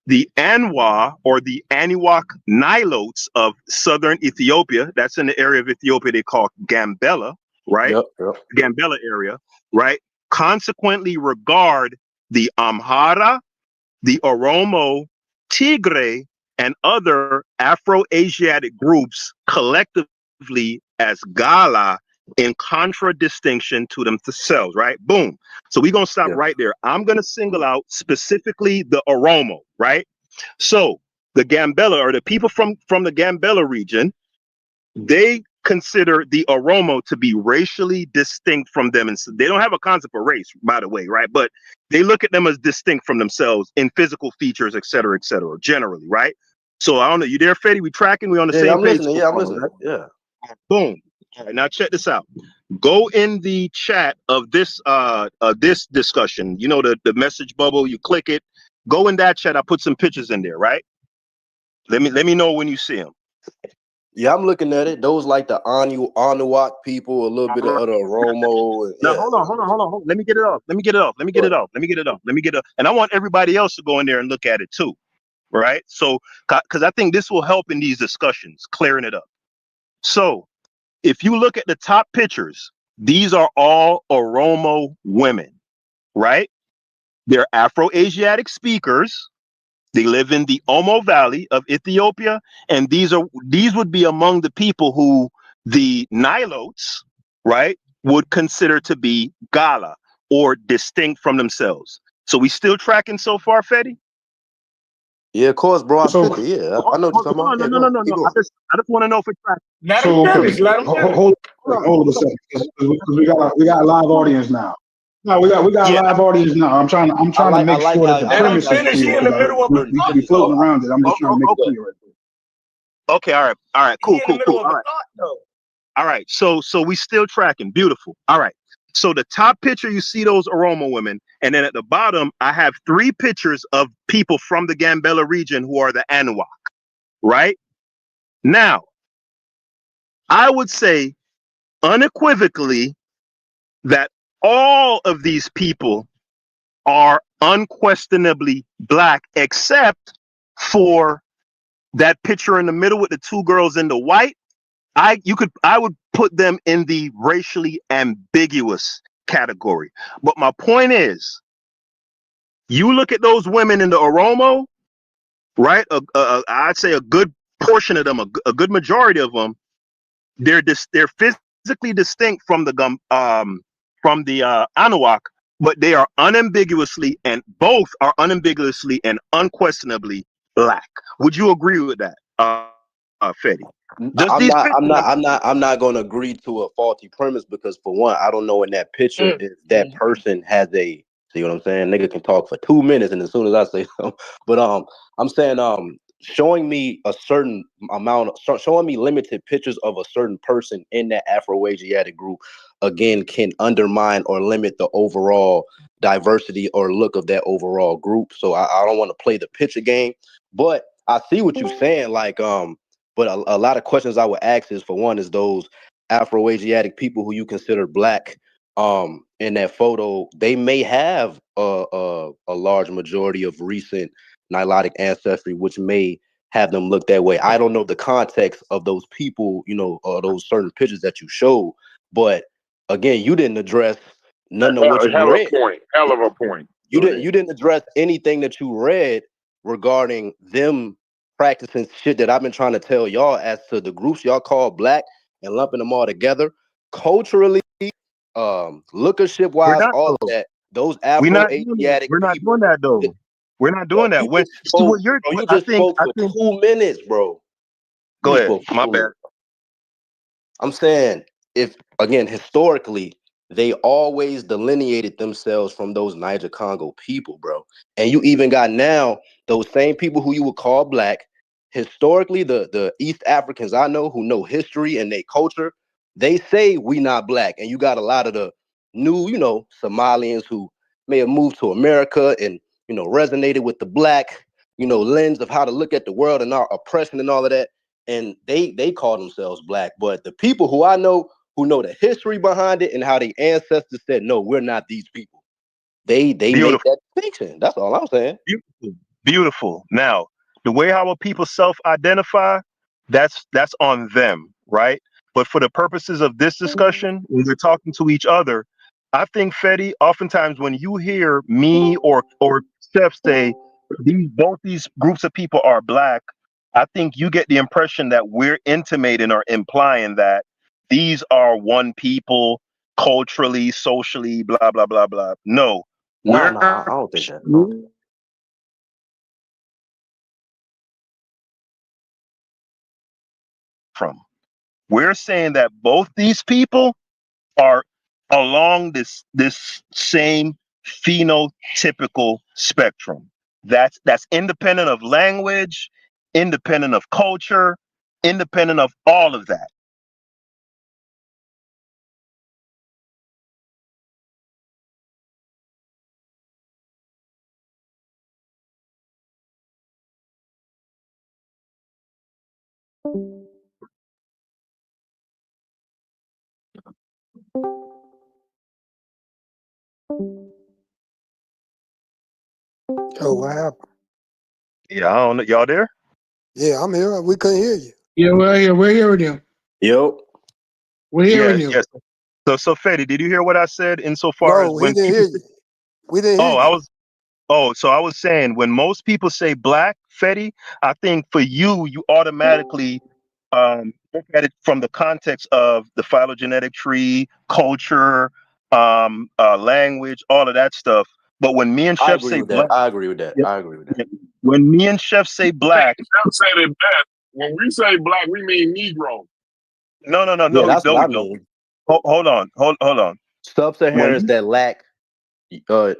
The Anwa or the Aniwak Nilotes of southern Ethiopia, that's in the area of Ethiopia they call Gambela, right? Yep, yep. Gambela area, right? Consequently regard the Amhara, the Oromo, Tigray, and other Afro-Asiatic groups collectively as Gala in contradistinction to themselves, right? Boom. So we're going to stop Yeah. right there. I'm going to single out specifically the Oromo, right? So the Gambela, or the people from the Gambela region, they consider the Oromo to be racially distinct from them. And so they don't have a concept of race, by the way, right? But they look at them as distinct from themselves in physical features, et cetera, generally, right? So I don't know. You there, Fetty? We tracking? We on the Yeah, same I'm page? listening. Yeah, I'm listening. Right? Yeah. Boom. All right, now check this out. Go in the chat of this discussion. You know the message bubble. You click it. Go in that chat. I put some pictures in there, right? Let me know when you see them. Yeah, I'm looking at it. Those like the Anuak people, a little bit of other Oromo. And, Now yeah. hold on. Let me get it off. And I want everybody else to go in there and look at it too, right? So, because I think this will help in these discussions, clearing it up. So, if you look at the top pictures, these are all Oromo women, right? They're Afro-Asiatic speakers. They live in the Omo Valley of Ethiopia, and these would be among the people who the Nilotes, right, would consider to be Gala or distinct from themselves. So we still tracking so far, Fetty? Yeah, of course, bro. I So, sent it. Yeah, I know what you're talking about. No, Yeah, no, go no, on. no, Keep no. going. I just want to know if it's tracking. let him finish. Let him finish. Hold Hold on a second, because we got a live audience now. No, we got a Yeah. live audience now. I'm trying to make sure that the I premise like is how clear. you He in the middle of We could be floating around it. I'm just trying to make it clear right there. Okay. All right. Cool. All right. All right. So we still tracking. Beautiful. All right. So the top picture, you see those Aroma women, and then at the bottom, I have 3 pictures of people from the Gambela region who are the Anuak. Right now, I would say unequivocally that all of these people are unquestionably black, except for that picture in the middle with the 2 girls in the white. I would put them in the racially ambiguous category. But my point is, you look at those women in the Oromo, right? I'd say a good portion of them, a good majority of them, they're physically distinct from the Anuak, but they are unambiguously, and both are unambiguously and unquestionably black. Would you agree with that, Fetty? Just I'm these not. pictures. I'm not going to agree to a faulty premise because, for one, I don't know in that picture if that person has a. See what I'm saying? Nigga can talk for 2 minutes, and as soon as I say something, but I'm saying showing me a certain amount, showing me limited pictures of a certain person in that Afro-Asiatic group, again, can undermine or limit the overall diversity or look of that overall group. So I don't want to play the picture game, but I see what you're saying. Like but a lot of questions I would ask is, for one, is those Afro-Asiatic people who you consider black in that photo, they may have a large majority of recent Nilotic ancestry, which may have them look that way. I don't know the context of those people, those certain pictures that you showed, but again, you didn't address none of what you read. Hell of a point. You didn't address anything that you read regarding them practicing shit that I've been trying to tell y'all as to the groups y'all call black and lumping them all together culturally, lookership wise, all of that. Those Afro-Asiatic We're not people. doing that though. We're not doing that. You just spoke for 2 minutes, bro. Go ahead. My bad. I'm saying, if again, historically, they always delineated themselves from those Niger Congo people, bro. And you even got now those same people who you would call black. Historically, the East Africans I know who know history and their culture, they say we not black. And you got a lot of the new, Somalians who may have moved to America and, resonated with the black, lens of how to look at the world and our oppression and all of that. And they call themselves black. But the people who I know who know the history behind it and how the ancestors said, no, we're not these people. They make that distinction. That's all I'm saying. Beautiful. Now, the way how people self-identify, that's on them, right? But for the purposes of this discussion, when we're talking to each other, I think, Fetty, oftentimes when you hear me or Chef say both these groups of people are black, I think you get the impression that we're intimating or implying that these are one people culturally, socially, blah blah blah blah. No, No, I don't think that. From. We're saying that both these people are along this same phenotypical spectrum. That's independent of language, independent of culture, independent of all of that. Oh, what happened? Yeah, I don't know. Y'all there? Yeah, I'm here. We couldn't hear you. Yeah, we're hearing you. Yo. We're hearing you. Yes. So Fetty, did you hear what I said insofar as No, he when didn't hear you. We didn't hear you. So I was saying when most people say black, Fetty, I think for you automatically look at it from the context of the phylogenetic tree, culture, language, all of that stuff. But when me and Chef say black, I agree with that. when me and Chef say black, Chef said it best. When we say black, we mean Negro. No. Yeah, that's what I mean. Hold on. Sub-Saharans that lack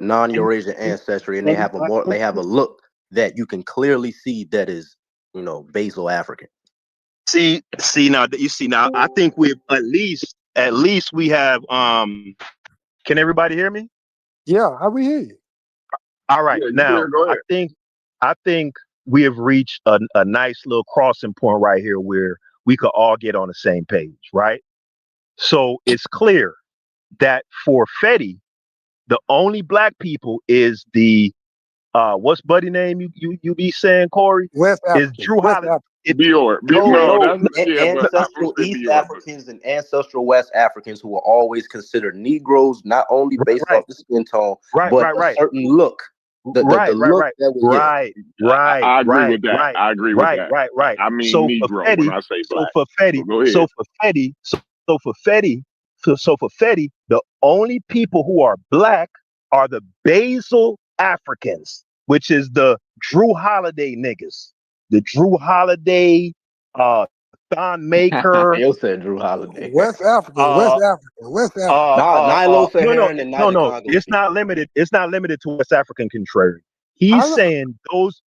non-Eurasian ancestry, and they have a look that you can clearly see that is, basal African. See now that you see now, I think we at least we have can everybody hear me? Yeah, how we hear you? All right. Yeah, now I think we have reached a nice little crossing point right here where we could all get on the same page, right? So it's clear that for Fetty, the only black people is the what's buddy name you be saying, Corey? West African. Is Drew Holiday. Ancestral East Africans and ancestral West Africans who are always considered Negroes, not only based off the skin tone, but a certain look. The look that was right. I agree with that. I agree with that. Right. I mean so Negro Fetty, when I say black. So for Fetty, the only people who are black are the basal Africans, which is the Drew Holiday niggas. The Drew Holiday, Thon Maker. You said Drew Holiday. West African. Nilo-Saharan and no. It's not limited. It's not limited to West African contrary. He's saying those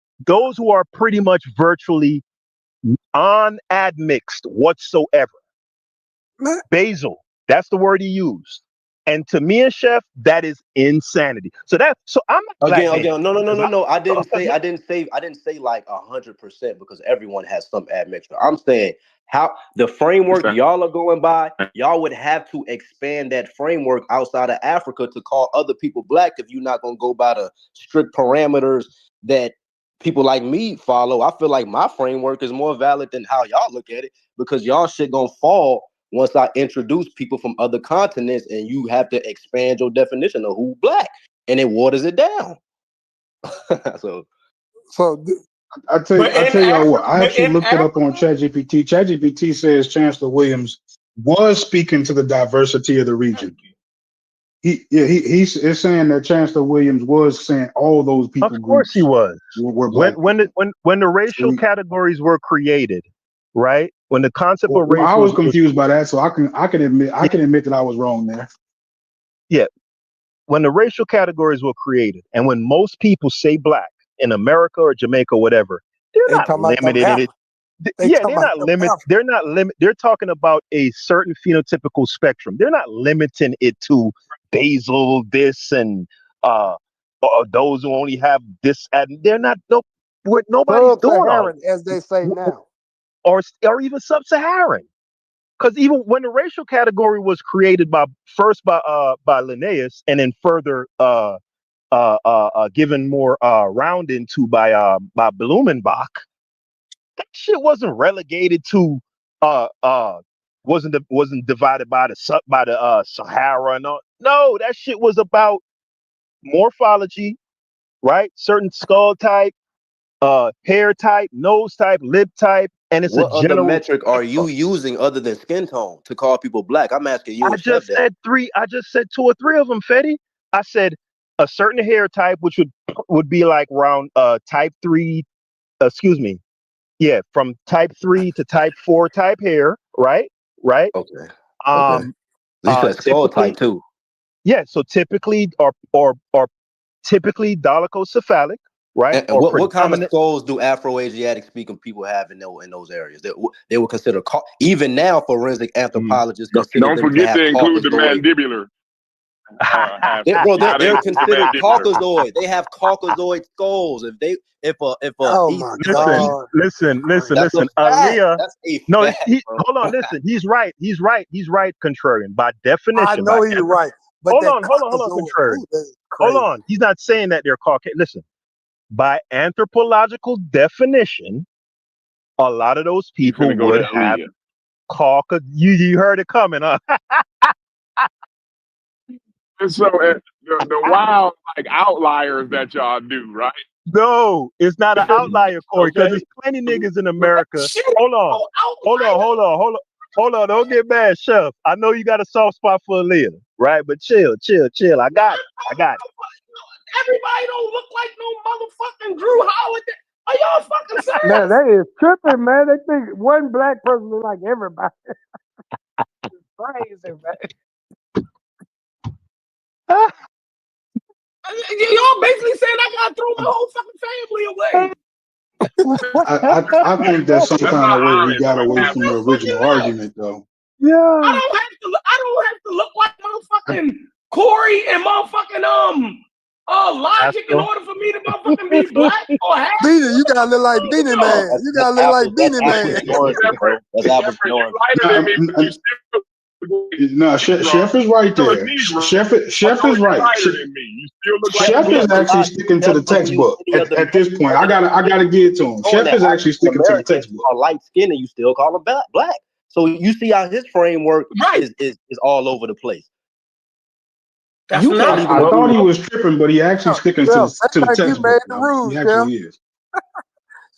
who are pretty much virtually unadmixed whatsoever. Basal. That's the word he used. And to me and Chef, that is insanity. So I'm not again. No. I didn't say like 100% because everyone has some admixture. I'm saying how the framework y'all are going by, y'all would have to expand that framework outside of Africa to call other people black if you're not gonna go by the strict parameters that people like me follow. I feel like my framework is more valid than how y'all look at it because y'all shit gonna fall once I introduce people from other continents, and you have to expand your definition of who black, and it waters it down. so I tell you what, I actually looked it up on ChatGPT. ChatGPT says Chancellor Williams was speaking to the diversity of the region. He's saying that Chancellor Williams was saying all those people. Of course, he was. Were black when the racial categories were created, right? When the concept of race, I was confused by that, so I can admit that I was wrong there. Yeah, when the racial categories were created, and when most people say black in America or Jamaica, or whatever, they're not limited in it. They're not limited. They're not limit. They're talking about a certain phenotypical spectrum. They're not limiting it to basal, this, and those who only have this. And they're not. Nobody's doing all, as they say now, or even sub-Saharan. Because even when the racial category was created by Linnaeus, and then further given more rounding to by Blumenbach. That shit wasn't relegated to wasn't divided by the Sahara and all. No, that shit was about morphology, right? Certain skull type, hair type, nose type, lip type, and it's what a other general metric are you using other than skin tone to call people black? I'm asking you I and Chef just that. said three. I just said two or three of them, Fetty. I said a certain hair type, which would be like around type 3. Excuse me. Yeah, from type 3 to type 4 type hair, right? Right. Okay. Okay. Um. You said skull type Typically, too. yeah. So typically, or typically dolichocephalic, right? And Or what kind of predominant. skulls do Afro-Asiatic speaking people have in those areas? They would consider even now forensic anthropologists consider Don't them to forget have to include the Caucasoid. mandibular. They're considered Mandibular. Caucasoid. They have Caucasoid skulls. If a Oh East my East, God. Listen. that's a fact. Aaliyah. That's a No, fact, bro. hold on. Listen, he's right. He's right. Contrarian by I definition. know you're right. But Hold that on. Caucasoid, Contrarian. ooh, that's Hold crazy. on. He's not saying that they're Caucasian. Listen, by anthropological definition, a lot of those You people finna go to would have Aaliyah. Caucasian. You heard it coming, huh? And so the wild like outliers that y'all do, right? No, it's not an outlier, Corey, because Okay. there's plenty niggas in America. Shit, Hold on. Hold on. Don't get mad, Chef. I know you got a soft spot for Aaliyah, right? But chill. I got it. Everybody don't look like no motherfucking Drew Howard. Are y'all fucking serious? Man, they is tripping, man. They think one black person look like everybody. It's crazy, man. Y'all basically saying I gotta throw my whole fucking family away. I think that's some That's kind not of way we honest, got man. away Have from the your fucking original mouth. argument, though. Yeah. I don't have to look like motherfucking Corey and motherfucking Logic in order for me to motherfucking be black or have. Beanie, you gotta look like Beanie Man. You gotta look like Beanie Man. That's Albert You're Norris. lighter than me, but you still. No, Chef is right there. Chef is right. Lighter than me. You still look like Chef is actually sticking to the textbook at this point. I gotta give it to him. Chef is actually sticking to the textbook. Are light skinned and you still call him black. So you see how his framework is all over the place. I thought he was tripping, but he actually sticking to the textbook. You made the rules, he actually is.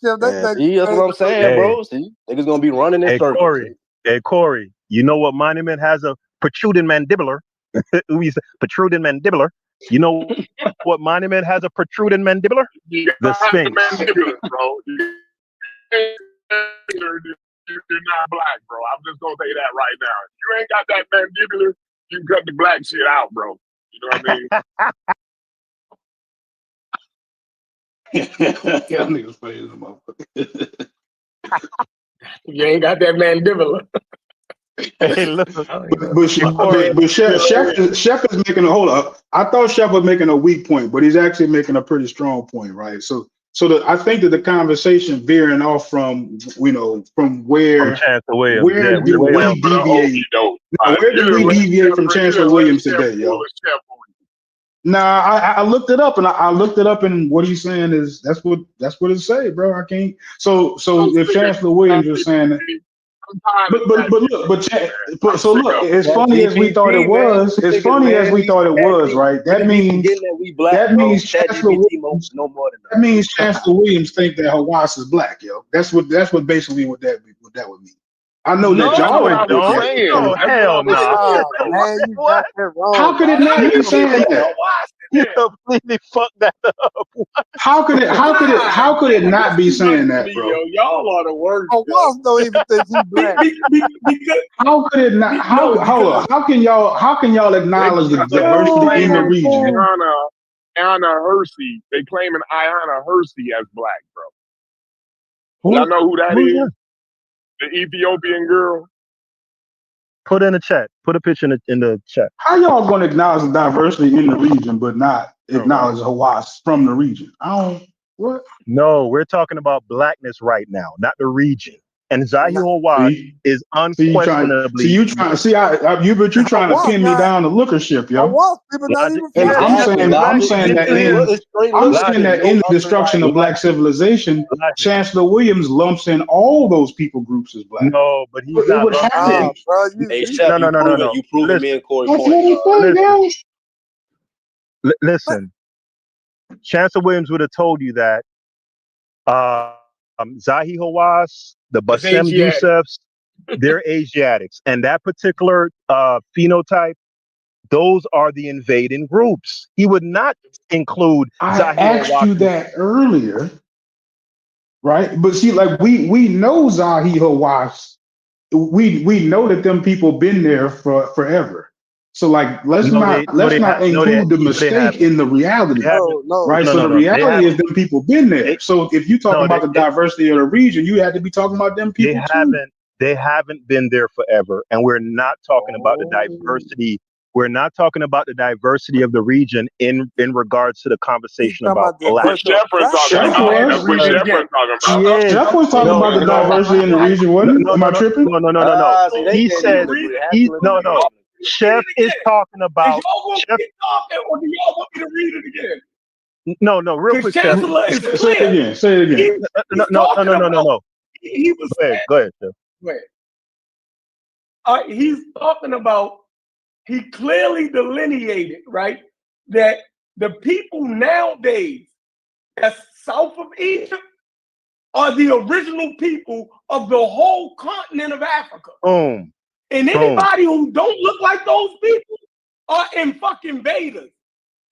See, that's what I'm saying, bro. See, niggas gonna be running in circles. Corey, you know what monument has a protruding mandibular? Protruding mandibular. You know what monument has a protruding mandibular? The Sphinx. Mandibular, bro. You're not black, bro. I'm just gonna say that right now. If you ain't got that mandibular, you can cut the black shit out, bro. You know what I mean? Y'all niggas funny as a motherfucker. You ain't got that mandibular. Hey, look. But Chef is making a hold up. I thought Chef was making a weak point, but he's actually making a pretty strong point, right? So I think that the conversation veering off from from where Chancellor did we deviate? Where did we deviate from Chancellor Williams today, yo? Nah, I looked it up, and I looked it up, and what he's saying is that's what it say, bro. I can't. So if Chancellor Williams was saying that. But look, as funny as we thought it was, right? That means Chancellor Williams think that Hawass is black, yo. That's what basically what that would mean. I know that y'all don't saying. No, hell no. Man, you got that wrong. How could it not be saying that? You completely fucked that up. How could it not be saying that, bro? Y'all are the worst. Hawass don't even think he's black. How could it not? How can y'all acknowledge the diversity in the region? Ayana Hersey. They claiming Ayana Hersey as black, bro. Y'all know who that is? The Ethiopian girl. Put in the chat. Put a picture in the chat. How y'all gonna acknowledge the diversity in the region, but not acknowledge Hawass from the region? What? No, we're talking about blackness right now, not the region. and Zahi Hawass is unquestionably. you trying to pin me down to lookership, yo. People not even And I'm saying that in the destruction of black civilization, Chancellor Williams lumps in all those people groups as black. No, but he's not. It would have to. Hey, Chef, you proving me and Corey That's point. what Listen, Chancellor Williams would have told you that Zahi Hawass, the Bassem Youssefs, they're Asiatics, and that particular phenotype, those are the invading groups. He would not include. I Zahi asked Hawass. you that earlier, right? But see, like we know Zahi Hawass. We know that them people been there for forever. So like let's not include the mistake in the reality. Right. So the reality is them people been there. So if you talking about the diversity of the region, you had to be talking about them people too. They haven't been there forever. And we're not talking about the diversity. We're not talking about the diversity of the region in regards to the conversation about black. Chef was talking about the diversity in the region. What? Am I tripping? No. He said no. Chef is talking about. Chef, or do y'all want me to read it again? No, real quick. Chancellor is clear. Say it again. No. He was. Go ahead, Chef. He's talking about. He clearly delineated, right, that the people nowadays that's south of Egypt are the original people of the whole continent of Africa. And anybody who don't look like those people are in fucking invaders.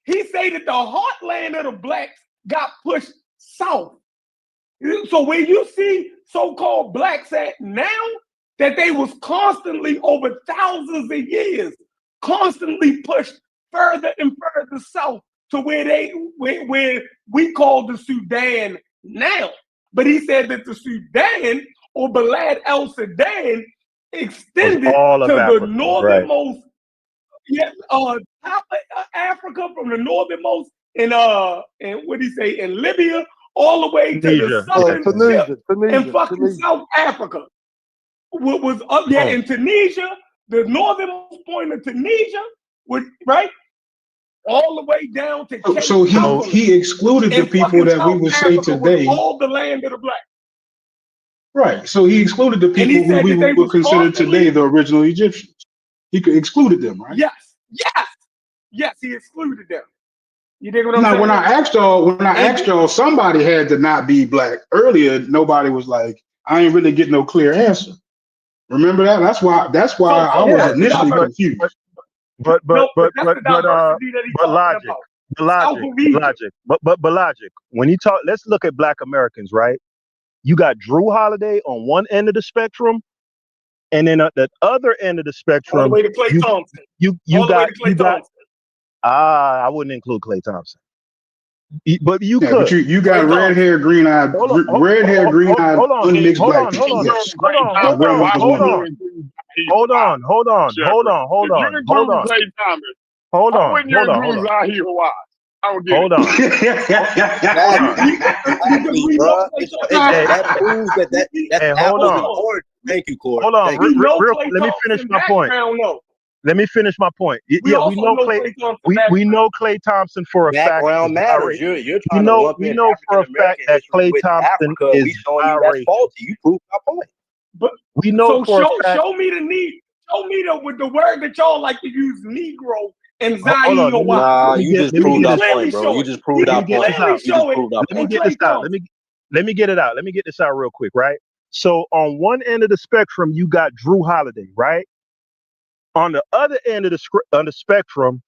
He say that the heartland of the blacks got pushed south. So where you see so-called blacks at now, that they was constantly over thousands of years, constantly pushed further and further south to where we call the Sudan now. But he said that the Sudan or Balad El Sudan extended to the northernmost, top of Africa, from the northernmost in what do you say, in Libya, all the way to the southern tip in fucking South Africa. What was up there in Tunisia, the northernmost point of Tunisia, right? All the way down to Cape So he excluded the people that we would say today. All the land of the black. Right. So he excluded the people who we would consider today the original Egyptians. He excluded them, right? Yes, he excluded them. You dig what I'm saying? When I asked y'all, somebody had to not be black. Earlier, nobody was like, I ain't really getting no clear answer. Remember that? That's why I was initially confused. But logic. When you talk, let's look at Black Americans, right? You got Drew Holiday on one end of the spectrum, and then at the other end of the spectrum, all the way to Klay Thompson. You got. I wouldn't include Klay Thompson. But you could. But you got red hair, green eyed, unmixed black people. Hold on. I don't get Hold on. Thank you, Corey. Hold on. Let me finish my point. Yeah, we know Klay. We know Klay Thompson for a fact. Background matters. You're we know for a fact that Klay Thompson is that's faulty. You proved my point. But we know for a fact. Show me with the word that y'all like to use, Negro and Zahi Hawass. Nah, you just proved our point, bro. You just proved our point. Let me get this out. Let me get it out. Let me get this out real quick, right? So on one end of the spectrum, you got Drew Holiday, right? On the other end of the spectrum,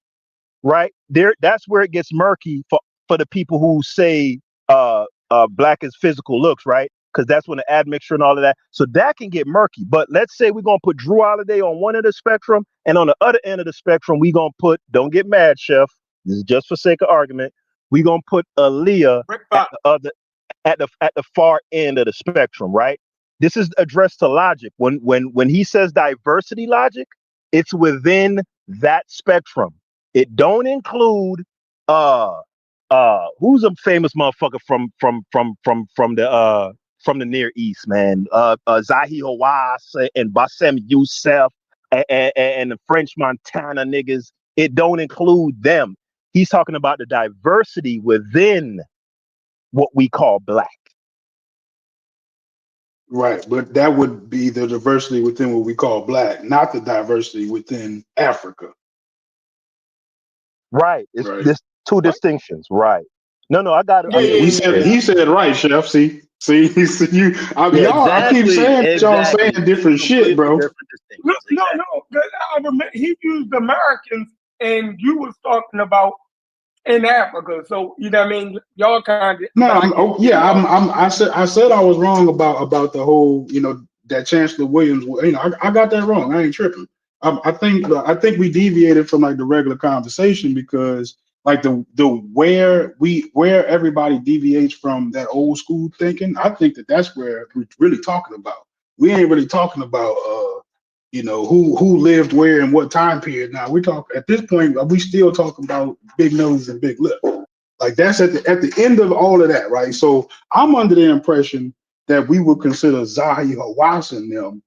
right there, that's where it gets murky for the people who say black is physical looks, right? Because that's when the admixture and all of that. So that can get murky. But let's say we're gonna put Drew Holiday on one end of the spectrum, and on the other end of the spectrum, we're gonna put. Don't get mad, Chef. This is just for sake of argument. We're gonna put Aaliyah at the far end of the spectrum, right? This is addressed to logic. When he says diversity logic, it's within that spectrum. It don't include who's a famous motherfucker from the from the Near East, man. Zahi Hawass and Bassem Youssef and the French Montana niggas. It don't include them. He's talking about the diversity within what we call black. Right, but that would be the diversity within what we call black, not the diversity within Africa. Right. It's Right. this two distinctions. Right. No, I got it. Yeah, he said right, Chef. See, you, y'all. I keep saying y'all saying different shit, bro. No. I remember he used Americans, and you was talking about in Africa. So you know what I mean. Y'all kind of I said I was wrong about the whole, that Chancellor Williams. I got that wrong. I ain't tripping. I think we deviated from like the regular conversation because like where everybody deviates from that old school thinking. I think that's where we're really talking about. We ain't really talking about who lived where and what time period. Now we talk at this point. We still talking about big nose and big lip. Like that's at the end of all of that, right? So I'm under the impression that we would consider Zahi Hawass and them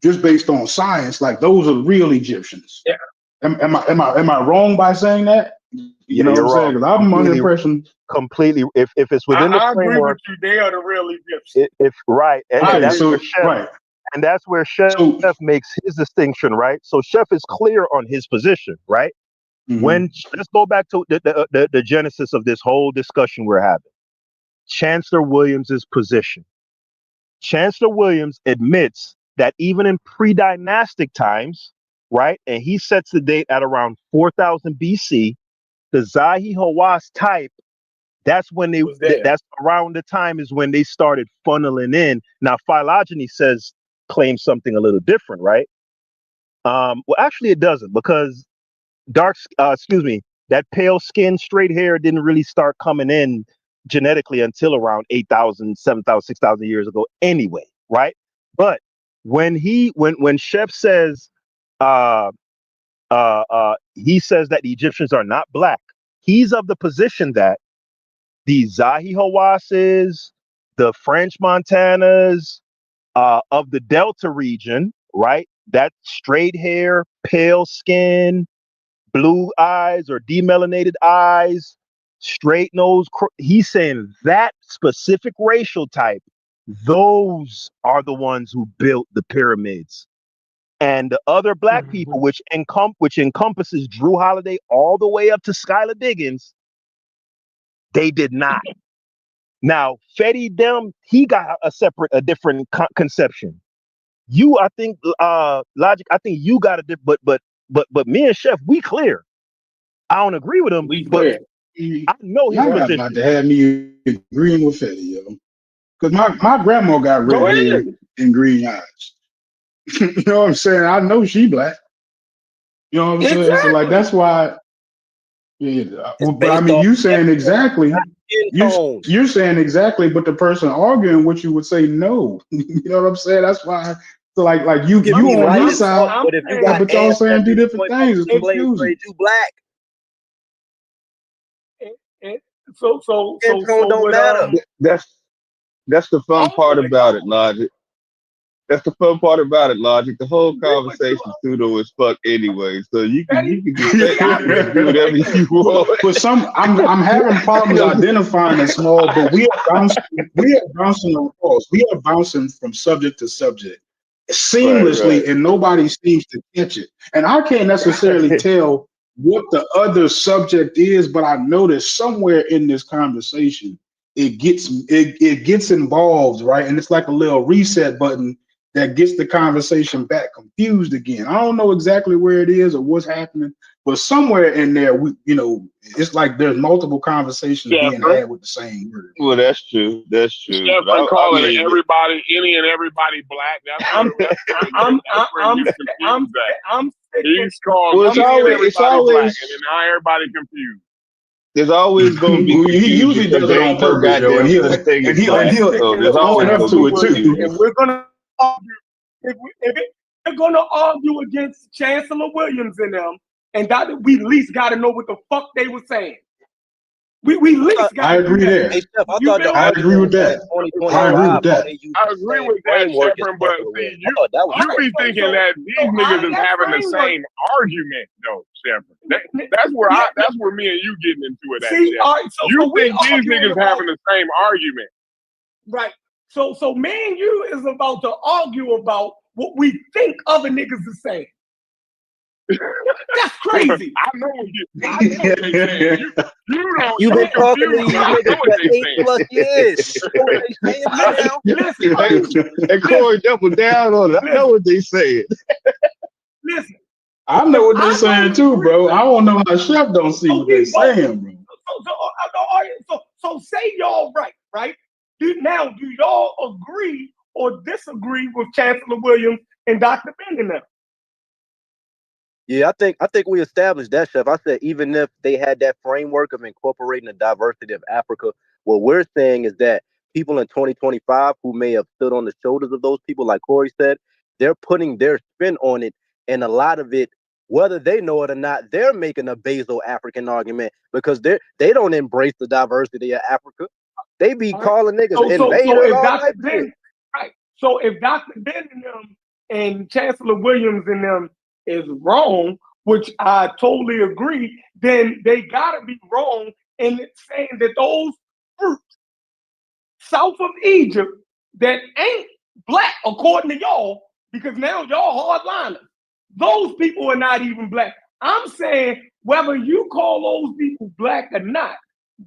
just based on science, like those are real Egyptians. Yeah. Am I wrong by saying that? You know what I'm saying? Because I'm under the impression completely. If it's within the framework, agree with you. They are the real Egyptians. Right, and that's where Chef, right. And that's where Chef makes his distinction, right? So Chef is clear on his position, right? Mm-hmm. Let's go back to the genesis of this whole discussion we're having. Chancellor Williams's position. Chancellor Williams admits that even in pre-dynastic times, right, and he sets the date at around 4000 BC, the Zahi Hawass type, that's when that's around the time is when they started funneling in. Now, phylogeny claims something a little different, right? Well, actually, it doesn't, because that pale skin, straight hair didn't really start coming in genetically until around 8,000, 7,000, 6,000 years ago anyway, right? But when Chef says, he says that the Egyptians are not black, he's of the position that the Zahi Hawasses, the French Montanas, of the Delta region, right? That straight hair, pale skin, blue eyes or demelanated eyes, straight nose. He's saying that specific racial type, those are the ones who built the pyramids. And the other black people, which encompasses Drew Holiday all the way up to Skylar Diggins, they did not. Now, Fetty Dem, he got a different conception. I think, Logic, I think you got but me and Chef, we clear. I don't agree with him, but I know his position. About to have me agreeing with Fetty, yo. Because my grandma got red hair and green eyes. You know what I'm saying? I know she black. You know what I'm saying? So like that's why. Yeah, but I mean, you saying exactly. You're saying exactly, but the person arguing with you would say no. You know what I'm saying? That's why. So like you on his side, but if you got but y'all saying two different things, it's confusing. You black. So don't matter. That's the fun part about it, Logic. That's the fun part about it, Logic. The whole conversation pseudo as fuck anyway. So you can do whatever you want. But I'm having problems identifying it small, but we are bouncing across. We are bouncing from subject to subject seamlessly, right. And nobody seems to catch it. And I can't necessarily tell what the other subject is, but I noticed somewhere in this conversation it gets involved, right? And it's like a little reset button that gets the conversation back confused again. I don't know exactly where it is or what's happening, but somewhere in there, it's like there's multiple conversations being had with the same word. Well, that's true. That's true. Chef been calling everybody, any and everybody black. He's calling it's always black, and now everybody confused. There's always going to be. He usually does it on purpose, Joe, and he'll own up to it too. And we're gonna argue. If we're gonna argue against Chancellor Williams and them, and that we at least got to know what the fuck they were saying. We least got I agree there. Hey, Chef, I You thought the feel I me? agree with argument that. was in I agree with 2025 that. how they use I the agree same with that, framework as Shepard, but Chancellor see, Williams. I thought that was you crazy. be thinking that these niggas is having the same argument, though, Shepard. That's where me and you getting into it at, See, all right, you so think these arguing niggas about, having the same argument. right. So me and you is about to argue about what we think other niggas is saying. That's crazy. I know what they saying. You've been talking to confused, these but I know niggas what for they 8+ years. You know what they saying now? Listen, And Corey double down on it. I know what they saying. listen. I know what they're saying too, bro. I don't know how Chef don't see what they're saying, bro. So say y'all right? Do y'all agree or disagree with Chancellor Williams and Dr. Bennett now? Yeah, I think we established that, Chef. I said even if they had that framework of incorporating the diversity of Africa, what we're saying is that people in 2025 who may have stood on the shoulders of those people, like Corey said, they're putting their spin on it, and a lot of it, whether they know it or not, they're making a basal African argument because they don't embrace the diversity of Africa. They be calling niggas invaders, all type of shit. Right. So if Dr. Bennett and Chancellor Williams and them is wrong, which I totally agree, then they gotta be wrong in saying that those groups south of Egypt that ain't black, according to y'all, because now y'all hardliners, those people are not even black. I'm saying whether you call those people black or not,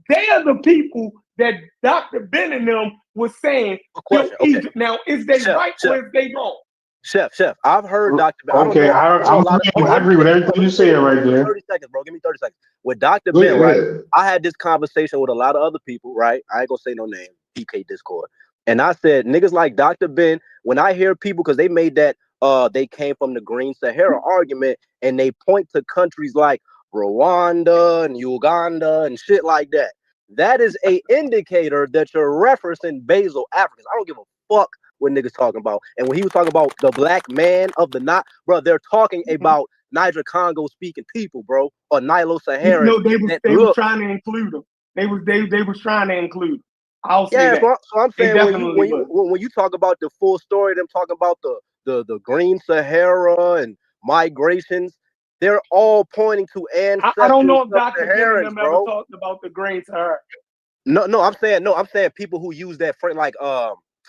they are the people that Dr. Bennett was saying built Egypt. Now, is they right or is they wrong? Chef, I've heard Dr. Okay, I agree with everything you said right there. 30 seconds, bro. Give me 30 seconds. With Dr. Ben, right? I had this conversation with a lot of other people, right? I ain't gonna say no name, PK Discord. And I said, niggas like Dr. Ben, when I hear people, because they made that they came from the Green Sahara argument, and they point to countries like Rwanda and Uganda and shit like that. That is a indicator that you're referencing basal Africans. I don't give a fuck what niggas talking about. And when he was talking about the black man of the night, bro, they're talking about Niger Congo speaking people, bro, or Nilo-Saharan. No, they was trying to include them. They was trying to include them. I'll say that. So I'm saying when you talk about the full story, them talking about the Green Sahara and migrations, they're all pointing to ancestors. I don't know if Dr. Bennett ever talked about the Green Sahara. No, I'm saying people who use that frame, like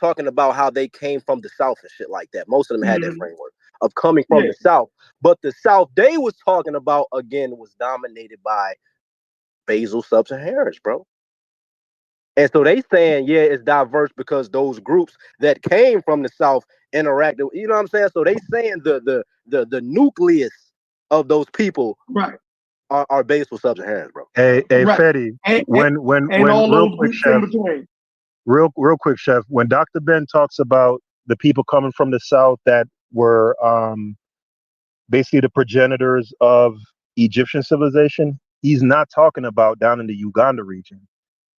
talking about how they came from the South and shit like that. Most of them had that framework of coming from the South. But the South they was talking about, again, was dominated by basal sub-Saharans, bro. And so they saying, yeah, it's diverse because those groups that came from the South interacted, you know what I'm saying? So they saying the nucleus of those people are basal sub-Saharans, bro. Hey, Fetty, when real quick, Chef, real quick, Chef, when Dr. Ben talks about the people coming from the South that were basically the progenitors of Egyptian civilization, he's not talking about down in the Uganda region.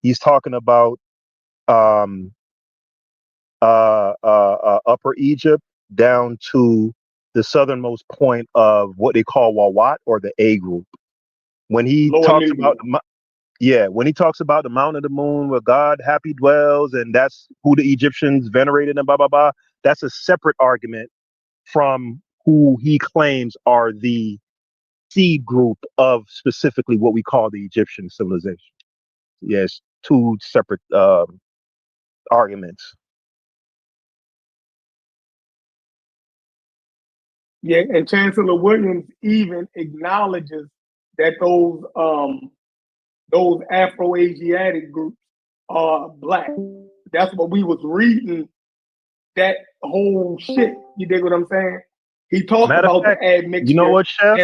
He's talking about Upper Egypt down to the southernmost point of what they call Wawat, or the A group. When he talks about when he talks about the Mount of the Moon where God happy dwells, and that's who the Egyptians venerated and blah, blah, blah, that's a separate argument from who he claims are the seed group of specifically what we call the Egyptian civilization. Yes, two separate arguments. Yeah, and Chancellor Williams even acknowledges that those Afro-Asiatic groups are black. That's what we was reading, that whole shit. You dig what I'm saying? He talked about the admixture. You know what, Chef?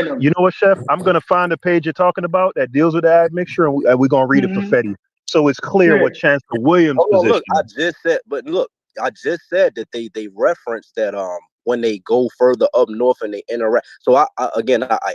I'm going to find the page you're talking about that deals with the admixture, and we're going to read it for Fetty. So it's clear what Chancellor Williams' position look, I just said that they referenced that when they go further up north and they interact. So I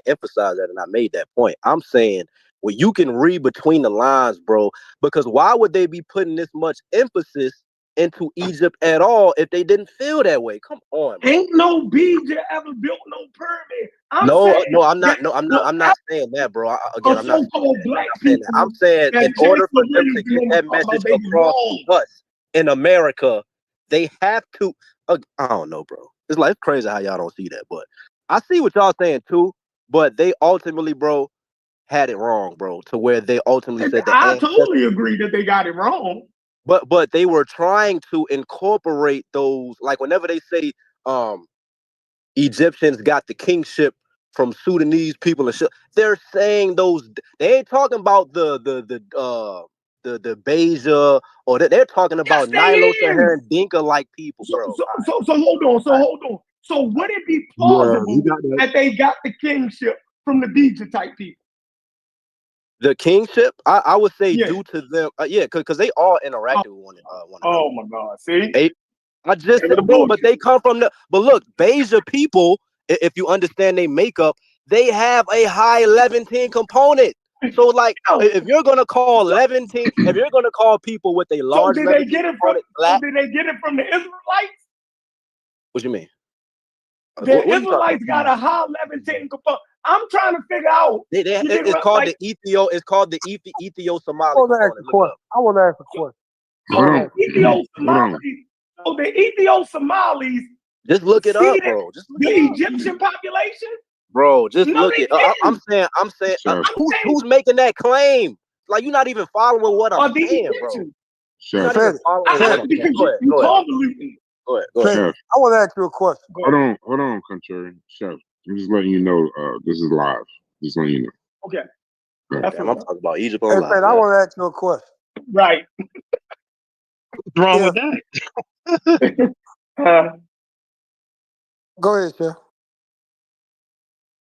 emphasize that, and I made that point. I'm saying, well, you can read between the lines, bro, because why would they be putting this much emphasis into Egypt at all if they didn't feel that way. Come on, bro. Ain't no BJ ever built no pyramid. I'm not saying that, bro. I'm not saying that. I'm saying in order for them to get that message across to us in America, they have to. I don't know, bro. It's like it's crazy how y'all don't see that, but I see what y'all saying too. But they ultimately, bro, had it wrong, bro. To where they ultimately said that. I totally agree that they got it wrong. But they were trying to incorporate those, like whenever they say Egyptians got the kingship from Sudanese people and shit, they're saying those. They ain't talking about the Beja, or they're talking about Nilo-Saharan Dinka-like people, bro. So hold on. So would it be plausible that they got the kingship from the Beja type people? The kingship, I would say, due to them, because they all interacted with one another. Oh my God! See, I just said, bro, but they come from the. But look, Beja people, if you understand their makeup, they have a high Levantine component. So, like, if you're gonna call Levantine, if you're gonna call people with a large Levantine component black, did they get it from the Israelites? What you mean? The Israelites got a high Levantine component. I'm trying to figure out. It's called the Ethio. It's called the Ethio-Somali component. I want to ask a question. So the Ethio-Somalis. Just look it up, bro. Just look the Egyptian population. Bro, just look it. I'm saying. Who's making that claim? Like, you're not even following what I'm saying, bro. You're not even following what I'm saying. Go ahead. I want to ask you a question. Hold on, contrary chef. I'm just letting you know this is live. Just letting you know. Okay. I'm talking about Egypt on live. I want to ask you a question. Right. What's wrong with that? Go ahead, Chef.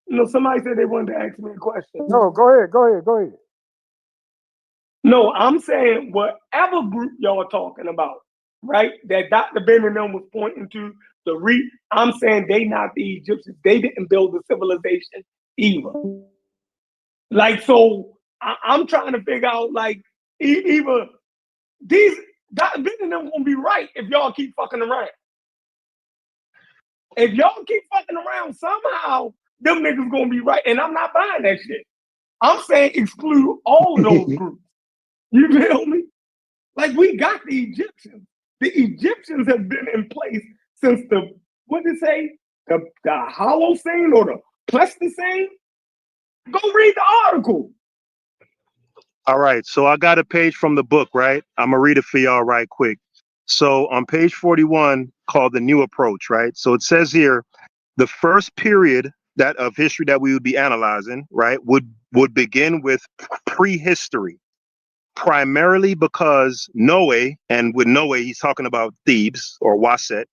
No, somebody said they wanted to ask me a question. No, go ahead. No, I'm saying whatever group y'all are talking about, right? That Dr. Ben and them was pointing to I'm saying they not the Egyptians. They didn't build the civilization either. Like, so I'm trying to figure out, like, either these Dr. Ben and them gonna be right if y'all keep fucking around. If y'all keep fucking around, somehow them niggas gonna be right, and I'm not buying that shit. I'm saying exclude all of those groups. You feel me? Like, we got the Egyptians. The Egyptians have been in place since the Holocene or the Pleistocene. Go read the article. All right, so I got a page from the book, right? I'm gonna read it for y'all right quick. So on page 41, called The New Approach, right? So it says here, the first period of history that we would be analyzing, right, would begin with prehistory, primarily because Noe, and with Noe, he's talking about Thebes or Waset,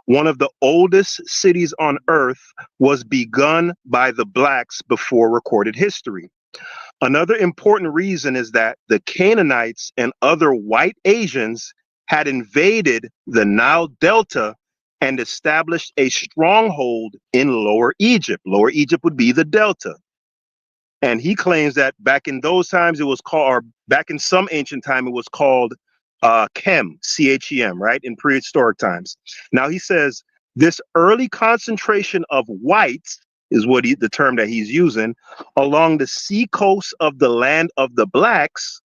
one of the oldest cities on earth, was begun by the blacks before recorded history. Another important reason is that the Canaanites and other white Asians had invaded the Nile Delta and established a stronghold in Lower Egypt. Lower Egypt would be the Delta. And he claims that back in those times it was called, or back in some ancient time, it was called Chem, C-H-E-M, right? In prehistoric times. Now he says this early concentration of whites is the term that he's using, along the sea coast of the land of the blacks,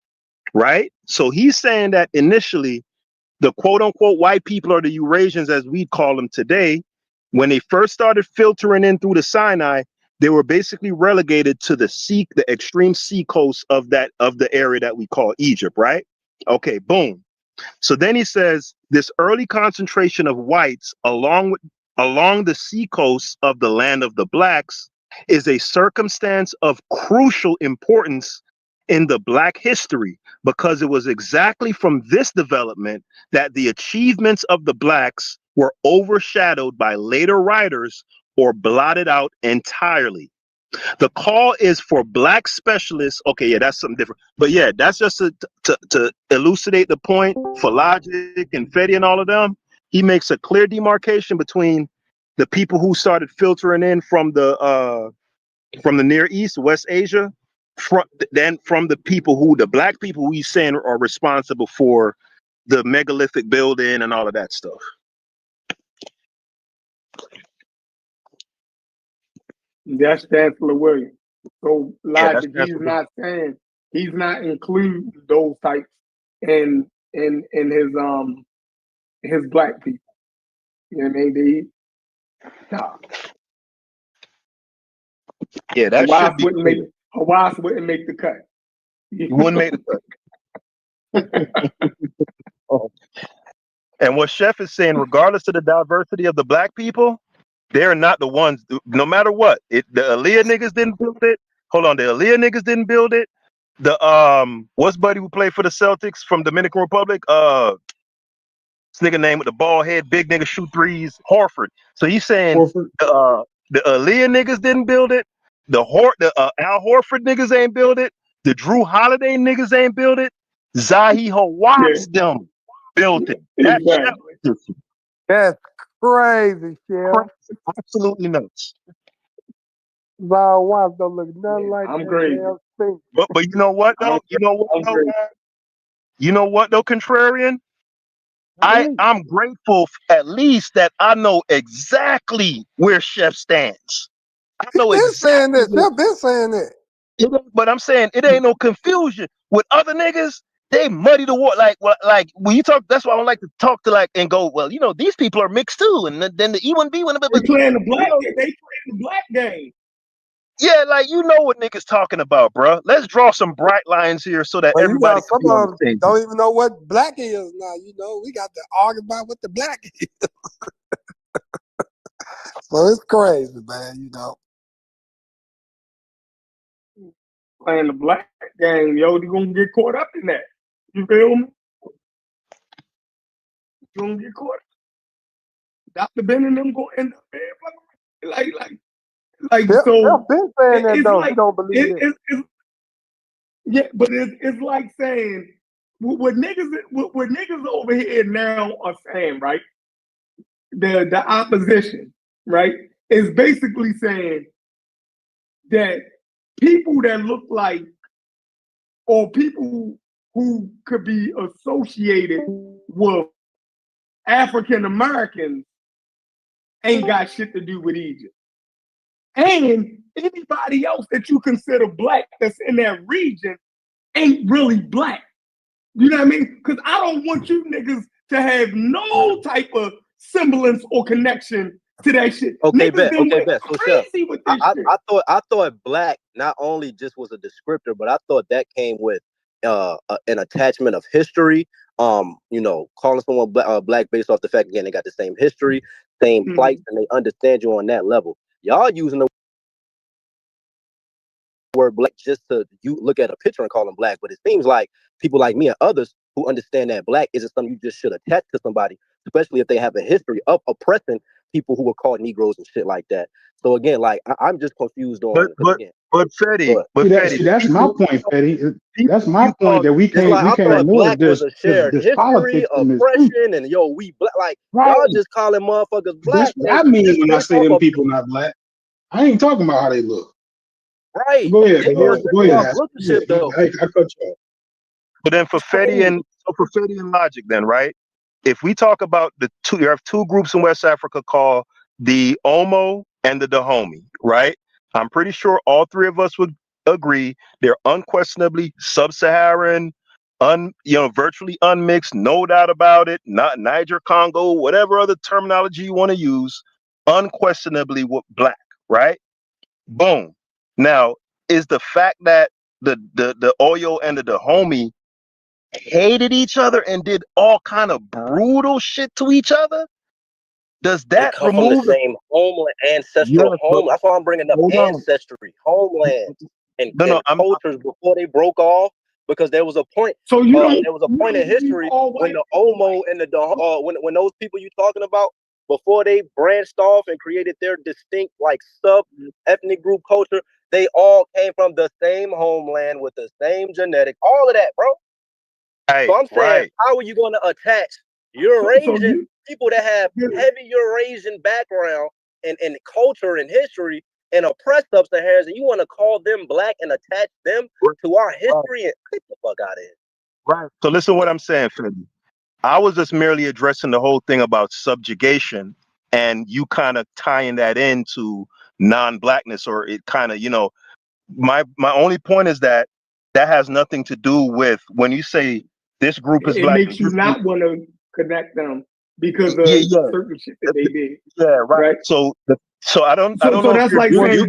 right? So he's saying that initially the quote unquote white people, or the Eurasians as we call them today, when they first started filtering in through the Sinai, they were basically relegated to the extreme sea coast of the area that we call Egypt, right? Okay, boom. So then he says this early concentration of whites along the sea coast of the land of the blacks is a circumstance of crucial importance in the black history, because it was exactly from this development that the achievements of the blacks were overshadowed by later writers or blotted out entirely. The call is for black specialists. Okay, yeah, that's something different. But yeah, that's just to elucidate the point for Logic and Fetty and all of them. He makes a clear demarcation between the people who started filtering in from the Near East, West Asia, from the black people who he's saying are responsible for the megalithic building and all of that stuff. That's Chancellor Williams. So Yeah, that's Logic, he's not including those types in his black people. You know what I mean? Nah. Yeah, that should be clear. Hawass wouldn't make the cut. You wouldn't make the cut. And what Chef is saying, regardless of the diversity of the black people, they're not the ones. No matter what, the Aaliyah niggas didn't build it. Hold on, the Aaliyah niggas didn't build it. The what's buddy who played for the Celtics from Dominican Republic? This nigga name with the bald head, big nigga shoot threes, Horford. So he's saying the Aaliyah niggas didn't build it. The Al Horford niggas ain't build it. The Drew Holiday niggas ain't build it. Zahi Hawass them built it. Exactly. That's crazy, Chef. Absolutely nuts. Zahi Hawass don't look nothing like I'm that crazy. damn thing. But you know what though? You know what though, Contrarian? I'm grateful at least that I know exactly where Chef stands. I know exactly. Chef been saying that. But I'm saying it ain't no confusion with other niggas. They muddy the water. Like when you talk, that's why I don't like to talk to like and go, well, you know, these people are mixed too, and then the E1B1. They playing the black game. Yeah, like you know what niggas talking about, bro. Let's draw some bright lines here so that everybody can be on the same. Don't even know what black is now. You know, we got to argue about what the black is. So it's crazy, man. You know, playing the black game, yo, you're gonna get caught up in that. You feel me? You're gonna get caught up. Dr. Ben and them gonna end up there, like so. been saying that though. You don't believe it. Yeah, but it's like saying what niggas over here now are saying, right? The opposition, right, is basically saying that people that look like or people who could be associated with African Americans ain't got shit to do with Egypt. And anybody else that you consider black that's in that region ain't really black. You know what I mean? Because I don't want you niggas to have no type of semblance or connection to that shit. Okay, bet. So crazy with this shit. I thought black not only just was a descriptor, but I thought that came with an attachment of history. You know, calling someone black based off the fact again they got the same history, same plights, and they understand you on that level. Y'all using the word black just to you look at a picture and call them black, but it seems like people like me and others who understand that black isn't something you just should attach to somebody, especially if they have a history of oppressing people who were called Negroes and shit like that. So again, like I'm just confused on. But Fetty, that's my point, Fetty. That's my point that we can't ignore this politics in this oppression and yo, we black like y'all just calling motherfuckers black. That's what I mean when I say them people not black. I ain't talking about how they look. Right. Go ahead. Go ahead. I cut you off. But then for Fetty and Logic, then right? If we talk about you have two groups in West Africa called the Omo and the Dahomey, right? I'm pretty sure all three of us would agree they're unquestionably sub-Saharan, virtually unmixed, no doubt about it. Not Niger, Congo, whatever other terminology you want to use, unquestionably black, right? Boom. Now, is the fact that the Oyo and the Dahomey hated each other and did all kind of brutal shit to each other? Does that come from the same homeland, ancestral home? That's why I'm bringing up ancestry, homeland, and cultures before they broke off. Because there was a point. So there was a point in history when the Omo and the when those people you talking about before they branched off and created their distinct like sub ethnic group culture, they all came from the same homeland with the same genetic, all of that, bro. Right, so I'm saying, how are you going to attach Eurasian people that have heavy Eurasian background and culture and history and oppressed sub-Saharans, and you want to call them black and attach them to our history and get the fuck out of here? Right. So listen to what I'm saying, Freddy. I was just merely addressing the whole thing about subjugation, and you kind of tying that into non-blackness, or it kind of, my only point is that has nothing to do with when you say this group is It black. makes you not want to connect them because of Yeah, certain shit that they did. yeah, right. So I don't So know. that's like saying you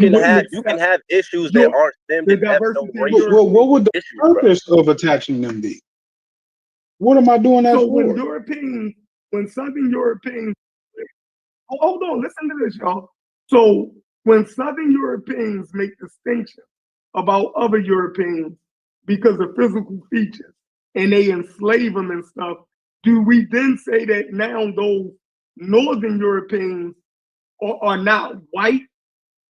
can have issues that aren't stemmed the and have no diversity. racial Well, what would the issues, bro. purpose of attaching them be? What am I doing that So for? when Southern Europeans, hold on, listen to this, y'all. So when Southern Europeans make distinctions about other Europeans because of physical features and they enslave them and stuff, do we then say that now those Northern Europeans are not white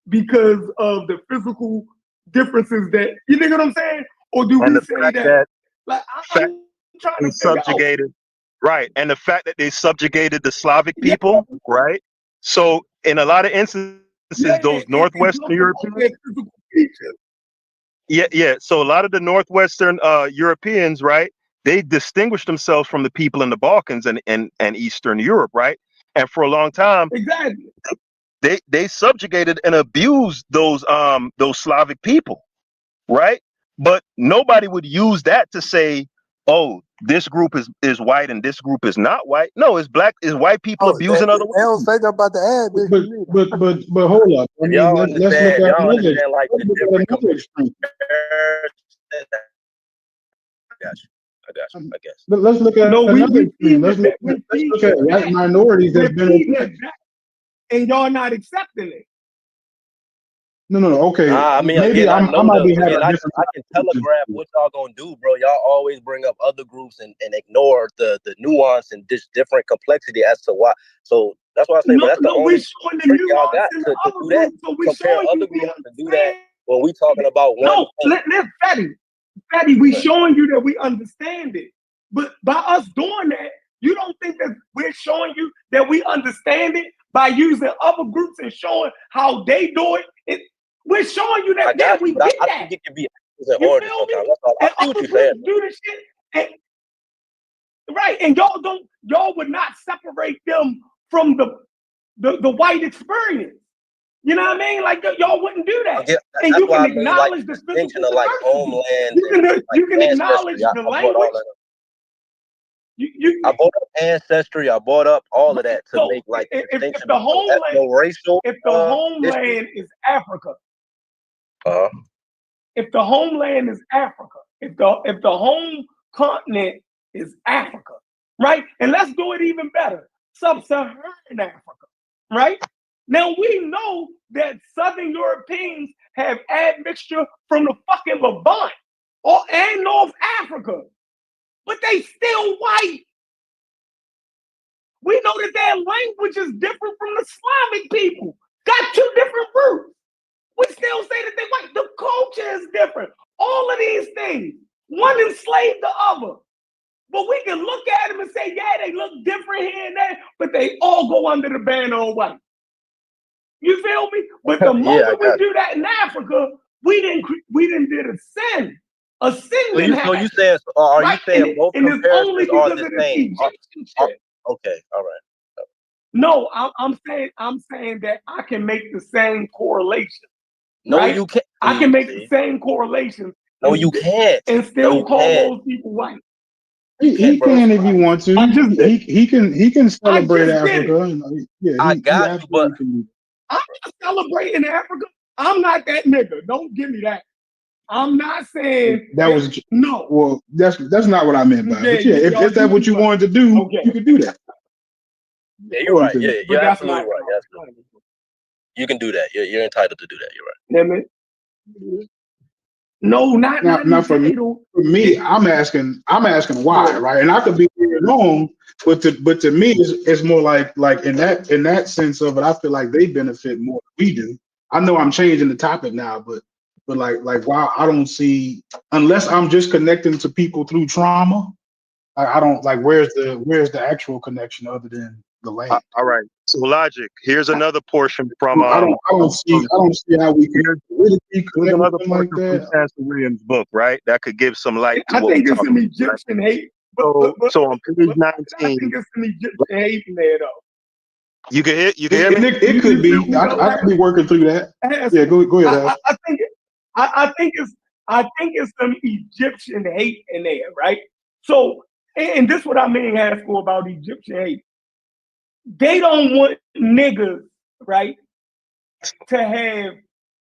because of the physical differences that, you know what I'm saying? Or do we say that like I'm trying to subjugated, right? And the fact that they subjugated the Slavic people, right? So in a lot of instances, those Northwestern Europeans, yeah. So a lot of the Northwestern Europeans, right? They distinguished themselves from the people in the Balkans and Eastern Europe, right? And for a long time, exactly, they subjugated and abused those Slavic people, right? But nobody would use that to say, oh, this group is white and this group is not white. No, it's white people abusing other They don't say nothing about the ad. But hold up. I mean, let's look at another. Like the different extreme. I got you. But let's look at another extreme. Let's look at white minorities that's been oppressed. And y'all not accepting it. No. Okay. I mean, maybe again, I might be having I different. can telegraph what y'all gonna do, bro. Y'all always bring up other groups and ignore the nuance and this different complexity as to why. So that's why I say, that's the only trick y'all got to do that. So we compare showing other groups to do that when we talking about one. Fatty, we showing you that we understand it. But by us doing that, you don't think that we're showing you that we understand it by using other groups and showing how they do it? We're showing you that we get that. I think it can be you feel me? I see what you're saying. Do this shit, right? And y'all would not separate them from the white experience. You know what I mean? Like y'all wouldn't do that. And you can acknowledge the physical like homeland. You can acknowledge the language. I brought up ancestry. I brought up all of that to make like if the homeland, racial. If the homeland is Africa, if the homeland is Africa, if the home continent is Africa, right? And let's do it even better, sub-Saharan Africa, right? Now we know that Southern Europeans have admixture from the fucking Levant and North Africa, but they still white. We know that their language is different from the Slavic people. Got two different roots. We still say that they're white. The culture is different. All of these things. One enslaved the other. But we can look at them and say, yeah, they look different here and there, but they all go under the banner of white. You feel me? But the moment we do that in Africa, we didn't did a sin. A sin didn't happen. So you saying, are you saying both comparisons are the same? Okay, all right. No, I'm saying that I can make the same correlation. No, right? you can't. I can make the same correlation. No, you can't. And still call those people white. He can if he wants to. He can celebrate Africa. I got you, but I'm not celebrating Africa. I'm not that nigga. Don't give me that. I'm not saying that was no. Well, that's not what I meant by it. But yeah, if that's what you wanted to do, you could do that. Yeah, you're right. Yeah, you're absolutely right. Yes, you can do that. You're entitled to do that. You're right. No, not for me. I'm asking why, right? And I could be wrong, but to me, it's more like in that sense of it. I feel like they benefit more than we do. I know I'm changing the topic now, but like why I don't see, unless I'm just connecting to people through trauma. I don't like where's the actual connection other than the land. All right. So logic. Here's another portion from I don't see how we can really here's another portion from Chancellor Williams' book, right? That could give some light to I think it's some Egyptian hate So on page I 19, think it's an Egyptian hate in there, though. you can hear me? It could be. I could be working through that. Yeah, go ahead. I think it's some Egyptian hate in there, right? So, and this is what I mean, Haskell, about Egyptian hate. They don't want niggas, right, to have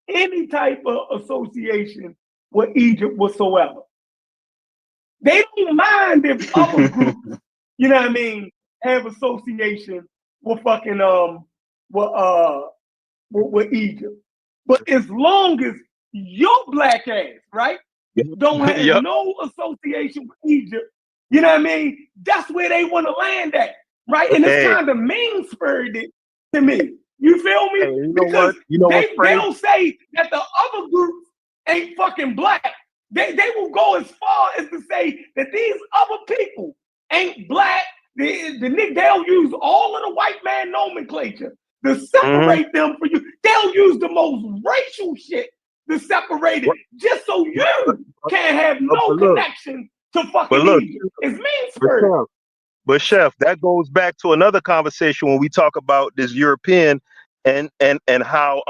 any type of association with Egypt whatsoever. They don't mind if other groups, you know what I mean, have association with fucking with Egypt. But as long as your black ass, right, don't have no association with Egypt, you know what I mean? That's where they want to land at, right? And it's kind of mean-spirited to me. You feel me? Hey, you know because what? they don't say that the other groups ain't fucking black. They will go as far as to say that these other people ain't black. They'll use all of the white man nomenclature to separate them from you. They'll use the most racial shit to separate it just so you can't have no connection to fucking Egypt. It's mean-spirited. But Chef, that goes back to another conversation when we talk about this European and how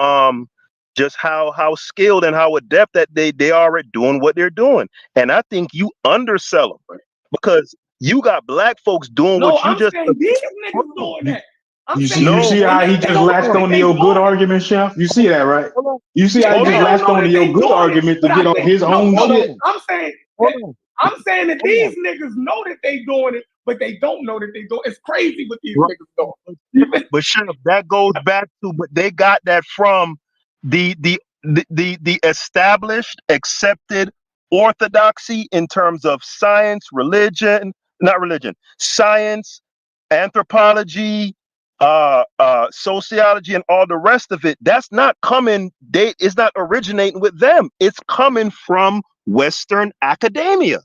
just how skilled and how adept that they are at doing what they're doing. And I think you undersell them because you got black folks doing what you just. Saying these niggas doing that. You see how he just latched on to your good argument, Chef? You see that, right? You see how he just latched on to your good argument to get on his own shit? I'm saying that these niggas know that they doing it, but they don't know that they do it. It's crazy what these niggas doing. But Chef, that goes back to, but they got that from the established, accepted orthodoxy in terms of science, science, anthropology, sociology, and all the rest of it. That's not coming. It's not originating with them. It's coming from Western academia,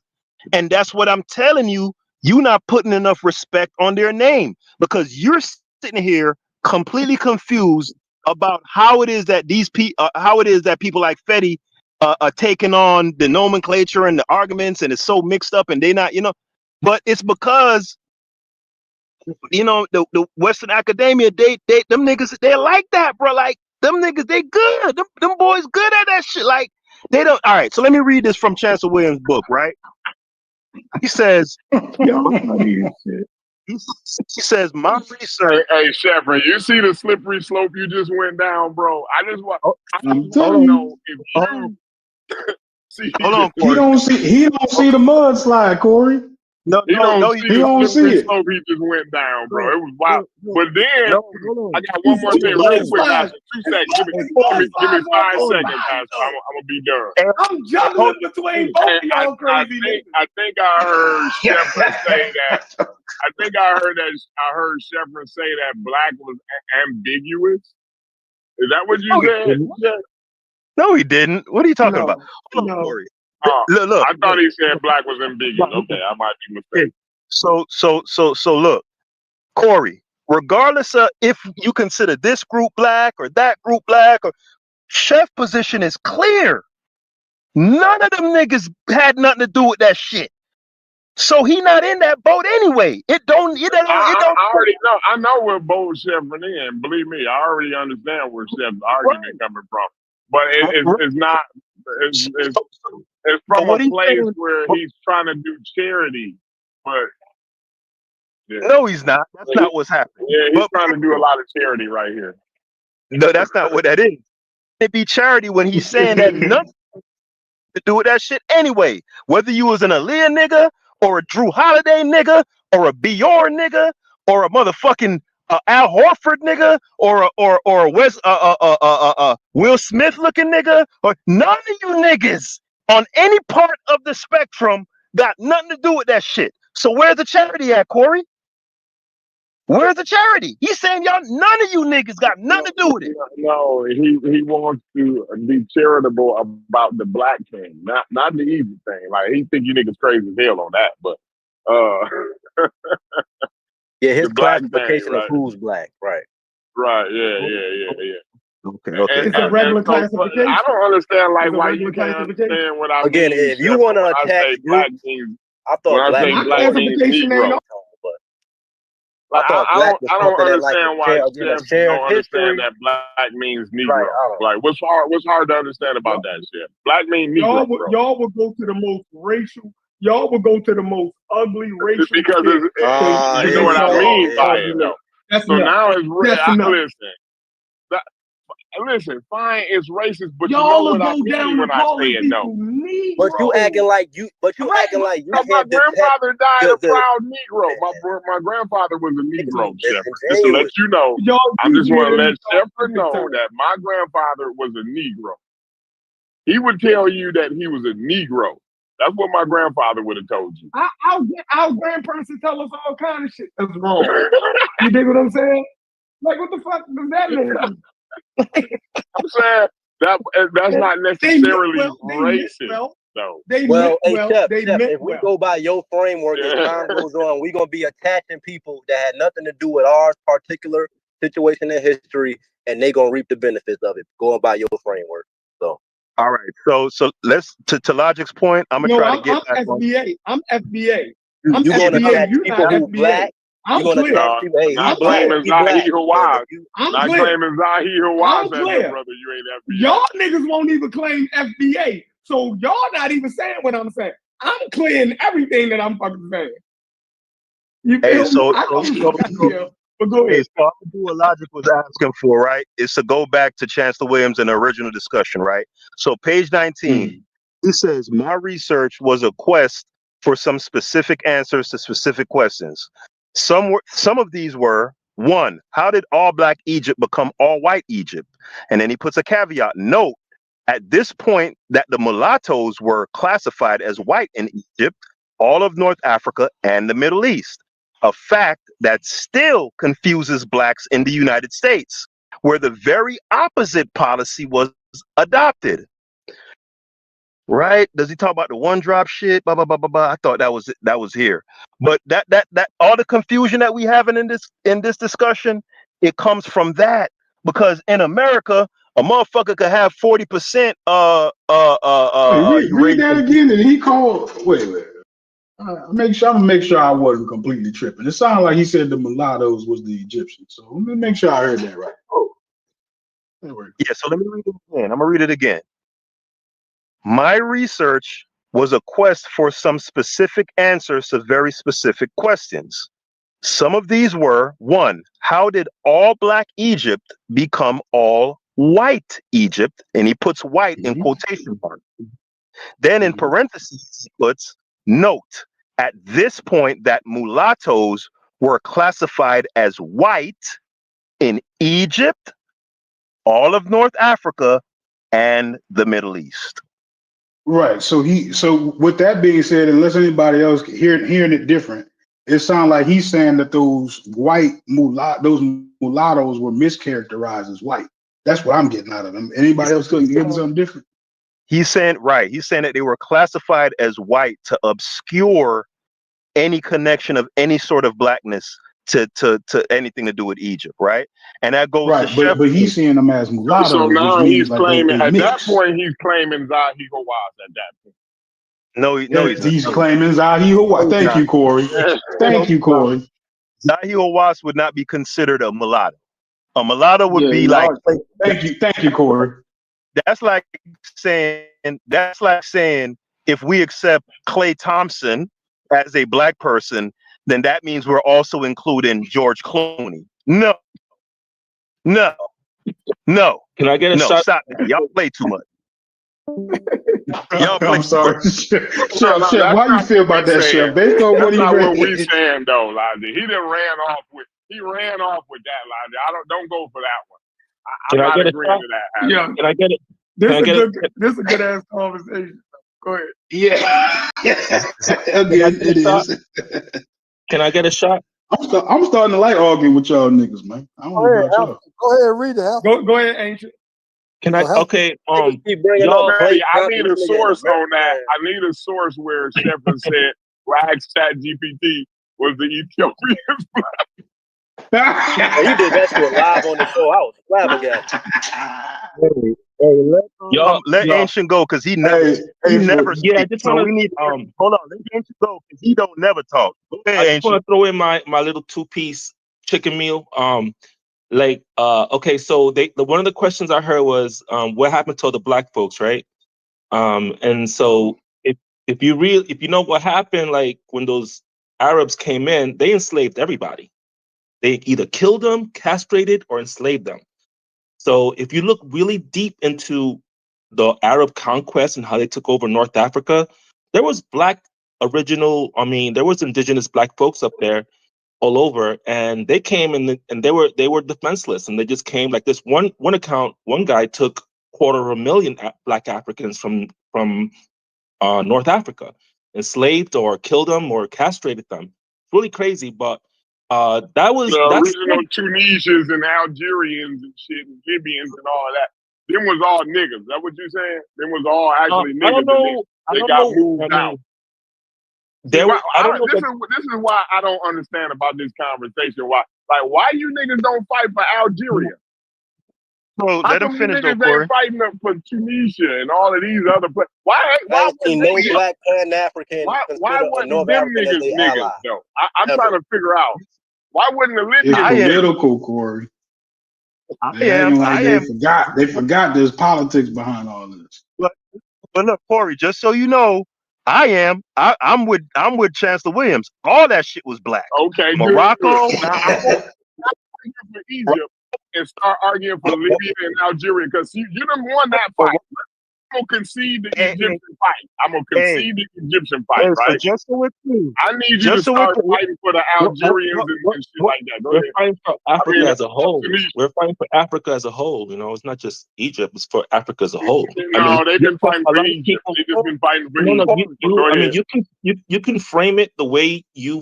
and that's what I'm telling you. You're not putting enough respect on their name because you're sitting here completely confused about how it is that people like Fetty are taking on the nomenclature and the arguments, and it's so mixed up, and they not, but it's because the Western academia, them niggas, they like that, bro. Like them niggas, they good. Them boys good at that shit. Like they don't. All right, so let me read this from Chancellor Williams' book, right? He says, he says, my research. Hey, Shepard, you see the slippery slope you just went down, bro? I just want to know if you see. Hold on, Corey. He don't see the mudslide, Corey. No, he don't see the slope he just went down, bro. It was wild. But then I got one more thing real quick, guys. 2 seconds. Give me 5 seconds, guys. I'm gonna be done. I'm juggling between both of y'all crazy niggas. I think I heard Shepard say that. I heard Shepard say that black was ambiguous. Is that what you said? No, he didn't. What are you talking about? Hold on, Corey. Look, I thought he said black was ambiguous. Okay, I might be mistaken. So look, Corey, regardless of if you consider this group black or that group black, or Chef's position is clear. None of them niggas had nothing to do with that shit. So he not in that boat anyway. I already know. I know where boat Chevron in. Believe me, I already understand where Chef's argument coming from. But it's not. It's from a place where he's trying to do charity, but no, he's not. That's not what's happening. Yeah, he's trying to do a lot of charity right here. No, that's not what that is. It be charity when he's saying that nothing to do with that shit anyway. Whether you was an Aaliyah nigga or a Drew Holiday nigga or a Bjorn nigga or a motherfucking Al Horford nigga or a West Will Smith looking nigga, or none of you niggas on any part of the spectrum got nothing to do with that shit. So where's the charity at, Corey? Where's the charity? He's saying y'all, none of you niggas got nothing to do with it. No, he wants to be charitable about the black thing, not the easy thing. Like he think you niggas crazy as hell on that, but yeah, his classification of who's black, right? Right, yeah. Okay. It's a regular classification. I don't understand why you can't understand what I mean. Again, if you want to attack black things, I thought black means Negro. But I thought black was I don't something that, like, understand why again, Chef don't understand that black means Negro. Right, like, what's hard to understand about that, Chef? Black means Negro. Y'all would go to the most racial. Y'all would go to the most ugly racial. Because you know what I mean by it, though. So now it's listen, fine, it's racist, but y'all you know what I mean when I say it, though. But you acting like you can't. My grandfather died a proud Negro. My grandfather was a Negro, Shepard. Just to let you know, I just want to let Shepard know that my grandfather was a Negro. He would tell you that he was a Negro. That's what my grandfather would have told you. Our grandparents tell us all kind of shit that's wrong. You dig what I'm saying? Like, what the fuck does that mean? I'm saying that's not necessarily racist, though. Chef, if we go by your framework, as time goes on, we're gonna be attaching people that had nothing to do with our particular situation in history, and they gonna reap the benefits of it, going by your framework. So, all right. So let's to Logic's point. I'm gonna try to get back on. I'm FBA. I'm gonna attach people who black. I'm clear. Not claiming Zahi Hawass. Not claiming Zahi Hawass as your brother. You ain't FBA. Y'all niggas won't even claim FBA. So y'all not even saying what I'm saying. I'm clearing everything that I'm fucking saying. You feel me? But go ahead. So I'll do what Logic was asking for, right? Is to go back to Chancellor Williams in the original discussion, right? So page 19, he says, my research was a quest for some specific answers to specific questions. Some of these were, 1, how did all black Egypt become all white Egypt? And then he puts a caveat. Note, at this point that the mulattoes were classified as white in Egypt, all of North Africa, and the Middle East. A fact that still confuses blacks in the United States, where the very opposite policy was adopted. Right? Does he talk about the one drop shit? Blah blah blah blah blah. I thought that was here. But that all the confusion that we having in this discussion, it comes from that. Because in America, a motherfucker could have 40% read that again, and he called wait. I'm gonna make sure I wasn't completely tripping. It sounded like he said the mulattoes was the Egyptians. So let me make sure I heard that right. Yeah, so let me read it again. I'm gonna read it again. My research was a quest for some specific answers to very specific questions. Some of these were, 1, how did all black Egypt become all white Egypt? And he puts white in quotation marks. Then in parentheses, he puts, note, at this point that mulattoes were classified as white in Egypt, all of North Africa, and the Middle East. Right. So with that being said, unless anybody else hearing it different, it sounds like he's saying that those mulattoes were mischaracterized as white. That's what I'm getting out of him. Anybody else getting something different? He's saying that they were classified as white to obscure any connection of any sort of blackness to anything to do with Egypt, right? And that goes to but he's seeing them as mulattoes. So now he's claiming at that point he's claiming Zahi Hawass at that point. No, he's claiming Zahi Hawass. Thank you, Corey. Thank you, Corey. Zahi Hawass would not be considered a mulatto. A mulatto would be like. Thank you, Corey. That's like saying if we accept Klay Thompson as a black person, then that means we're also including George Clooney. No. Can I get a shot? Stop that. Y'all play too much. I'm sorry. Chef, how you feel about that, Chef? Based on what we saying though, Lonnie. He ran off with that, Lonnie. Don't go for that one. I'm not agreeing to that. Yeah. Can I get it? This is a good ass conversation. Go ahead. Yeah. Again, it is. Can I get a shot? I'm starting to like arguing with y'all niggas, man. I don't know about y'all. Go ahead and read it. Go ahead, Ancient. Can I? Okay. I need a source on that. I need a source where Shepard said Wax ChatGPT was the Ethiopian he did that shit live on the show. I was flabbergasted. Let Ancient go because he never Yeah, I speaks. just So want we need to hold on. Let Ancient go because he don't never talk. Go ahead, I just Ancient. want to throw in my little 2-piece chicken meal. Okay, so one of the questions I heard was what happened to the black folks, right? And so if you know what happened, like when those Arabs came in, they enslaved everybody. They either killed them, castrated, or enslaved them. So if you look really deep into the Arab conquest and how they took over North Africa, there was there was indigenous black folks up there all over, and they came and they were defenseless, and they just came like this. One account, one guy took 250,000 black Africans from North Africa, enslaved or killed them or castrated them. It's really crazy, but the that's original Tunisians and Algerians and shit and Libyans and all that. Them was all niggas. That what you saying? Them was all actually I niggas. don't know. They got moved out. See, I don't know. This is why I don't understand about this conversation. Why you niggas don't fight for Algeria? So let him finish though, Corey. Ain't fighting up for Tunisia and all of these other places. Why seen no black Pan-African why wasn't them niggas though? I'm trying to figure out why wouldn't the It's Libyans? political, Corey. They forgot there's politics behind all this. But look, Corey, just so you know, I'm with Chancellor Williams. All that shit was black. Okay, Morocco. Good. Now I'm arguing for Egypt and start arguing for Libya and Algeria because you done won that fight. I'm gonna concede the Egyptian fight. I'm gonna concede the Egyptian fight, right? So just so with you, I need you to start fighting for the Algerians and shit like that. Go We're ahead. fighting for Africa as a whole. We're fighting for Africa as a whole. You know, it's not just Egypt; it's for Africa as a whole. No, they've been fighting for Egypt. They've just been fighting for Egypt. You can frame it the way you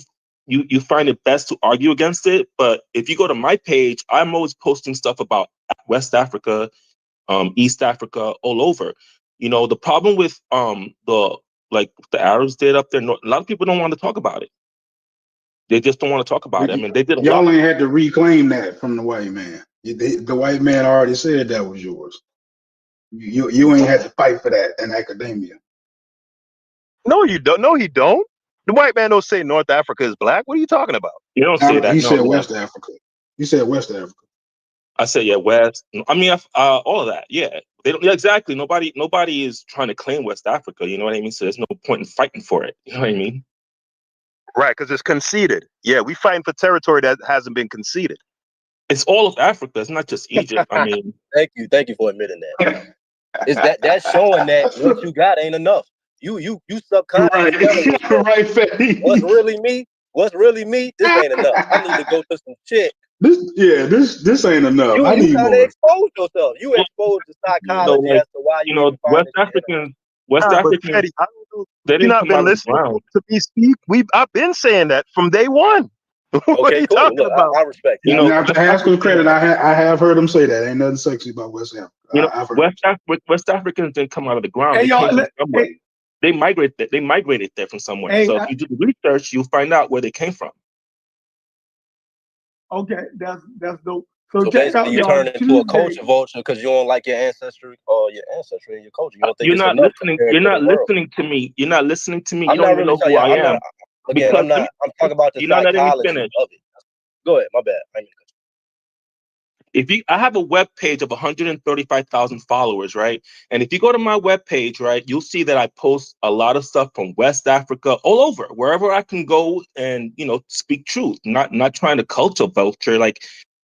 find it best to argue against it. But if you go to my page, I'm always posting stuff about West Africa, East Africa, all over. You know, the problem with the Arabs did up there, a lot of people don't want to talk about it. They just don't want to talk about it. I mean, they did a lot. Y'all ain't had to reclaim that from the white man. The white man already said that was yours. You ain't had to fight for that in academia. No, you don't. No, he don't. The white man don't say North Africa is black. What are you talking about? You don't say that. He said West Africa. You said West Africa. I said West. I mean, all of that. Yeah, they don't. Yeah, exactly. Nobody is trying to claim West Africa. You know what I mean? So there's no point in fighting for it. You know what I mean? Right, because it's conceded. Yeah, we fighting for territory that hasn't been conceded. It's all of Africa. It's not just Egypt. I mean, thank you for admitting that. Is that's showing that what you got ain't enough. You subconsciously right. What's really me? This ain't enough. I need to go to some shit. This ain't enough. I need more. You expose yourself. You expose the psychology as to why you West Africans. You've not been listening to me speak. I've been saying that from day one. What are you talking about? I respect it. To ask him credit, I have heard him say that. Ain't nothing sexy about West Africa. West Africans didn't come out of the ground. They migrated there from somewhere. So if you do the research, you'll find out where they came from. Okay, that's dope. So basically, you turn into a culture vulture because you don't like your ancestry or your ancestry and your culture. You don't think you're not listening. You're not listening to me. You're not listening to me. You don't even know who I am. I'm talking about the psychology of it. Go ahead. My bad. I have a web page of 135,000 followers, right? And if you go to my web page, right, you'll see that I post a lot of stuff from West Africa, all over, wherever I can go and, speak truth, not trying to culture vulture. Like,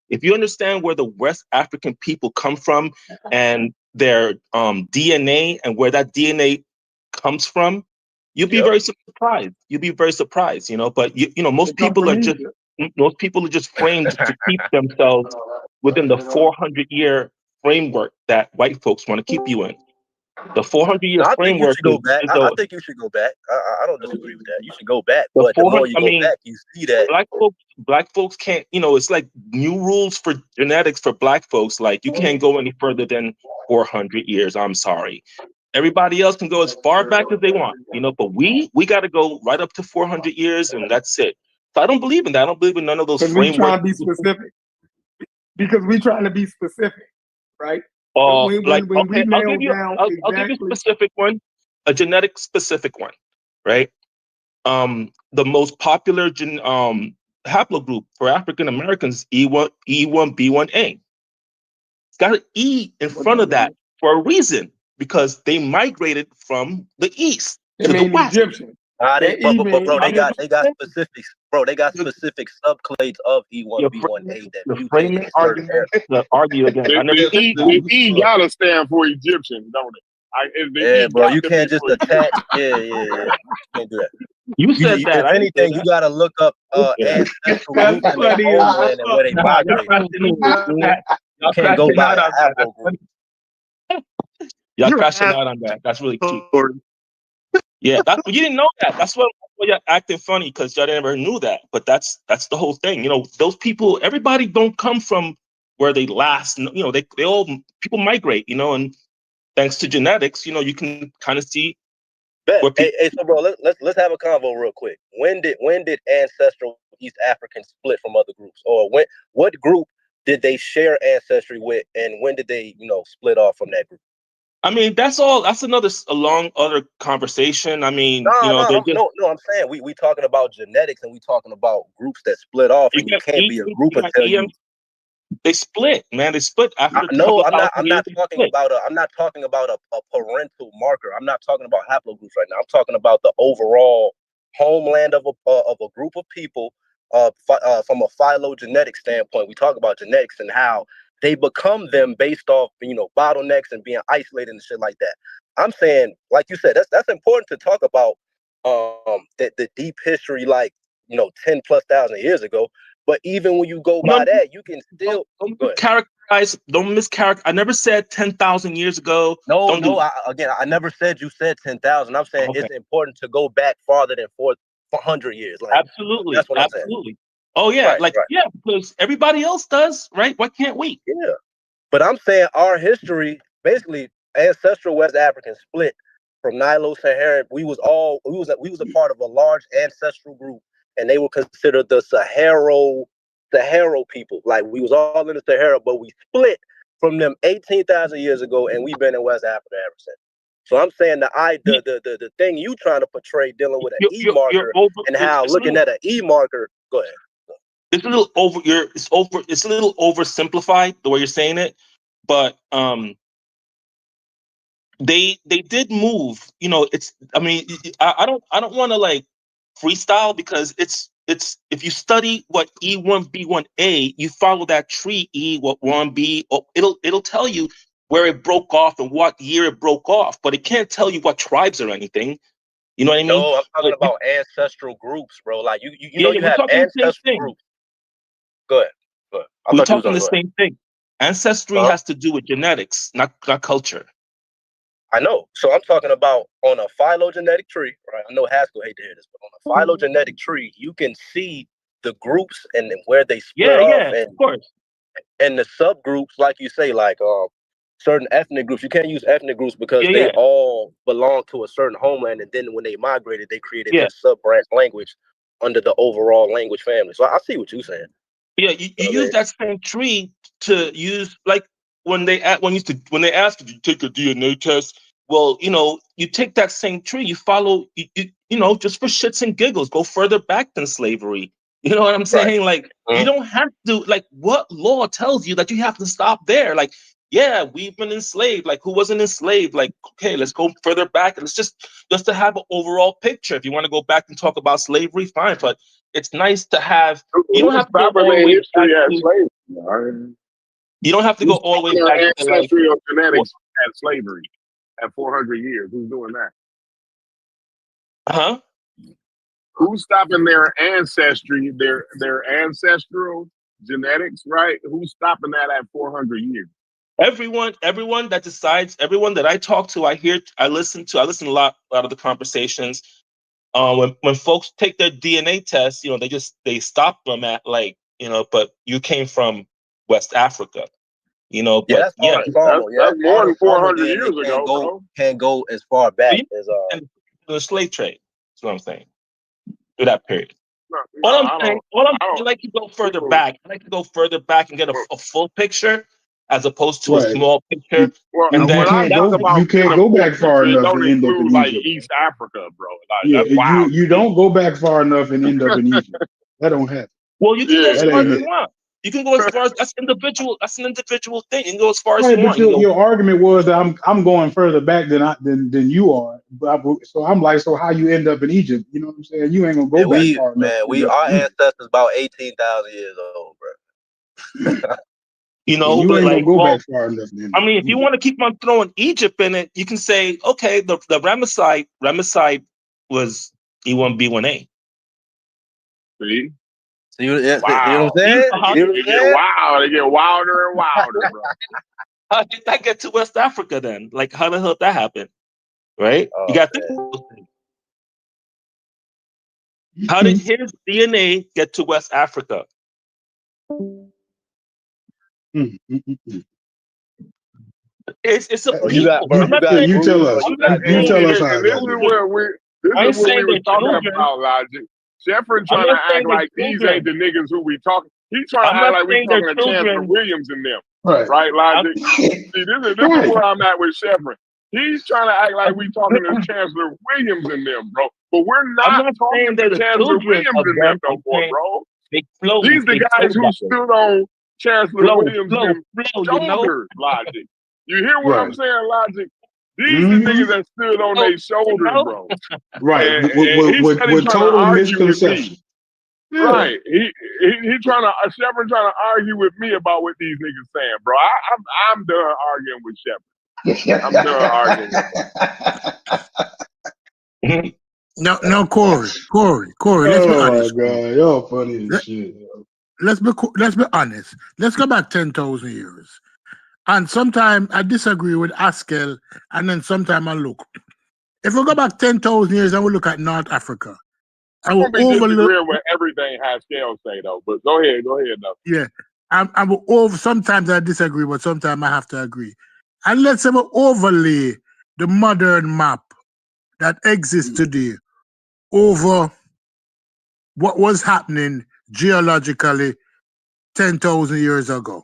if you understand where the West African people come from and their DNA and where that DNA comes from, you'll be very surprised. You'll be very surprised, But most people are just framed to keep themselves within the 400-year framework that white folks want to keep you in. The 400-year framework. I think you should go back. I don't disagree with that. You should go back. But the more you go back, you see that black folks can't. It's like new rules for genetics for black folks. Like, you can't go any further than 400 years. I'm sorry. Everybody else can go as far back as they want. But we got to go right up to 400 years, and that's it. So I don't believe in that. I don't believe in none of those frameworks. Because we're trying to be specific, right? Okay, I'll give nail you. down I'll give you a exactly. specific one, a genetic specific one, right? The most popular haplogroup for African Americans, E1B1A. It's got an E in What front that of that mean? for a reason, because they migrated from the east It to the mean west. Egyptian. They, That E mean bro, they got Egyptian. specifics, bro. They got specific subclades of You're E1B1A framing, that you're mutate framing in certain argument areas. to argue against. I never The, said the, that. the E gotta stand for Egyptian, don't it? The Yeah, E bro, got you to be can't just for Egyptian. attach. Yeah. You can't do that. You said that. If I didn't say anything, you that. gotta look up You say that. ancestral That's groups in their funny as homeland and where they Nah, y'all migrated. crashing out on that. You Y'all can't go crashing by out a on that. That's haplogroup. funny. Y'all You're crashing an out on that. That's really cute. asshole. Yeah, that you didn't know that. That's why you're acting funny, because y'all never knew that. But that's the whole thing. You know, those people, everybody don't come from where they last. You know, they all, people migrate. You know, and thanks to genetics, you know, you can kind of see Bet. where people. Hey, so bro, let's have a convo real quick. When did ancestral East Africans split from other groups, or what group did they share ancestry with, and when did they split off from that group? I mean, that's all. That's a long other conversation. I mean, you know, they're just No. I'm saying we talking about genetics, and we talking about groups that split off, you and you got can't be a group you got until EM. you. They split, man. They split after a No, couple of thousand I'm years. not They talking split. about a parental marker. I'm not talking about haplogroups right now. I'm talking about the overall homeland of a group of people from a phylogenetic standpoint. We talk about genetics and how they become them based off bottlenecks and being isolated and shit like that. I'm saying, like you said, that's important to talk about the deep history, like 10 plus thousand years ago. But even when you go by that, you can still don't go ahead. mischaracterize. Don't mischaracterize. I never said 10,000 years ago. No, Don't do that. I never said you said 10,000. I'm saying Okay. it's important to go back farther than 400 years. Like Absolutely, that's what I'm saying. absolutely. Oh yeah, Right. yeah, because everybody else does, right? Why can't we? Yeah. But I'm saying our history, basically, ancestral West African split from Nilo-Saharan. We was a part of a large ancestral group, and they were considered the Sahara people. Like we was all in the Sahara, but we split from them 18,000 years ago, and we've been in West Africa ever since. So I'm saying the thing you trying to portray dealing with an E You're marker over. and how looking at an E marker. Go ahead. It's a little over. It's a little oversimplified the way you're saying it, but they did move. You know, it's. I mean, I don't want to like freestyle, because it's if you study what E1B1A, you follow that tree E1B, it'll tell you where it broke off and what year it broke off, but it can't tell you what tribes or anything. You know what I mean? No, I'm talking But about ancestral groups, bro. Like you yeah, you we're have talking the same ancestral thing. groups. Go ahead. I We're thought you was talking gonna the go ahead. same thing. Ancestry Huh? has to do with genetics, not culture. I know. So I'm talking about on a phylogenetic tree, right? I know Haskell hate to hear this, but on a phylogenetic tree, you can see the groups and where they split off, Yeah, of course. and the subgroups, like you say, like certain ethnic groups. You can't use ethnic groups because they Yeah. all belong to a certain homeland, and then when they migrated, they created Yeah. their sub-branch language under the overall language family. So I see what you're saying. Yeah, you You know what I use mean? that same tree to use, like when they ask, did you take a DNA test? Well, you take that same tree, you follow, just for shits and giggles, go further back than slavery. You know what I'm Right. saying? Like, you don't have to, like, what law tells you that you have to stop there? Like, yeah, we've been enslaved. Like, who wasn't enslaved? Like, okay, let's go further back. Let's just to have an overall picture. If you want to go back and talk about slavery, fine. But it's nice to have. You don't Who's have to go stopping all the their way back history at to. slavery? You don't have to go Who's all the way stopping back their to like. ancestry or genetics at slavery at 400 years? Who's doing that? Huh? Who's stopping their ancestry, their ancestral genetics, right? Who's stopping that at 400 years? Everyone that decides, everyone that I talk to, I listen to a lot of the conversations. When folks take their DNA test, they stop them at like, but you came from West Africa, Yeah, but that's yeah, autosomal. Yeah, That's more than autosomal 400 DNA years ago, bro. can't go as far back as and the slave trade. That's what I'm saying. Through that period. No, All I'm I saying, don't. I like to go further People, back. I like to go further back and get a full picture. as opposed to a small picture. Well, And when then I talk about you can't in the go full back far picture, it enough don't and end up in include like Egypt. East Africa, bro. Like Yeah, that's wild. you don't go back far enough and end up in Egypt. That don't happen. Well, you can go as That far ain't as it. you want. You can go as far as that's individual. That's an individual thing. You can go as far as Right, you but want. You know, your argument was that I'm going further back than you are. So I'm like, so how you end up in Egypt? You know what I'm saying? You ain't gonna go back far enough. Our ancestors about 18,000 years old, bro. you know, you but ain't like, gonna go well, back far enough. Then. I mean, if you want to keep on throwing Egypt in it, you can say, okay, the Ramesside was E1B1A. See? So you know what I'm Wow. saying? They get wild. They get wilder and wilder, bro. How did that get to West Africa then? Like, how the hell did that happen? Right? You got to think about those things. How did his DNA get to West Africa? It's a people. You tell us. You tell us how and this is what we were talking about, Logic. Sheffrin trying to act like these ain't the niggas who we talking. He's trying to act like we talking to Chancellor Williams and them. Right, Logic? See, this is where I'm at with Sheffrin. He's trying to act like we talking to Chancellor Williams and them, bro. But we're not talking to Chancellor Williams and them no more, bro. These the guys who stood on Chancellor Williams and them shoulders, Logic. You hear what I'm saying, Logic? These the niggas that stood on their shoulders, bro. Right. And he's trying to argue with me. Yeah. Right. He trying to Shepard trying to argue with me about what these niggas saying, bro. I'm done arguing with Shepard. I'm done arguing. No, Corey. Let's be honest. Oh my God, y'all funny as shit. Let's be honest. Let's go back 10,000 years. And sometimes I disagree with Askel, and then sometimes I look. If we go back 10,000 years and we look at North Africa, I will overlook with everything Haskell say though. But go ahead though. Yeah, I will over. Sometimes I disagree, but sometimes I have to agree. And let's say we overlay the modern map that exists today over what was happening geologically 10,000 years ago.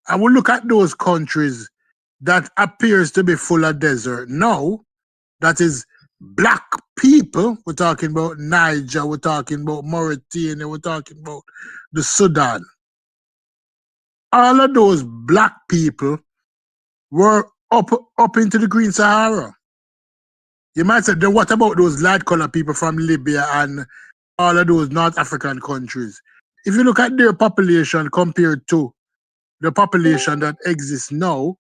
And we look at those countries that appears to be full of desert now, that is black people. We're talking about Niger, we're talking about Mauritania, we're talking about the Sudan. All of those black people were up into the Green Sahara. You might say, then what about those light color people from Libya and all of those North African countries? If you look at their population compared to the population that exists now,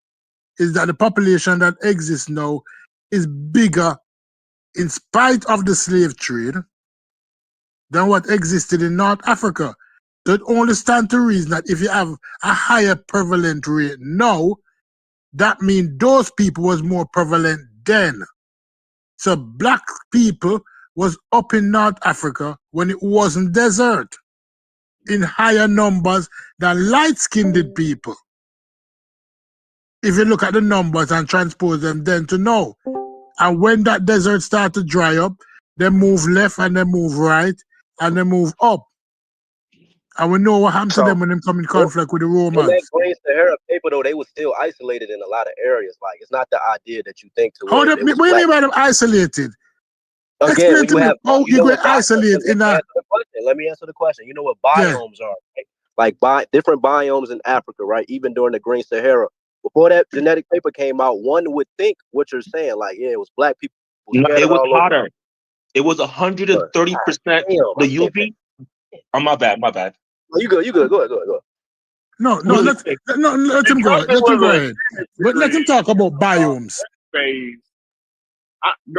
is that the population that exists now is bigger in spite of the slave trade than what existed in North Africa. So it only stands to reason that if you have a higher prevalent rate now, that means those people was more prevalent then. So black people was up in North Africa when it wasn't desert in higher numbers than light-skinned people. If you look at the numbers and transpose them then to now. And when that desert start to dry up, they move left and they move right and they move up. And we know what happened to them when they come in conflict with the Romans. In that Green Sahara paper, though, they were still isolated in a lot of areas. Like, it's not the idea that you think to what do you mean by them isolated? Again, explain to me how you get isolated in that. Let me answer the question. You know what biomes are, right? Like different biomes in Africa, right? Even during the Green Sahara. Before that genetic paper came out, one would think what you're saying, like, yeah, it was black people. No, it was hotter. It was 130% the UV. Oh, my bad. Oh, you good. Go ahead. No, let him go. Let him go ahead. But let him talk about biomes. Go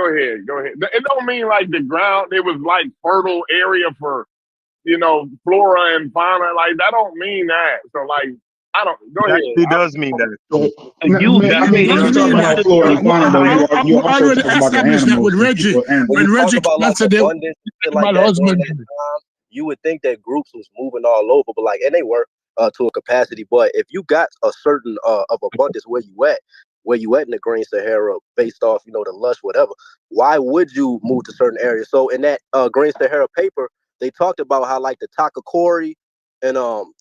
ahead. It don't mean like the ground, it was like fertile area for, flora and fauna. Like, that don't mean that. So, like, I don't, go ahead. It does mean that. You already established that with Reggie. When Reggie you would think that groups was moving all over, but and they were to a capacity. But if you got a certain of abundance where you at in the Green Sahara, based off the lush, whatever, why would you move to certain areas? So in that Green Sahara paper, they talked about how like the Takakori and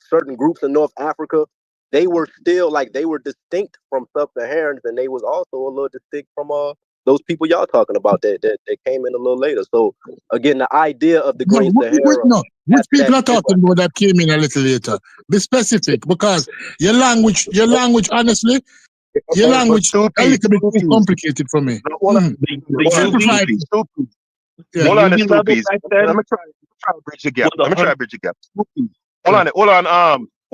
certain groups in North Africa they were still like they were distinct from sub-Saharans, and they was also a little distinct from those people y'all talking about that came in a little later. So again, the idea of the Green Sahara. Which people are talking about that came in a little later? Be specific, because your language, honestly, your language a little bit too complicated for me. Hold on, Let me try to bridge the gap. Hold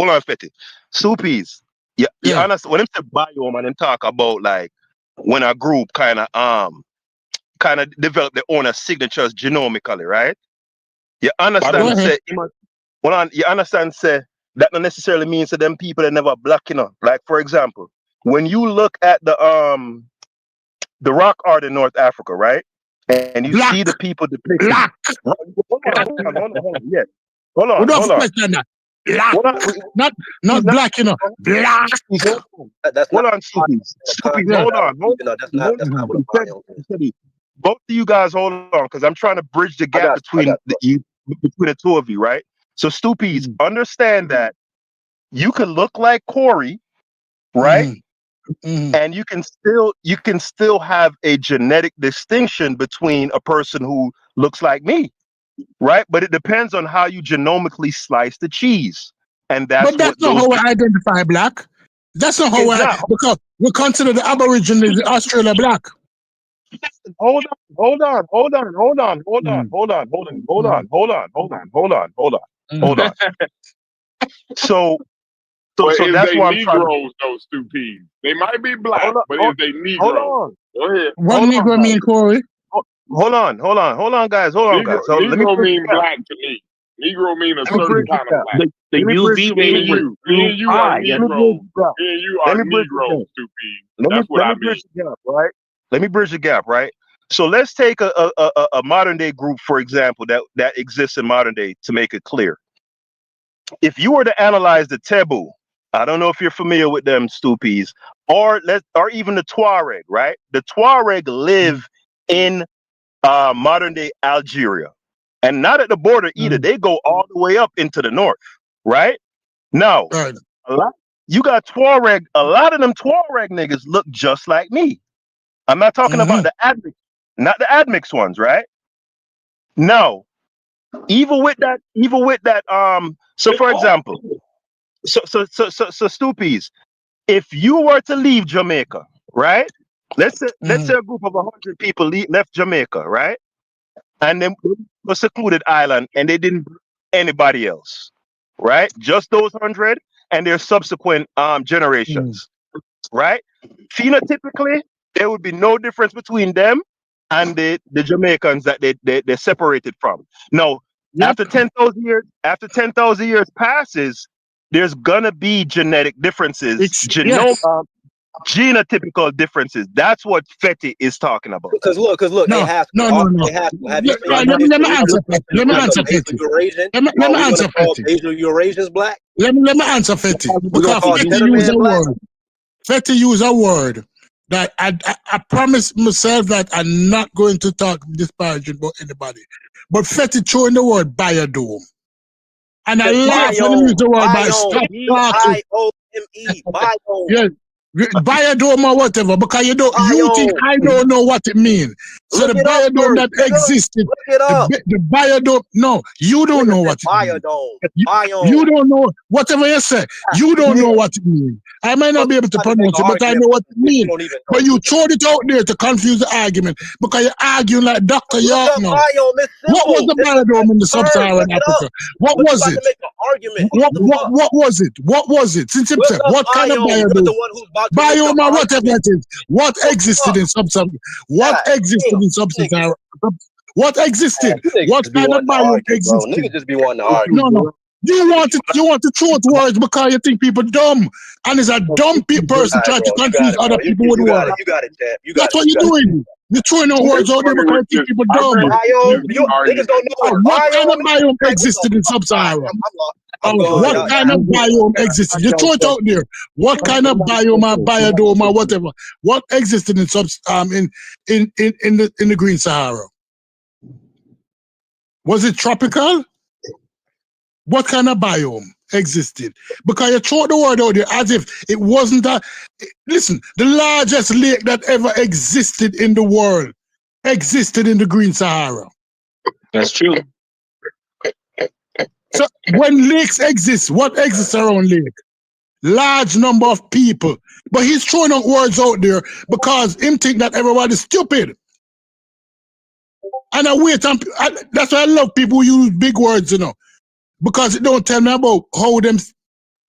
on, Fetty. Soupies. Yeah, you understand when them say biome and them talk about like when a group kind of develop their own signatures genomically, right? You understand? Say, you understand? Say that not necessarily means to them people that never black, you know. Like for example, when you look at the rock art in North Africa, right? And you see the people depicted. Black. Hold on. Yes. Hold on. Not black, you know. Black. Hold on, Stupid. Hold on. That's not what a biome is. Both of you guys, hold on, because I'm trying to bridge the gap between the two of you, right? So, Stupies, understand that you can look like Corey, right? And you can still have a genetic distinction between a person who looks like me, right? But it depends on how you genomically slice the cheese, and that's not how we identify black. That's not how because we consider the Aborigines in Australia black. Hold on. So that's why I'm Negroes, those Stupides. They might be black, but is they Negroes? Hold on. Go ahead. What Negro mean, Corey? Hold on, guys. So Negro mean black to me. Negro mean a certain kind of black. The UV me and you are Negroes. Me and you are Negroes, Stupides. That's what I mean. Let me bridge the gap, right? So let's take a modern day group, for example, that exists in modern day to make it clear. If you were to analyze the Tebu, I don't know if you're familiar with them, Stupies, or even the Tuareg, right? The Tuareg live in modern day Algeria, and not at the border either. They go all the way up into the north, right? Now, you got Tuareg. A lot of them Tuareg niggas look just like me. I'm not talking about the admix, not the admix ones, right? No, even with that. So, for example, so Stupies, if you were to leave Jamaica, right? Let's say a group of 100 people left Jamaica, right? And then a secluded island, and they didn't bring anybody else, right? Just those 100 and their subsequent generations, right? Phenotypically, there would be no difference between them and the Jamaicans that they separated from. Now, after 10,000 years passes, there's gonna be genetic differences, genotypical differences. That's what Fetty is talking about. Because look, no. Have you seen let me answer Fetty. Asian Eurasians black? Let me answer Fetty. Because Fetty use a word that I promised myself that I'm not going to talk disparaging about anybody. But Fetty throwing the word biodome. And I laugh when he use the word biodome. Yeah. Biodome or whatever, because you think I don't know what it means. So the biodome that existed, the biodome, no, you don't know what it means. You don't know, whatever you say, you don't know what it means. I might not be able to pronounce it, but I know what it means. But you throw it out there to confuse the argument, because you're arguing like Dr. York now. What was the biodome in the sub-Saharan Africa? What was it? What was it? What was it? Since himself, what kind of biodome? Biome or whatever it is. What existed in sub-Saharan? What existed in sub-Saharan? What existed? What kind of biome existed? Niggas just be wanting to argue. No. You want to throw out words because you think people dumb, and it's a dumb person trying to confuse other people with words. You got it, Chad. That's what you're doing. You're throwing out words out there because you think people dumb. Niggas don't know. What kind of biome existed in sub-Saharan? What kind of biome existed? You throw it out there. What kind of biome or biodome or whatever? What existed in the Green Sahara? Was it tropical? What kind of biome? existed. Because you throw the word out there as if it wasn't a... Listen, the largest lake that ever existed in the world existed in the Green Sahara. That's true. So when lakes exist, what exists around lake? Large number of people. But he's throwing out words out there because him think that everybody's stupid. And that's why I love people who use big words, you know, because it don't tell me about how them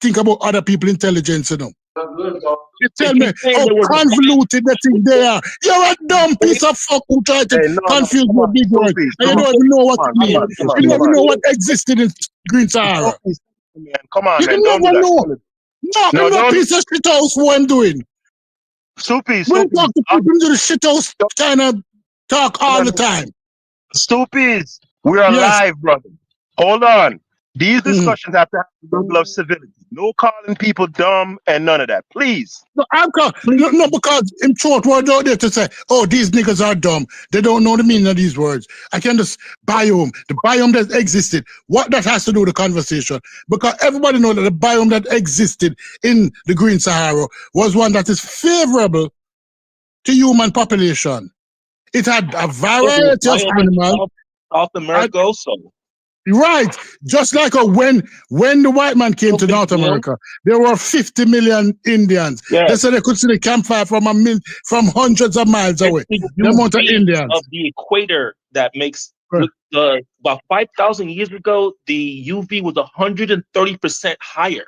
think about other people's intelligence, you know. You tell me how convoluted they think they are. You're a dumb piece of fuck who try to confuse your big words. And you don't even know what it means. You don't even know what existed in Green Sahara. Man, come on, You man. never know. No, I'm a piece of shit house what I'm doing. Soupy, When talk to people into the shit house kind of talk all the time. Stoopies, we're alive, brother. Hold on. These discussions have to have a level of civility. No calling people dumb and none of that. Please. No, because him throw words out there to say, oh, these niggas are dumb. They don't know the meaning of these words. I can just biome. The biome that existed. What that has to do with the conversation? Because everybody knows that the biome that existed in the Green Sahara was one that is favorable to human population. It had a variety of animals. South America also. Right. Just like when the white man came to North America, there were 50 million Indians. Yes. They said they could see the campfire from hundreds of miles away. The amount of Indians. Of the equator that makes about 5,000 years ago, the UV was 130% higher.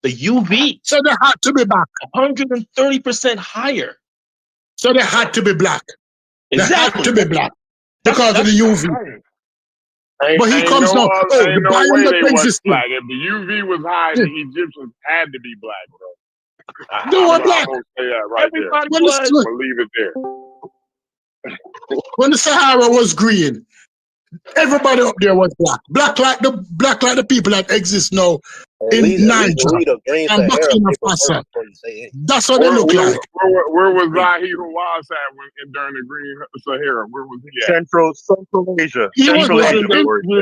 The UV. So they had to be black. 130% higher. So they had to be black. Exactly. They had to be black because of the UV. Right. But he comes now. Ain't no way they wasn't black. If the UV was high, the Egyptians had to be black, bro. They were black. I'm gonna say that right Everybody there. was. I'm gonna leave it there. When the Sahara was green, everybody up there was black. Black like the people that exist now in Niger and Burkina Faso. That's what they look like. Where was Zahir Hawass at during the Green Sahara? Where was he at? Central Asia. He was in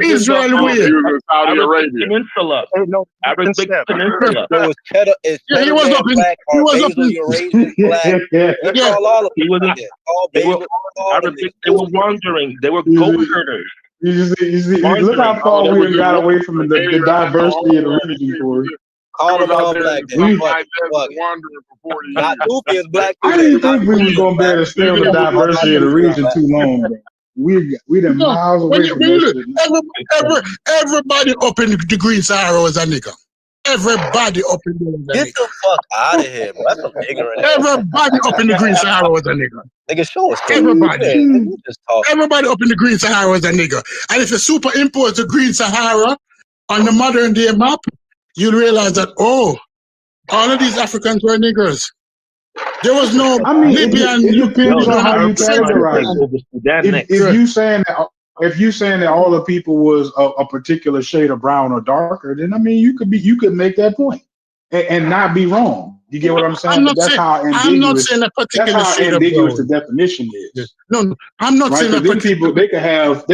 Israel. He was in Saudi Arabia. Peninsula. Arabic Peninsula. There was cheddar. He was up in. He was up in. Eurasian black. Yeah. He was they were wandering. They were goat herders. You see, look how far we got away from the diversity of the region, Corey. All of all black. Wandering for 40 years. Not Luffy is black. I didn't think we was gonna be able to stay on the diversity of the region too long, bro. We done miles away from that shit. Everybody up in the Green Sahara was a nigga. Everybody up in there was a nigga. Get the fuck out of here, bro. That's some ignorant. Everybody up in the Green Sahara was a nigga. Nigga, show us. Everybody up in the Green Sahara was a nigga. And if you superimpose the Green Sahara on the modern day map, you'll realize that, all of these Africans were niggers. There was no Libyan. It depends on how you categorize it. If you saying that all the people was a particular shade of brown or darker, then I mean you could make that point and not be wrong. You get what I'm saying? I'm not saying a particular shade of brown. The definition is. No, I'm not saying that people they can have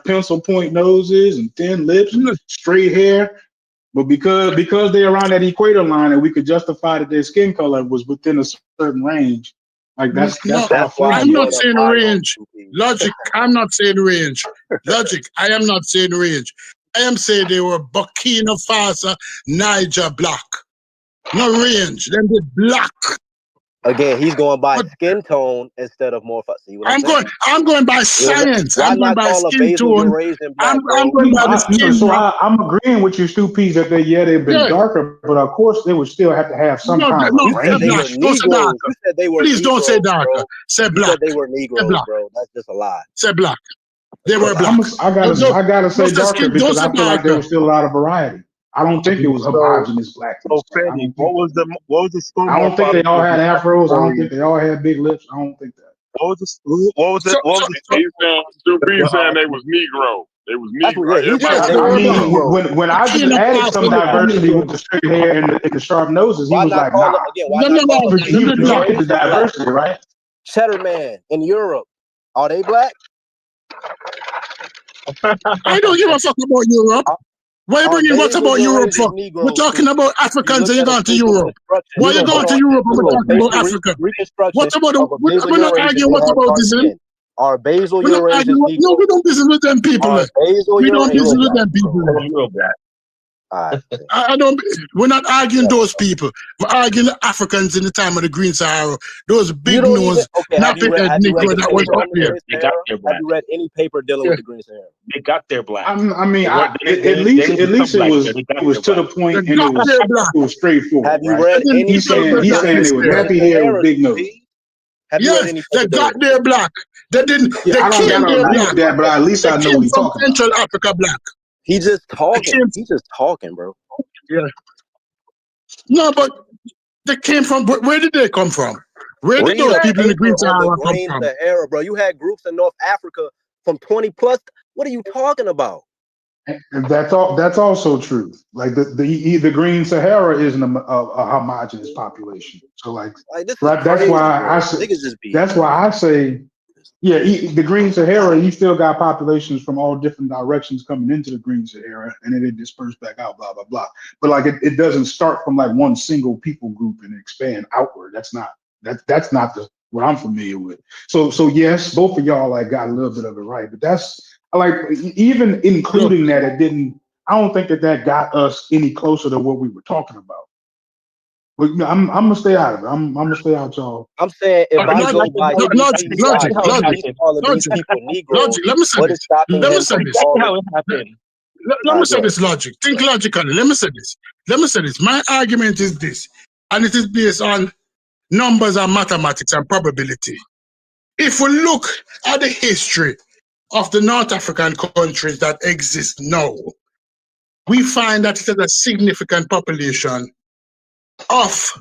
pencil point noses and thin lips, and straight hair. But because they're around that equator line and we could justify that their skin color was within a certain range, like that's I'm not saying range. Logic, I'm not saying range. Logic, I am not saying range. I am saying they were Burkina Faso, Niger black. No range, then they black. Again, he's going by skin tone instead of more. I'm going by science. I'm going by skin tone. I'm going by the skin. So I'm agreeing with you, Stupies, that they've been darker, but of course they would still have to have some kind of range. Please don't say darker. Say black. They were Negroes, bro. That's just a lie. Say black. They were black. I gotta say darker because I feel like there was still a lot of variety. I don't think it was homogenous black. So, Fanny, what was the story? I don't think they all had afros. I don't think they all had big lips. I don't think that. What was the He's saying they was Negro. They was Negro. I mean, when I just added some diversity with the straight hair and the sharp noses, he was like, nah. He rejected the diversity, right? Cheddar Man in Europe, are they black? I don't give a fuck about Europe. Why are you bringing what's about Europe for? We're talking about Africans and you're going to Europe. Why are you going to Europe and we're talking about Africa? What about we're not arguing what about this? Our basal We're not arguing. No, we don't business with them people. We don't business with them people. I don't. We're not arguing those people. We're arguing the Africans in the time of the Green Sahara. Those big nose, nappy head Negro that went up there. Have you read any paper dealing with the Green Sahara? They got their black. At least it was to the point and it was straightforward. Have you read any? He's saying it was nappy hair with big nose. Yes, they got their black. They didn't. Yeah, they I came don't their agree black. with that, but at least I know what he's talking about. Central Africa black. He's just talking. He's just talking, bro. Yeah. No, but they came from. Where did they come from? Where did those people in the Green Sahara come from? Sahara, bro. You had groups in North Africa from 20 plus. What are you talking about? And that's all. That's also true. Like the Green Sahara isn't a homogenous population. So that's why I say, yeah, the Green Sahara. You still got populations from all different directions coming into the Green Sahara, and then it dispersed back out. Blah blah blah. But it doesn't start from one single people group and expand outward. That's not what I'm familiar with. So yes, both of y'all got a little bit of it right, but that's. Even including that, it didn't. I don't think that got us any closer to what we were talking about. But I'm gonna stay out of it. I'm gonna stay out, y'all. I'm saying if I go by logic, let me say this. Let me say this. How it happened. Let me say this logic. Think logically. Let me say this. My argument is this, and it is based on numbers and mathematics and probability. If we look at the history of the North African countries that exist now, we find that it has a significant population of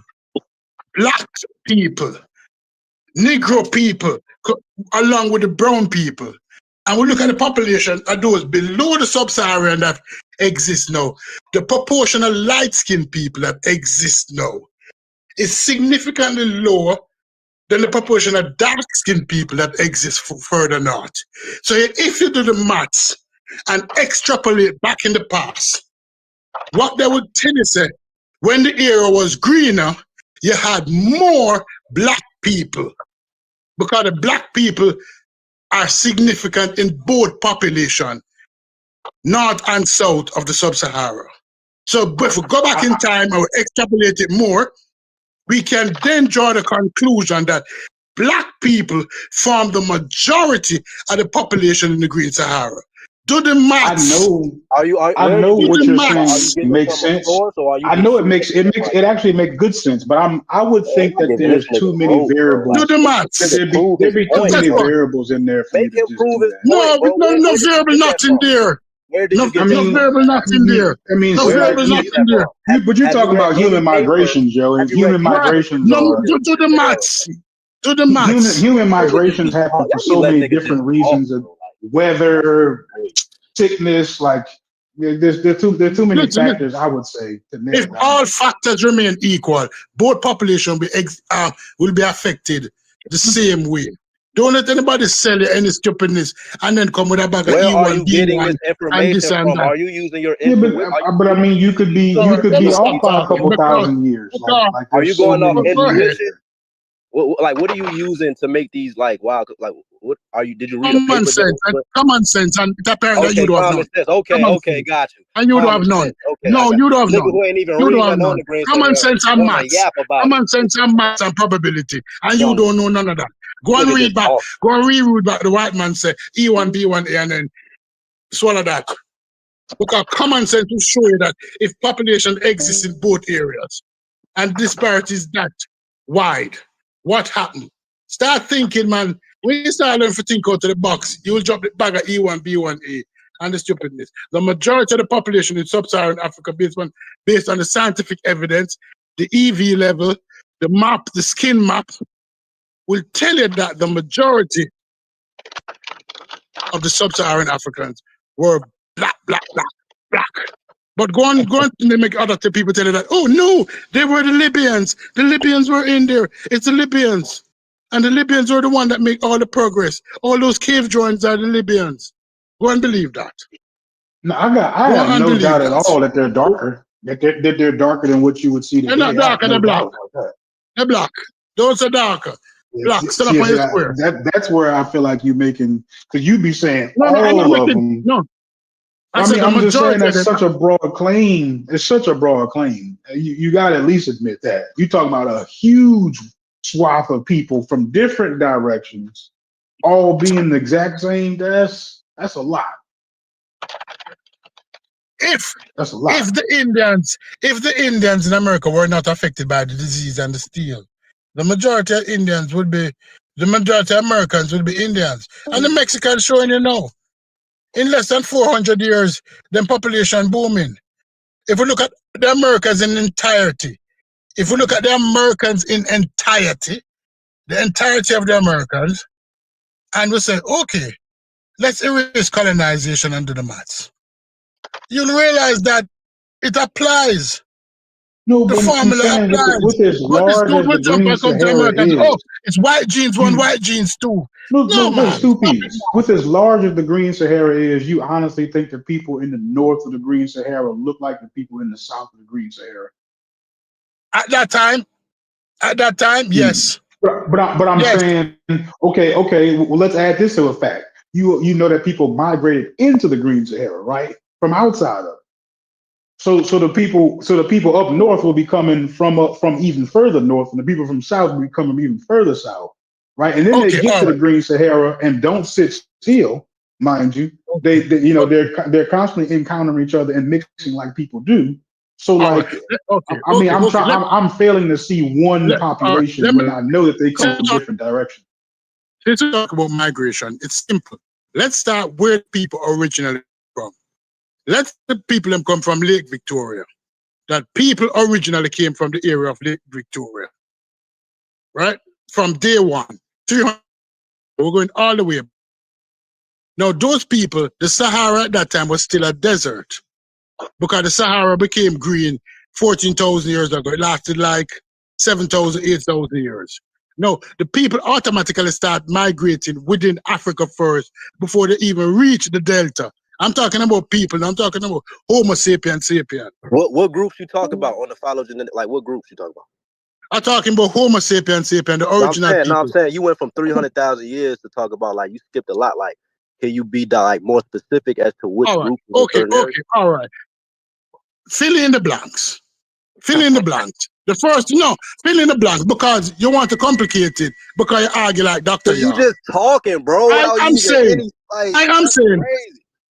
black people, Negro people, along with the brown people. And we look at the population of those below the sub-Saharan that exist now. The proportion of light-skinned people that exist now is significantly lower than the proportion of dark-skinned people that exist further north. So if you do the maths and extrapolate back in the past, what they would tell you say, when the era was greener, you had more black people, because the black people are significant in both population, north and south of the sub-Sahara. So if we go back in time and we extrapolate it more, we can then draw the conclusion that black people form the majority of the population in the Green Sahara. Do the maths. I know what you're saying makes sense. I know it actually makes good sense, but I would think that there's too many variables. Do the maths. There'd be too many variables in there for you to just do that. No variable not in there. No variable not in there. No variable not in there. But you're talking about human migrations, Joe, and human migrations. No, do the maths. Do the maths. Human migrations happen for so many different reasons of weather, sickness. There's too many factors, I would say. If all factors remain equal, both populations will be affected the same way. Don't let anybody sell you any stupidness and then come with a bag of E1, are you getting this information from? Are you using your intuition? But I mean, you could be off by a couple thousand years. Are you going off intuition? What are you using to make these what are you? Did you read common sense and apparently you don't have none. Okay, got you. And you don't have none. No, you don't have none. You don't have none. Common sense and maths. Common sense and maths and probability. And you don't know none of that. Go and read back. Go and reread back. The white man said E1, B1, A, and then swallow that. Because common sense will show you that if population exists in both areas and disparity is that wide, what happened? Start thinking, man. When you start learning to think out of the box, you will drop the bag of E1, B1, A and the stupidness. The majority of the population in sub-Saharan Africa, based on the scientific evidence, the EV level, the map, the skin map, will tell you that the majority of the sub-Saharan Africans were black. But go on, and they make other people tell you that, oh no, they were the Libyans. The Libyans were in there. It's the Libyans. And the Libyans were the one that make all the progress. All those cave drawings are the Libyans. Go and believe that. No, I have no doubt at all that they're darker. That they're darker than what you would see today. They're not darker, they're black. That. They're black. Those are darker. Black. Still up on your square. That's where I feel like you're making, because you'd be saying no, all of them. No. I mean, I'm just saying that's such a broad claim. It's such a broad claim. You got to at least admit that. You're talking about a huge swath of people from different directions, all being the exact same. That's a lot. That's a lot. If the Indians in America were not affected by the disease and the steel, the majority of Americans would be Indians. And the Mexicans showing you now. In less than 400 years, then population booming. If we look at the Americans in entirety, the entirety of the Americans, and we say, okay, let's erase colonization and do the maths. You'll realize that it applies. No, the but formula applies. with as large as the Green Sahara is, it's white genes 1, white genes 2. No, stupid. With as large as the Green Sahara is, you honestly think the people in the north of the Green Sahara look like the people in the south of the Green Sahara? At that time, yes. But I'm saying, okay. Well, let's add this to a fact. You know that people migrated into the Green Sahara, right, from outside of it. So the people up north will be coming from even further north, and the people from south will be coming even further south, right? And then they get to the Green Sahara and don't sit still, mind you. They're constantly encountering each other and mixing like people do. So I'm failing to see one population when I know that they come from different directions. Let's talk about migration. It's simple. Let's start where people originally from. Let the people them come from Lake Victoria. That people originally came from the area of Lake Victoria. Right? From day one. 300, we're going all the way. Now, those people, the Sahara at that time was still a desert. Because the Sahara became green 14,000 years ago. It lasted like 7,000, 8,000 years. No, the people automatically start migrating within Africa first before they even reach the Delta. I'm talking about people. I'm talking about Homo sapiens sapien. What groups you talk about on the phylogenetic? Like what groups you talk about? I'm talking about Homo sapiens sapien, the original people. I'm saying you went from 300,000 years to talk about, like, you skipped a lot. Like, can you be like more specific as to which group? Okay, all right. Fill in the blanks. Fill in the blanks. Fill in the blanks, because you want to complicate it, because you argue like Dr. You just talking, bro. I'm saying.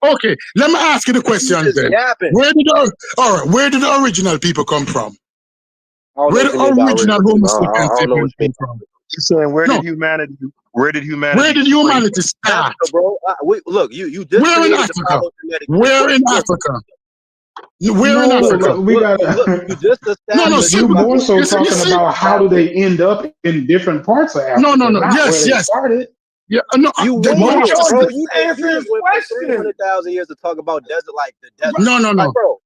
Okay, let me ask you the question then. Where did the original people come from? Where did original Homo sapiens came from? You're saying where did humanity start? Bro, look, you just where in Africa? Where in Africa? Where in Africa? We got you just established. You're more so talking about how do they end up in different parts of Africa. No. Yes. Started. Yeah, no. You answer his question. 300,000 years to talk about desert, like the desert. No. Like, bro,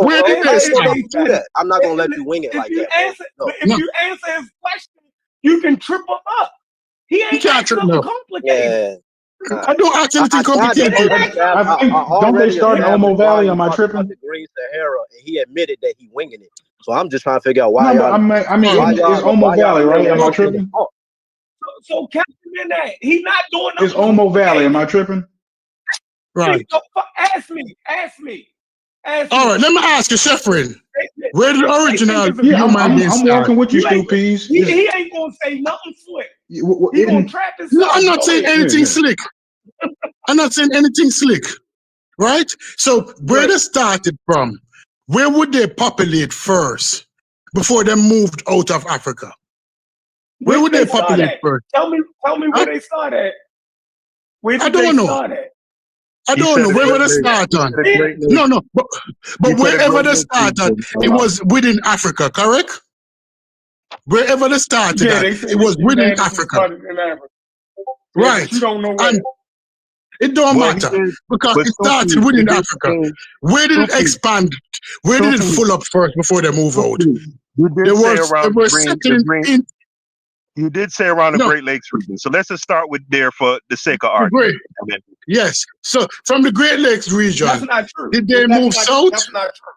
where did they start? Do that? I'm not gonna let you wing it like that. If you answer his question, you can trip him up. He ain't asking nothing complicated. I don't ask anything complicated. Don't they start in Omo Valley? Am I tripping? The Green Sahara, and he admitted that he winging it. So I'm just trying to figure out why. It's Omo Valley, right? Am I tripping? So Captain Minette, he not doing nothing. It's Omo Valley. Am I tripping? Right. So, ask me. All right, let me ask you, Sheffrin. Where did the original human beings start? I'm walking with you, Stupies. He ain't gonna say nothing slick. He gonna trap his. No, I'm not saying anything slick. I'm not saying anything slick. Right? So where they started from, where would they populate first before they moved out of Africa? Where would they populate first? Tell me where they started. I don't know. I don't know where they started. No, but wherever they started, it was within Africa, correct? Wherever they started, it was within Africa. Right. You don't know where. It don't matter, because it started within Africa. Where did it expand? Where did it full up first before they move out? They were settling in. You did say around the No. Great Lakes region. So let's just start with there for the sake of argument. Great. Yes. So from the Great Lakes region, that's not true. did they move south? That's not true.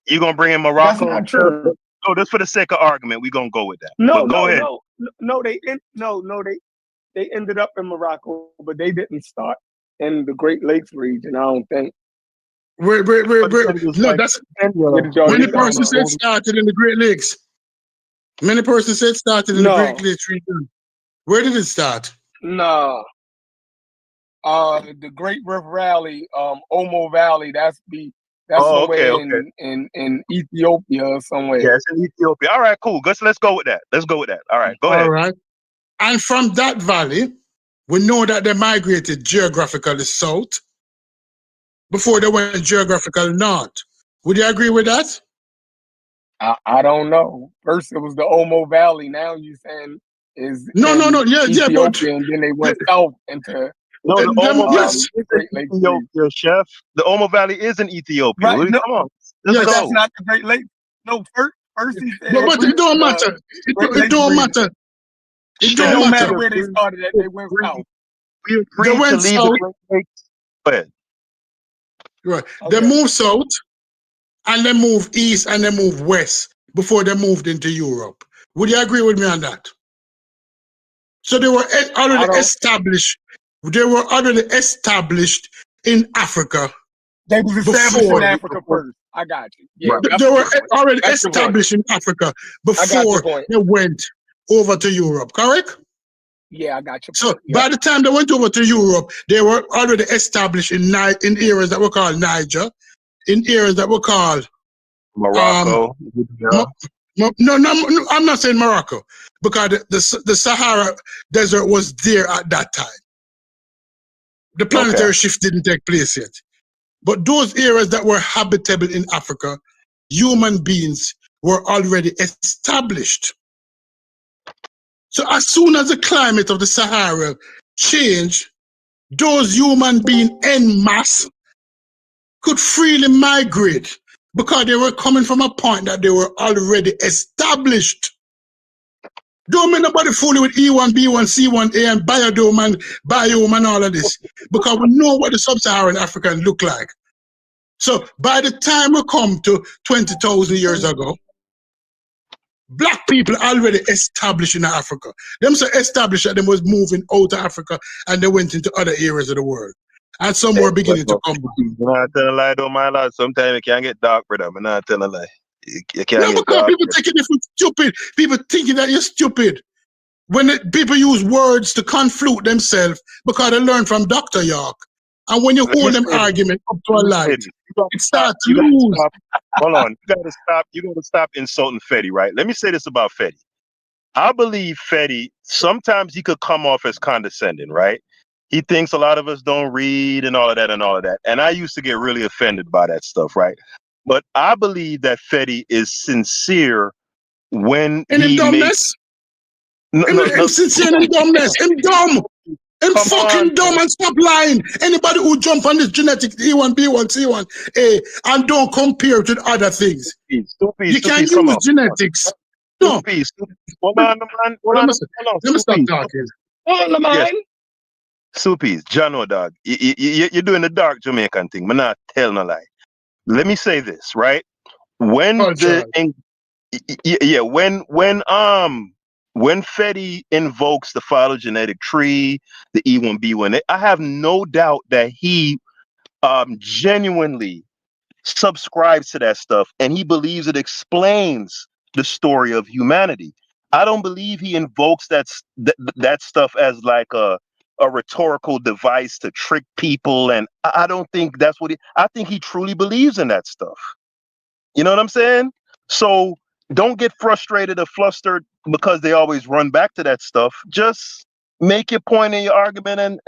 You gonna bring in Morocco? That's not true. No, just for the sake of argument, we're gonna go with that. No, but go ahead. They ended up in Morocco, but they didn't start in the Great Lakes region. I don't think. Wait. No, that's many persons said started in the Great Lakes. Many persons said started in the Great Lakes region. Where did it start? No. The Great Rift Valley, Omo Valley. That's somewhere in Ethiopia or somewhere. Yeah, it's in Ethiopia. All right, cool. Let's go with that. All right, go ahead. All right. And from that valley, we know that they migrated geographically south before they went geographically north. Would you agree with that? I don't know. First it was the Omo Valley. Now you saying is no. Yeah, but and then they went south into no, the Omo Valley is Great in Ethiopia, Chef. The Omo Valley is in Ethiopia. Right, Come on. But that's not the Great Lakes. No, first he said. But it don't matter. It don't matter. It don't matter where they started at. They went south. They went south. Go ahead. Right. Okay. They moved south, and they moved east, and they moved west before they moved into Europe. Would you agree with me on that? So they were already established. They were already established in Africa. They were established in Africa first. I got you. Yeah, they were already established in Africa before they went over to Europe, correct? Yeah, I got you. So by the time they went over to Europe, they were already established in areas that were called Niger, in areas that were called Morocco. No, I'm not saying Morocco, because the Sahara Desert was there at that time. The planetary shift didn't take place yet. But those areas that were habitable in Africa, human beings were already established. So as soon as the climate of the Sahara changed, those human beings en masse could freely migrate because they were coming from a point that they were already established. Don't make nobody fool you with E1, B1, C1A and biome and all of this, because we know what the sub-Saharan African look like. So by the time we come to 20,000 years ago, black people already established in Africa. Them so established that they was moving out of Africa and they went into other areas of the world. And some were beginning to come back. I'm not telling a lie, though, my lord. Sometimes it can get dark, brother. I'm not telling a lie. You can't no, because people thinking if you're stupid, people thinking that you're stupid. When people use words to conflute themselves because they learn from Dr. York. And when you hold them argument up to a light, it starts to lose. Hold on. You gotta stop insulting Fetty, right? Let me say this about Fetty. I believe Fetty, sometimes he could come off as condescending, right? He thinks a lot of us don't read and all of that. And I used to get really offended by that stuff, right? But I believe that Fetty is sincere when he makes... Him sincere and dumbness. Him dumb. Him fucking dumb and stop lying. Anybody who jump on this genetic E1, B1, C1, and don't compare to other things. You can use genetics. No. Hold on, man. Let me stop talking. Hold on, man. Soupies, Jano dog. You're doing the dark Jamaican thing. I'm not telling a lie. Let me say this, right? When when Fetty invokes the phylogenetic tree, the E1, B1, I have no doubt that he genuinely subscribes to that stuff and he believes it explains the story of humanity. I don't believe he invokes that stuff as like a rhetorical device to trick people, and I don't think that's what I think he truly believes in that stuff. You know what I'm saying? So don't get frustrated or flustered because they always run back to that stuff. Just make your point in your argument and,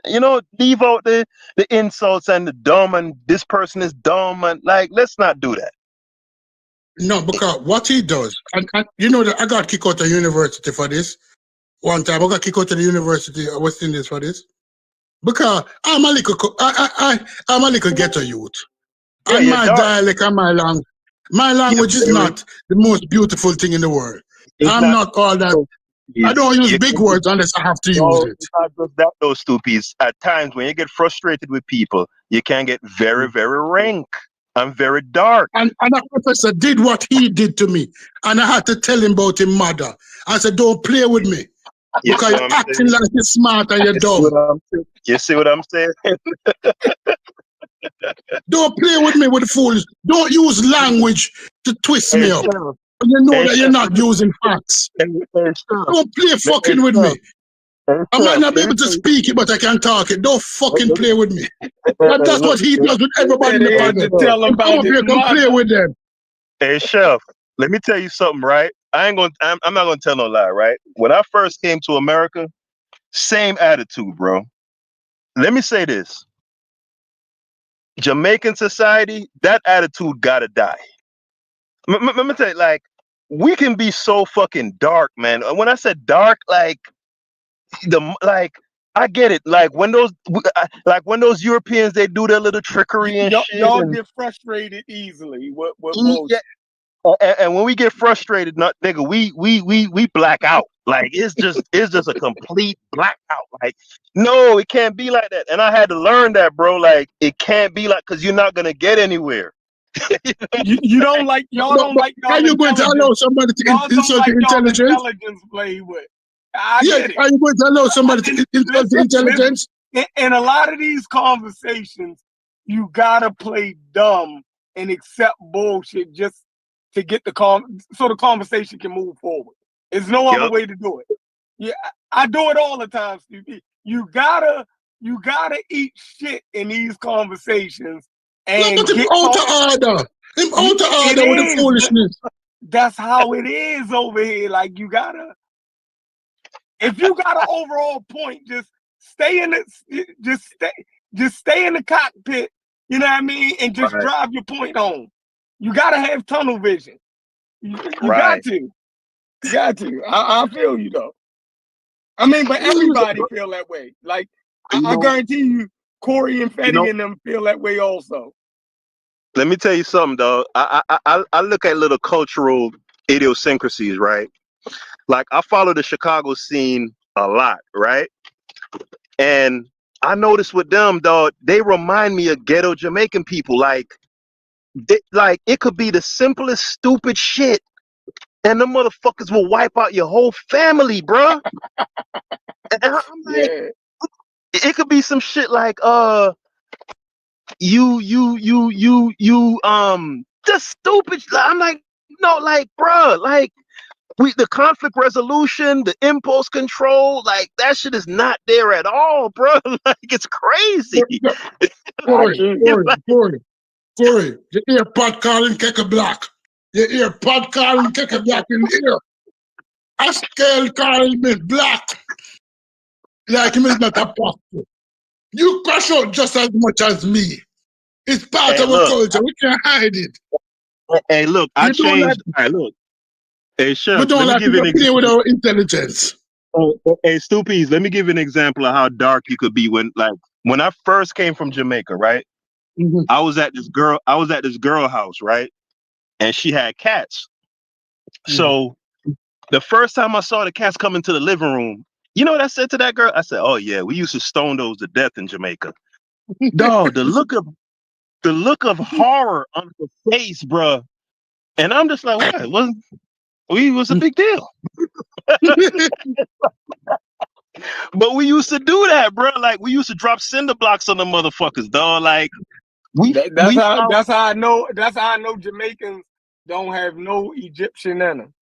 leave out the insults and the dumb and this person is dumb and let's not do that. No, because what he does, and you know that I got kicked out of university for this. One time I got kicked out of the University of West Indies for this. Because I'm a little ghetto youth. Yeah, and my dialect and my language is not the most beautiful thing in the world. I'm not all that. I don't use big words unless I have to use it. It's not just that, those stupid. At times, when you get frustrated with people, you can get very, very rank and very dark. And a professor did what he did to me, and I had to tell him about his mother. I said, "Don't play with me, because you're acting like you're smart and you're dumb." You see what I'm saying? Don't play with me with the fools. Don't use language to twist me up. You know that you're not using facts. Don't play fucking with me. I might not be able to speak it, but I can talk it. Don't fucking play with me. But that's what he does with everybody in the panel. Come up here, come play with them. Hey, Chef, let me tell you something, right? I'm not gonna tell no lie, right? When I first came to America, same attitude, bro. Let me say this. Jamaican society, that attitude gotta die. Let me tell you, like, we can be so fucking dark, man. When I said dark, like I get it. Like when those Europeans, they do their little trickery and shit. Y'all get frustrated easily. What yeah. And when we get frustrated, nigga, we black out. Like it's just a complete blackout. Like, no, it can't be like that. And I had to learn that, bro. Like it can't be like, because you're not gonna get anywhere. you don't like y'all don't like y'all. How you going to allow somebody to insult the intelligence? Play with. Yeah, are you going to allow somebody to insult the intelligence? In a lot of these conversations, you gotta play dumb and accept bullshit just to get so the conversation can move forward. There's no other way to do it. Yeah, I do it all the time, Stevie. You gotta eat shit in these conversations. And but him out of order. Him out of order with the foolishness. That's how it is over here. Like you gotta, if you got an overall point, just stay in the cockpit. You know what I mean, and just drive your point home. You gotta have tunnel vision. You got to. You got to. I feel you though. I mean, but everybody feel that way. Like I guarantee you, Corey and Fetty and them feel that way also. Let me tell you something, dog. I look at little cultural idiosyncrasies, right? Like I follow the Chicago scene a lot, right? And I noticed with them, dog, they remind me of ghetto Jamaican people. Like it could be the simplest stupid shit, and the motherfuckers will wipe out your whole family, bro. And I'm like, it could be some shit like just stupid. I'm like, no, like, bro, like the conflict resolution, the impulse control, like that shit is not there at all, bro. Like it's crazy. Corey, you hear pot calling Keke Black. You hear pot calling Keke Black in the ear. Askel calling me black. Like him is not a pastor. You crash out just as much as me. It's part of our culture. We can't hide it. Hey, look, I changed. Hey, look. Hey, Chef, we don't like to play with our intelligence. Hey, Stoopies, let me give you an example of how dark you could be when I first came from Jamaica, right? Mm-hmm. I was at this girl house, right? And she had cats. Mm-hmm. So the first time I saw the cats come into the living room, you know what I said to that girl? I said, "Oh yeah, we used to stone those to death in Jamaica." Dog, the look of horror on her face, bro. And I'm just like, what? Was a big deal. But we used to do that, bro. Like we used to drop cinder blocks on the motherfuckers, dog. Like that's how I know Jamaicans don't have no Egyptian in them.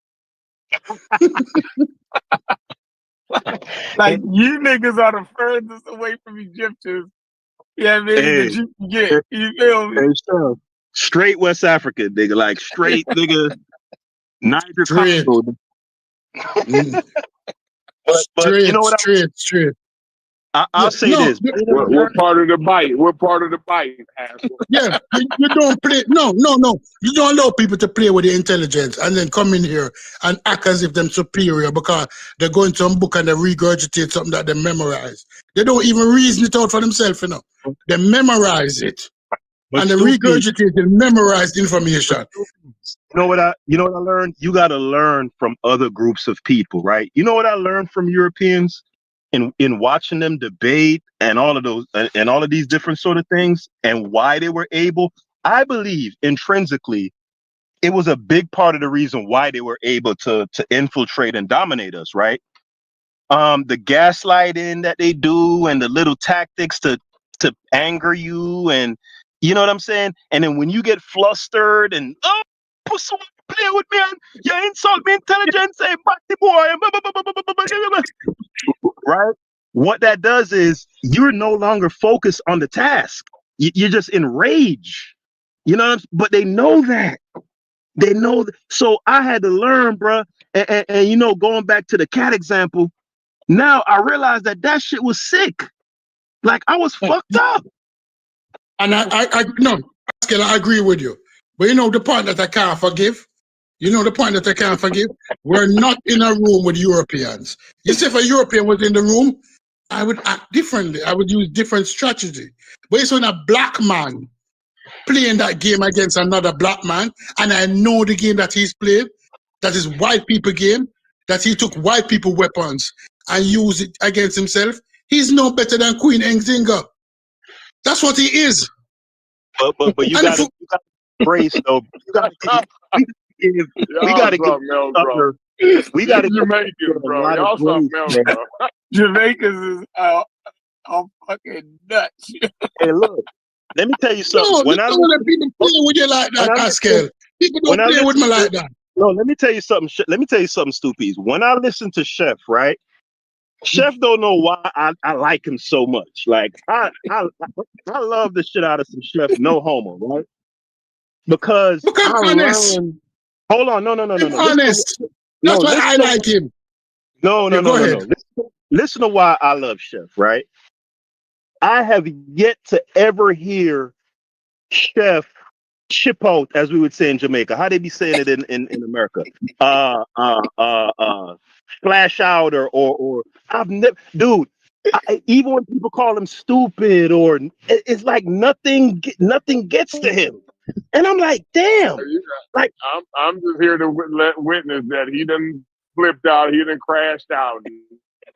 Like you niggas are the furthest away from Egyptians. Yeah, man, that you can get. You feel me? Straight West Africa, nigga. Like straight nigga. Niger Congo. But you know what? Straight. I'll say this. What part of the bite? What part of the bite? Yeah, you don't play. No. You don't allow people to play with the intelligence and then come in here and act as if they're superior because they're going to some book and they regurgitate something that they memorize. They don't even reason it out for themselves, you know. They memorize it. And they regurgitate and memorize the information. You know what I learned? You got to learn from other groups of people, right? You know what I learned from Europeans in watching them debate and all of those and all of these different sort of things and why they were able. I believe intrinsically it was a big part of the reason why they were able to infiltrate and dominate us, right? The gaslighting that they do and the little tactics to anger you, and you know what I'm saying? And then when you get flustered and play with me and you insult me intelligence, say batty boy, right? What that does is you're no longer focused on the task. You're just in rage. You know, but they know that. They know. So I had to learn, bro. And you know, going back to the cat example, now I realized that shit was sick. Like I was fucked up. And no, I agree with you. But you know the point that I can't forgive? You know the point that I can't forgive? We're not in a room with Europeans. You see, if a European was in the room, I would act differently. I would use different strategy. But it's when a black man playing that game against another black man, and I know the game that he's played, that is white people game, that he took white people weapons and used it against himself, he's no better than Queen Nzinga. That's what he is. But you got to brace though. You got to give. We got to give. We got to Jamaicans, bro. Y'all something else, bro. Jamaicans is fucking nuts. Hey, look. Let me tell you something. No, when people play with you like that, Pascal. People don't play with me like that. No, let me tell you something. Let me tell you something, Stoopies. When I listen to Chef, right? Chef don't know why I like him so much. Like I love the shit out of some Chef. No homo, right? Because I'm honest. Hold on, no. Honest. That's why I like him. No. Listen to why I love Chef, right? I have yet to ever hear Chef chip out, as we would say in Jamaica. How they be saying it in America? Splash out or I've never, dude. Even when people call him stupid or it's like nothing gets to him, and I'm like, damn. Like I'm just here to witness that he done flipped out, he done crashed out.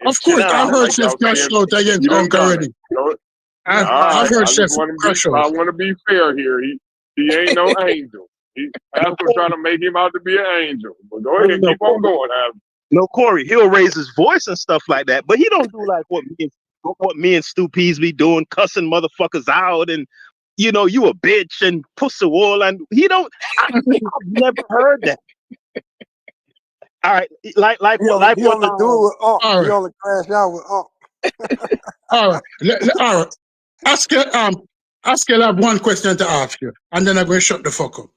Of course, I've heard Chef crash out against Unc already. I've heard Chef crash out. I want to be fair here. He ain't no angel. Pastor's trying to make him out to be an angel. But go ahead, keep on going, Adam. No, Corey, he'll raise his voice and stuff like that, but he don't do like what me and Stu Pease be doing, cussing motherfuckers out and you know you a bitch and pussy wall, and he don't. I've never heard that. All right, like he only do it with Unc. Right. He only crash out with Unc. All right. Ask I have one question to ask you, and then I'm going to shut the fuck up.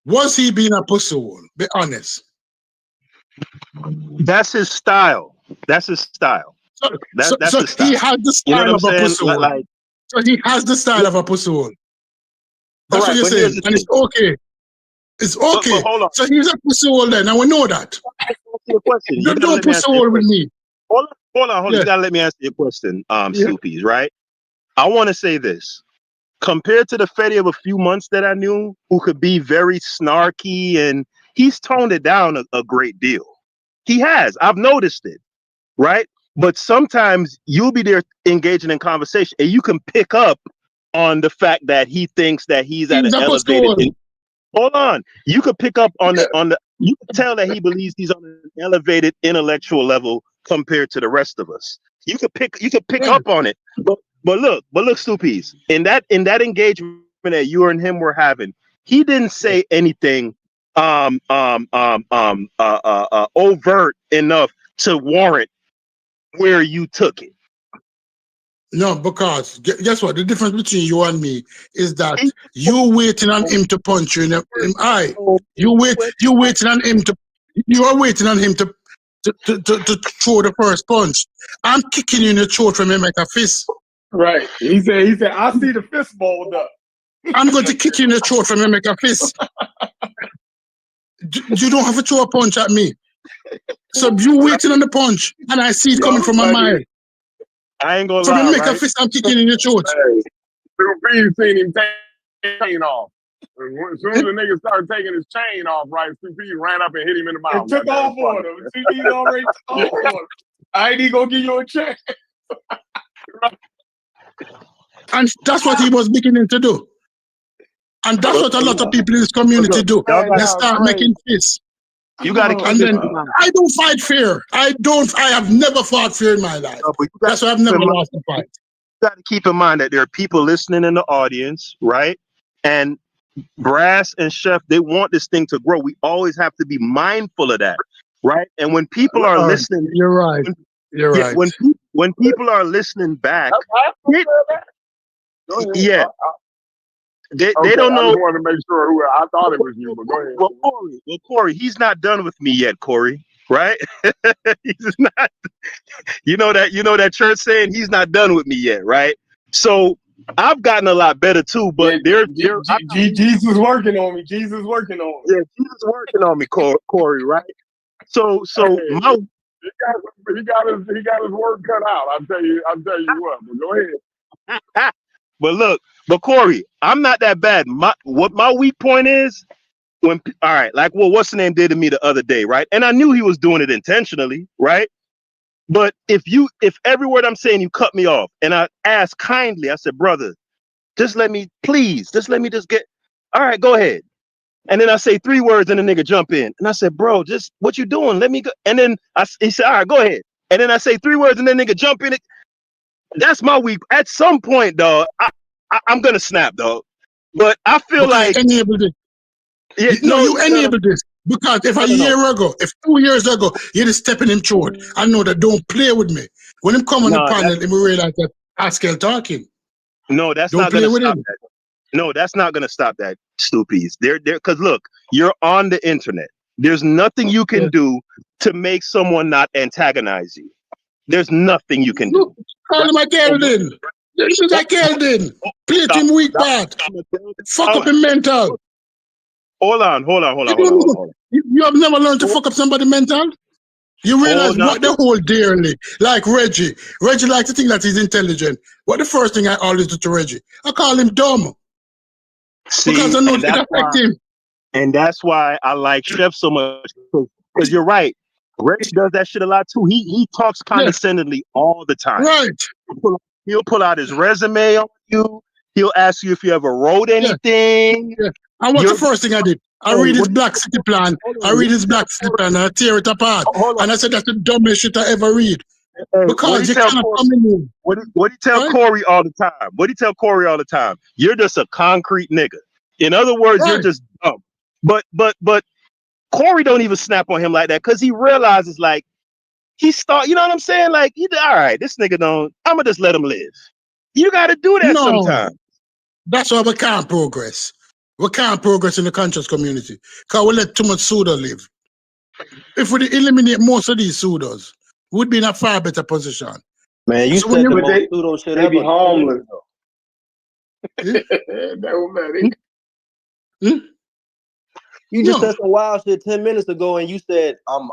Was he being a pussy wall? Be honest. That's his style. That's his style. So he has the style of a pussy wall. So he has the style of a pussy wall. That's what you're saying, and it's okay. It's okay. But hold on. So he's a pussy wall then, and we know that. You don't pussy wall with me. Hold on. Yeah. You gotta let me answer your question, Stoopies, right? I want to say this. Compared to the Fetty of a few months that I knew, who could be very snarky, and he's toned it down a great deal. He has. I've noticed it, right? But sometimes you'll be there engaging in conversation, and you can pick up on the fact that he thinks that he's at an elevated. Hold on. You could pick up on the. You can tell that he believes he's on an elevated intellectual level compared to the rest of us. You could pick up on it. But look, Stoopies, in that engagement that you and him were having, he didn't say anything overt enough to warrant where you took it. No, because guess what? The difference between you and me is that you waiting on him to punch you in the eye. You waiting on him to. You are waiting on him to throw the first punch. I'm kicking you in the throat from him like a fist. Right. He said, I see the fist balled up. I'm going to kick you in the throat from him like a fist. You don't have to throw a punch at me. So you waiting on the punch, and I see it coming from a mile. I ain't gonna so lie. So make a fist, I'm kicking in your throat. Hey, seen him take off. As soon as the nigga started taking his chain off, right, CP ran up and hit him in the mouth. It took off on him. CP's already took off on him. I ain't even gonna give you a check. And that's what he was beginning to do. And that's what a lot of people in this community do. They start making fists. You got to keep and then in mind. I don't fight fear. I have never fought fear in my life. That's why I've never lost a fight. You got to keep in mind that there are people listening in the audience, right? And Brass and Chef, they want this thing to grow. We always have to be mindful of that, right? And when people are listening, you're right. You're right. When people are listening back, yeah. They don't know. I just wanted to make sure who I thought it was you, but go ahead. Well, Corey, he's not done with me yet, Corey. Right? He's not. You know that church saying he's not done with me yet, right? So I've gotten a lot better too, but Jesus working on me. Jesus working on me. Yeah, Jesus working on me, Corey. Right? So he got his work cut out. I'll tell you what. But go ahead. But Corey, I'm not that bad. What my weak point is, what's the name did to me the other day, right? And I knew he was doing it intentionally, right? But if every word I'm saying you cut me off, and I asked kindly, I said, brother, just let me get. All right, go ahead. And then I say 3 words, and the nigga jump in, and I said, bro, just what you doing? Let me go. And then he said, all right, go ahead. And then I say 3 words, and then nigga jump in. That's my weak. At some point, dog, I'm gonna snap, dog. But I feel like enabled it. Yeah, you enabled this because if 2 years ago, you're just stepping him throat. I know that. Don't play with me. When him come on the panel, he realize that Haskell talking. No, that's not gonna stop that. No, that's not gonna stop that, Stoopies. They're because look, you're on the internet. There's nothing you can do to make someone not antagonize you. There's nothing you can do. Call him a Geldin. This is a Geldin. Play him weak part. Fuck up him mental. Hold on. You have never learned to fuck up somebody mental? You realize what they hold dearly. Like Reggie. Reggie likes to think that he's intelligent. What the first thing I always do to Reggie? I call him dumb. Because I know it affects him. And that's why I like Chef so much. Because you're right. Reggie does that shit a lot too. He talks condescendingly all the time. Right. He'll pull out his resume on you. He'll ask you if you ever wrote anything. Yeah. And what's the first thing I did? I read his Black City Plan. And I tear it apart. And I said, that's the dumbest shit I ever read. Because you cannot come in. What do you tell Corey all the time? What do you tell Corey all the time? You're just a concrete nigga. In other words, you're just dumb. But Corey don't even snap on him like that because he realizes like you know what I'm saying? Like all right, this nigga I'ma just let him live. You gotta do that sometimes. That's why we can't progress. We can't progress in the conscious community because we let too much pseudo live. If we eliminate most of these pseudos, we'd be in a far better position. Man, you said the most pseudo shit they ever. Be homeless. You just said some wild shit 10 minutes ago, and you said I'm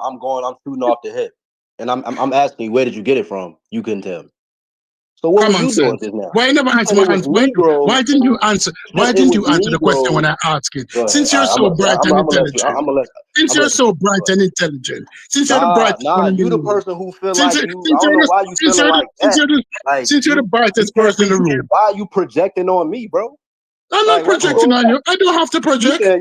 shooting off the hip, and I'm asking you, where did you get it from? You couldn't tell me. So what were you doing just now? Why never answer my answer? Why didn't you answer? Why didn't you answer the question when I asked it? Since you're so bright and intelligent. Since you're so bright and intelligent. Since you're the brightest. You the person who feel like you. I don't know why you feeling like that. Since you're the brightest person in the room. Why are you projecting on me, bro? I'm not projecting on you. I don't have to project. I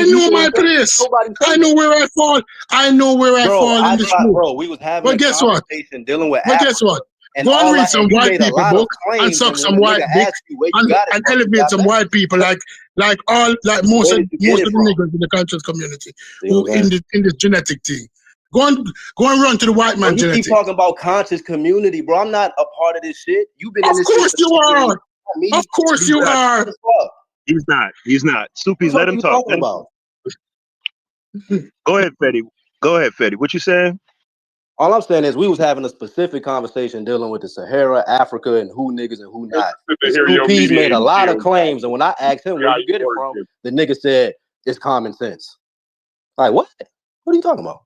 know my place. I know where I fall. I know where I fall in this room. Bro, we was having a conversation dealing with But guess what? Go and read some white people book and suck some white dick and elevate some white people like most of the niggas in the conscious community who in this genetic thing. Go and run to the white man genetic. You keep talking about conscious community, bro. I'm not a part of this shit. You've been in this. Of course you are. Of course you are. He's not. Stoopies, let him talk. Go ahead, Fetty. What you saying? All I'm saying is we was having a specific conversation dealing with the Sahara, Africa, and who niggas and who not. He's made a lot of claims, and when I asked him where you get it from, the nigga said it's common sense. Like what? What are you talking about?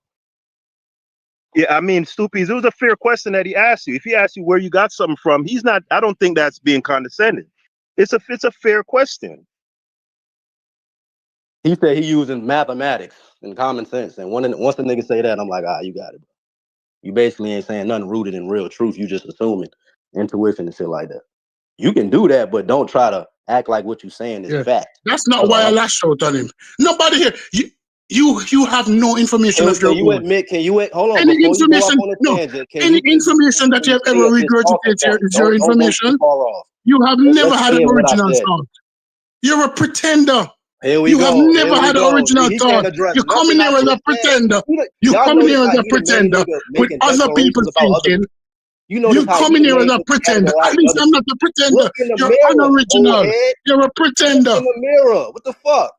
Yeah, I mean, Stoopies, it was a fair question that he asked you. If he asked you where you got something from, I don't think that's being condescending. It's a fair question. He said he using mathematics and common sense. And once the nigga say that, I'm like, you got it. You basically ain't saying nothing rooted in real truth. You just assuming intuition and shit like that. You can do that, but don't try to act like what you're saying is fact. That's not why I lash out on him. Nobody here. You have no information of your own. Can you hold on? Any information? Any information that you have ever regurgitated is your information. You have never had an original thought. You're a pretender. You have never had an original thought. You're coming here as a pretender. You coming here as a pretender with other people thinking. You coming here as a pretender. At least I'm not a pretender. You're unoriginal. You're a pretender. In the mirror. What the fuck?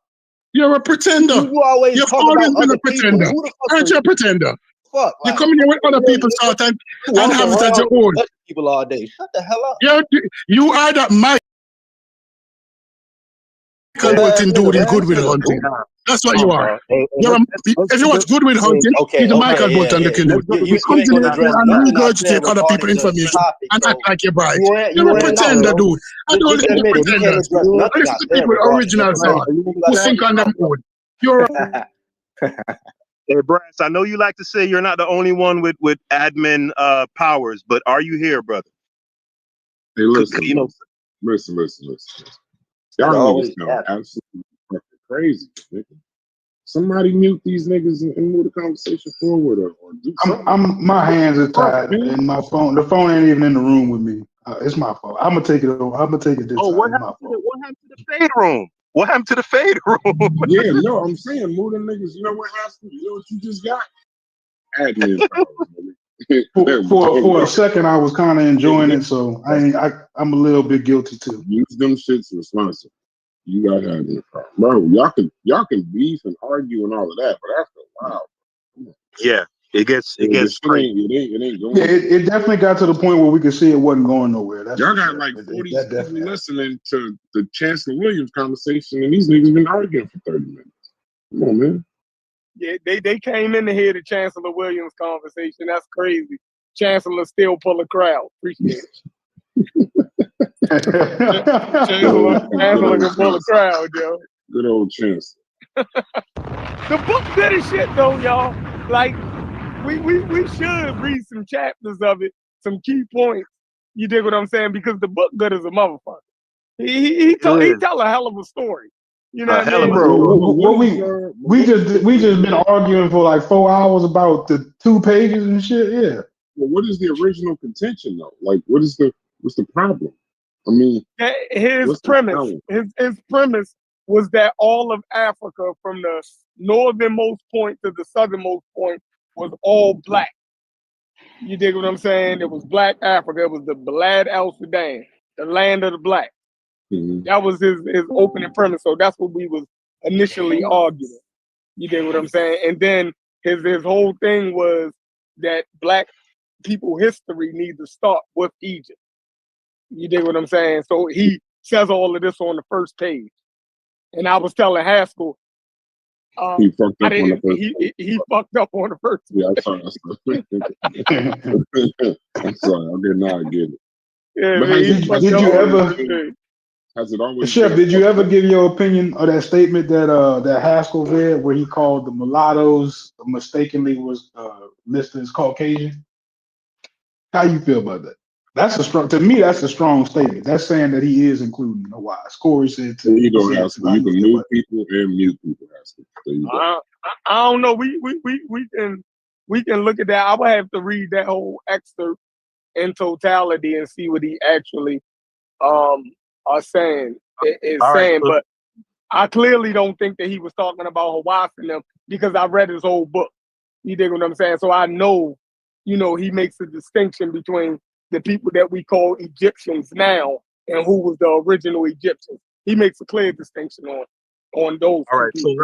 You're a pretender. You've always been a pretender. Aren't you a pretender? Fuck. You're coming here with other people's thought and have it as your own. People all day. Shut the hell up. You are that Michael Bolton dude in Goodwill Hunting. That's what you are. If you watch Goodwill Hunting, he's the Michael Bolton looking dude. You come to the and regurgitate other people's information and act like you're bright. You're a pretender, dude. I don't listen to pretenders. I listen to people with original thought who think on them own. You're Hey, Brass, I know you like to say you're not the only one with admin powers, but are you here, brother? Hey, listen, listen. Y'all niggas sound absolutely fucking crazy, nigga. Somebody mute these niggas and move the conversation forward or do something. My hands are tied and my phone. The phone ain't even in the room with me. It's my fault. I'm gonna take it over. I'm gonna take it this time. What happened to the fade room? What happened to the fade room? Yeah, no, I'm saying move them niggas. You know what happened? You know what you just got? Admin powers, for a second, I was kind of enjoying it, so I'm a little bit guilty too. Use them shits responsibly. You got admin powers, bro. Y'all can beef and argue and all of that, but after a while, yeah, it gets crazy. It ain't going. Yeah, it definitely got to the point where we could see it wasn't going nowhere. Y'all got like 40 people listening to the Chancellor Williams conversation, and these niggas been arguing for 30 minutes. Come on, man. Yeah, they came in to hear the Chancellor Williams conversation. That's crazy. Chancellor still pull a crowd. Appreciate it. Chancellor can pull a crowd, yo. Good old Chancellor. The book did his shit though, y'all. Like we should read some chapters of it, some key points. You dig what I'm saying? Because the book good as a motherfucker. He tell a hell of a story. You know what I mean? Bro, we just been arguing for like 4 hours about the 2 pages and shit. Yeah. Well, what is the original contention though? Like, what's the problem? I mean, his premise was that all of Africa, from the northernmost point to the southernmost point, was all black. You dig what I'm saying? It was black Africa. It was the Balad Al Sudan, the land of the black. Mm-hmm. That was his opening premise. So that's what we was initially arguing. You dig what I'm saying? And then his whole thing was that black people history needs to start with Egypt. You dig what I'm saying? So he says all of this on the first page. And I was telling Haskell, he fucked up on the first page. He fucked up on the first page. Yeah, I'm sorry. I did not get it. Yeah, but man, did you ever... Has it always Chef, did you ever give your opinion of that statement that Haskell read where he called the mulattoes mistakenly was listed as Caucasian? How you feel about that? That's a strong statement. That's saying that he is including the wise. Corey said to you can move people and mute people. I don't know. We can look at that. I would have to read that whole excerpt in totality and see what he actually are saying but I clearly don't think that he was talking about Hawass and them because I read his whole book. You dig what I'm saying? So I know, he makes a distinction between the people that we call Egyptians now and who was the original Egyptians. He makes a clear distinction on those. All right, people.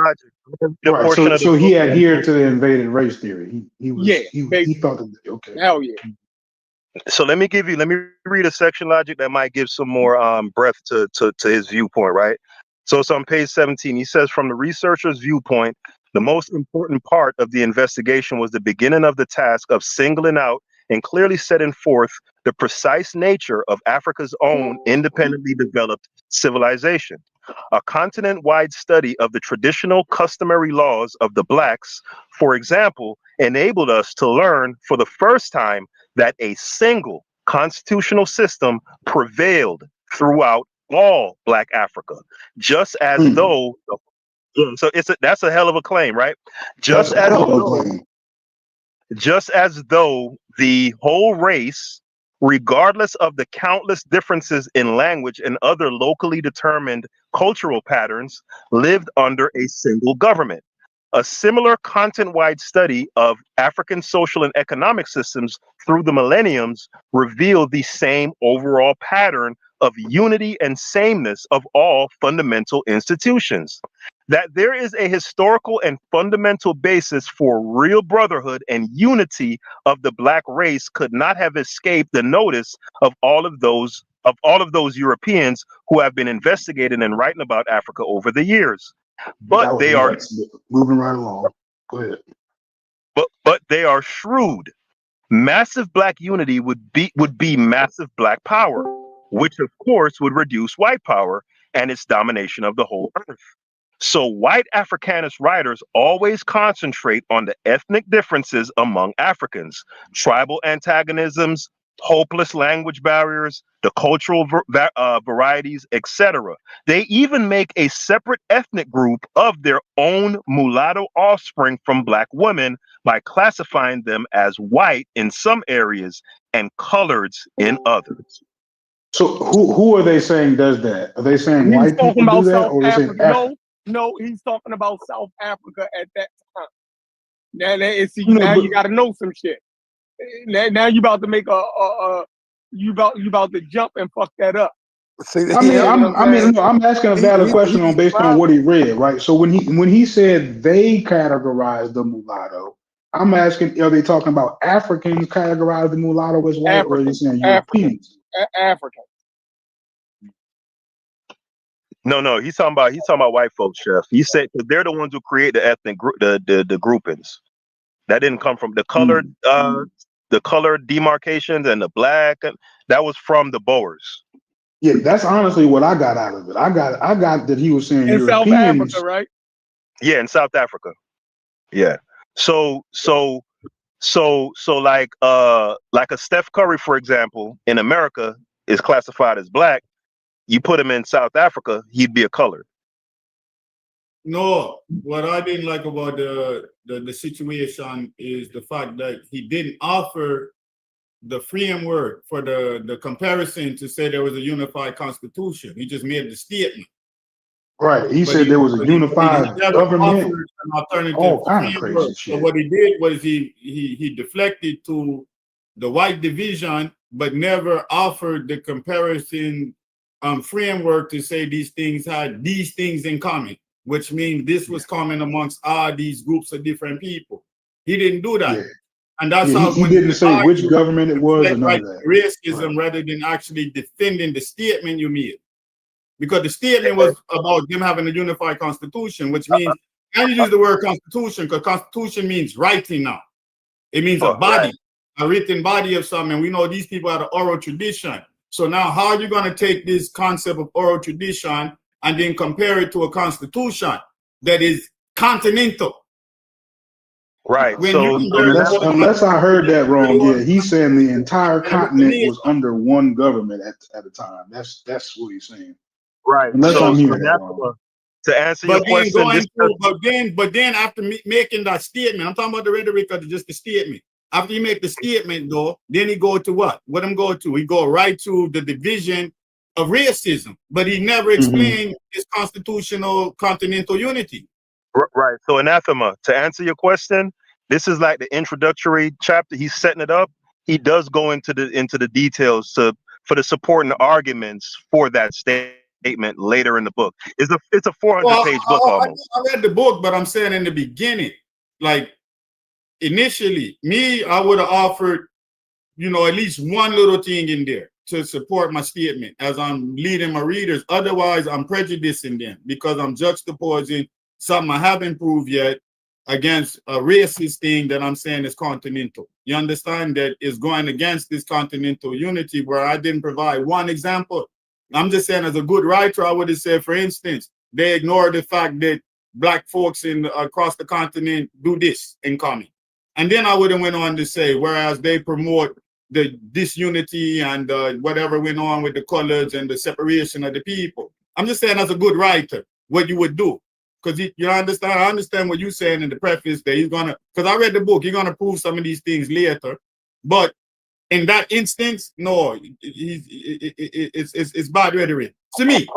so Roger. So he adhered to the invaded race theory. He thought that, okay. Hell yeah. So let me read a section, Logic, that might give some more breadth to his viewpoint, right? So it's on page 17. He says, from the researcher's viewpoint, the most important part of the investigation was the beginning of the task of singling out and clearly setting forth the precise nature of Africa's own independently developed civilization. A continent-wide study of the traditional customary laws of the blacks, for example, enabled us to learn for the first time that a single constitutional system prevailed throughout all Black Africa, just as though. So that's a hell of a claim, right? That's a hell of a claim. Just as though the whole race, regardless of the countless differences in language and other locally determined cultural patterns, lived under a single government. A similar content-wide study of African social and economic systems through the millenniums revealed the same overall pattern of unity and sameness of all fundamental institutions. That there is a historical and fundamental basis for real brotherhood and unity of the Black race could not have escaped the notice of all of those Europeans who have been investigating and writing about Africa over the years. But they are moving right along. Go ahead. But they are shrewd. Massive Black unity would be massive Black power, which of course would reduce white power and its domination of the whole earth. So white Africanist writers always concentrate on the ethnic differences among Africans, tribal antagonisms, hopeless language barriers, the cultural varieties, etc. They even make a separate ethnic group of their own mulatto offspring from Black women by classifying them as white in some areas and coloreds in others. So who are they saying does that? Are they saying white people do that, or are they saying Africa? No, he's talking about South Africa at that time. Now you got to know some shit. Now you about to make you about to jump and fuck that up. I'm asking a valid question based on what he read, right? So when he said they categorize the mulatto, I'm asking, are they talking about Africans categorize the mulatto as white, or are they saying Europeans? African. No, he's talking about white folks, Chef. He said they're the ones who create the ethnic group, the groupings. That didn't come from the colored demarcations and the Black. That was from the Boers. Yeah, that's honestly what I got out of it. I got that he was saying in Europeans. South Africa, right? Yeah, in South Africa. Yeah. So like a Steph Curry, for example, in America is classified as Black. You put him in South Africa, he'd be a colored. No, what I didn't like about the situation is the fact that he didn't offer the framework for the comparison to say there was a unified constitution. He just made the statement. Right. He said there was a unified government. An alternative framework. So what he did was he deflected to the white division, but never offered the comparison framework to say these things had these things in common, which means this was common amongst all these groups of different people. He didn't do that. Yeah. And that's how he didn't say which government it was or none of that. Racism rather than actually defending the statement you made. Because the statement was about them having a unified constitution, which means, and you use the word constitution because constitution means writing now. It means a body, a written body of something. And we know these people had an oral tradition. So now how are you going to take this concept of oral tradition and then compare it to a constitution that is continental? Right. So unless I heard that wrong, yeah, he's saying the entire continent was under one government at the time. That's what he's saying. Right. Unless I'm hearing that wrong. To answer your question, but then after making that statement, I'm talking about the rhetoric of just the statement. After you make the statement, though, then he go to what? What I'm going to? He go right to the division of racism, but he never explained his constitutional continental unity. Right. So anathema. To answer your question, this is like the introductory chapter. He's setting it up. He does go into the details for the supporting arguments for that statement later in the book. It's a 400-page book almost. I read the book, but I'm saying in the beginning, like initially, I would have offered, at least one little thing in there to support my statement as I'm leading my readers. Otherwise, I'm prejudicing them because I'm juxtaposing something I haven't proved yet against a racist thing that I'm saying is continental. You understand that is going against this continental unity where I didn't provide one example. I'm just saying, as a good writer, I would have said, for instance, they ignore the fact that black folks across the continent do this in common. And then I would have went on to say, whereas they promote the disunity and whatever went on with the colors and the separation of the people. I'm just saying, as a good writer, what you would do. Because you understand, I understand what you're saying in the preface that he's gonna, because I read the book, he's gonna prove some of these things later. But in that instance, no, it's bad rhetoric to me.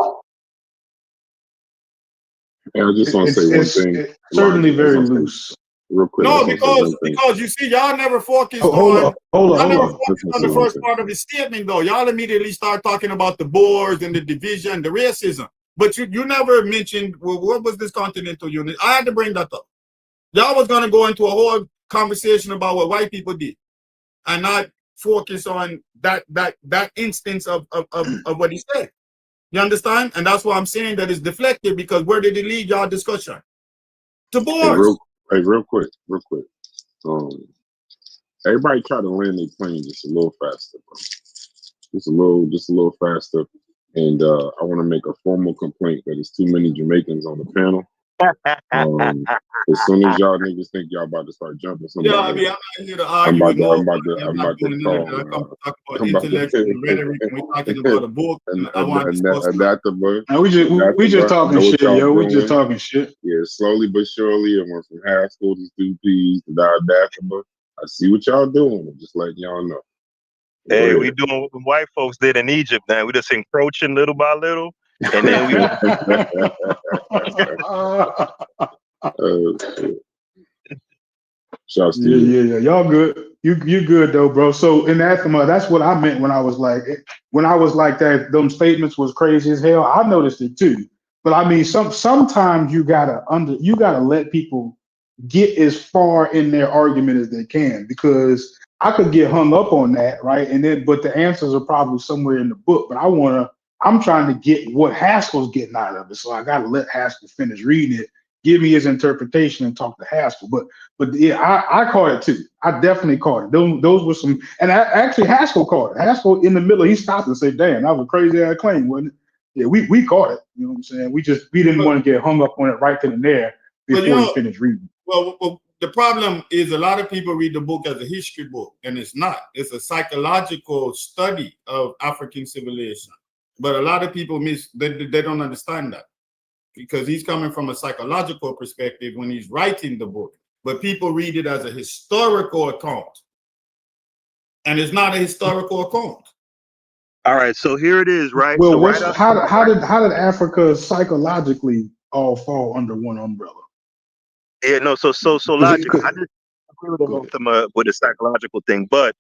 And I just want to say one thing. It's certainly very loose. Real quick. No, because you see, y'all never focused on the first part of the statement, though. Y'all immediately start talking about the Boers and the division, the racism. But you never mentioned, well, what was this continental unit? I had to bring that up. Y'all was going to go into a whole conversation about what white people did and not focus on that instance of what he said. You understand? And that's why I'm saying that it's deflected, because where did it lead y'all discussion? To Boers. Real quick. Everybody try to land their plane just a little faster, bro. Just a little faster. And I want to make a formal complaint that there's too many Jamaicans on the panel. As soon as y'all niggas think y'all about to start jumping somebody, I'm not here to argue with I'm about to call. I come to talk about intellectual rhetoric, and we're talking about a book. I want to discuss. We just talking shit, yo. We just talking shit. Yeah, slowly but surely, I went from Haskell to Stupees to Diadaphaba. I see what y'all doing. I'm just letting y'all know. Hey, we doing what the white folks did in Egypt, man. We just encroaching little by little, and then we. Yeah. Y'all good. You good though, bro. So anathema, that's what I meant when I was like that. Them statements was crazy as hell. I noticed it too. But I mean, sometimes you gotta let people get as far in their argument as they can, because I could get hung up on that, right? But the answers are probably somewhere in the book. But I'm trying to get what Haskell's getting out of it. So I gotta let Haskell finish reading it, give me his interpretation, and talk to Haskell. But yeah, I caught it too. I definitely caught it. Those were some, and actually Haskell caught it. Haskell in the middle, he stopped and said, "Damn, that was a crazy ass claim, wasn't it?" Yeah, we caught it. You know what I'm saying? We didn't want to get hung up on it right then and there before he finished reading. Well, the problem is a lot of people read the book as a history book, and it's not. It's a psychological study of African civilization. But a lot of people they don't understand that, because he's coming from a psychological perspective when he's writing the book. But people read it as a historical account, and it's not a historical account. All right, so here it is, right? Well, so how did Africa psychologically all fall under one umbrella? Yeah, no, so logic. I just agree with Anathema with the psychological thing, but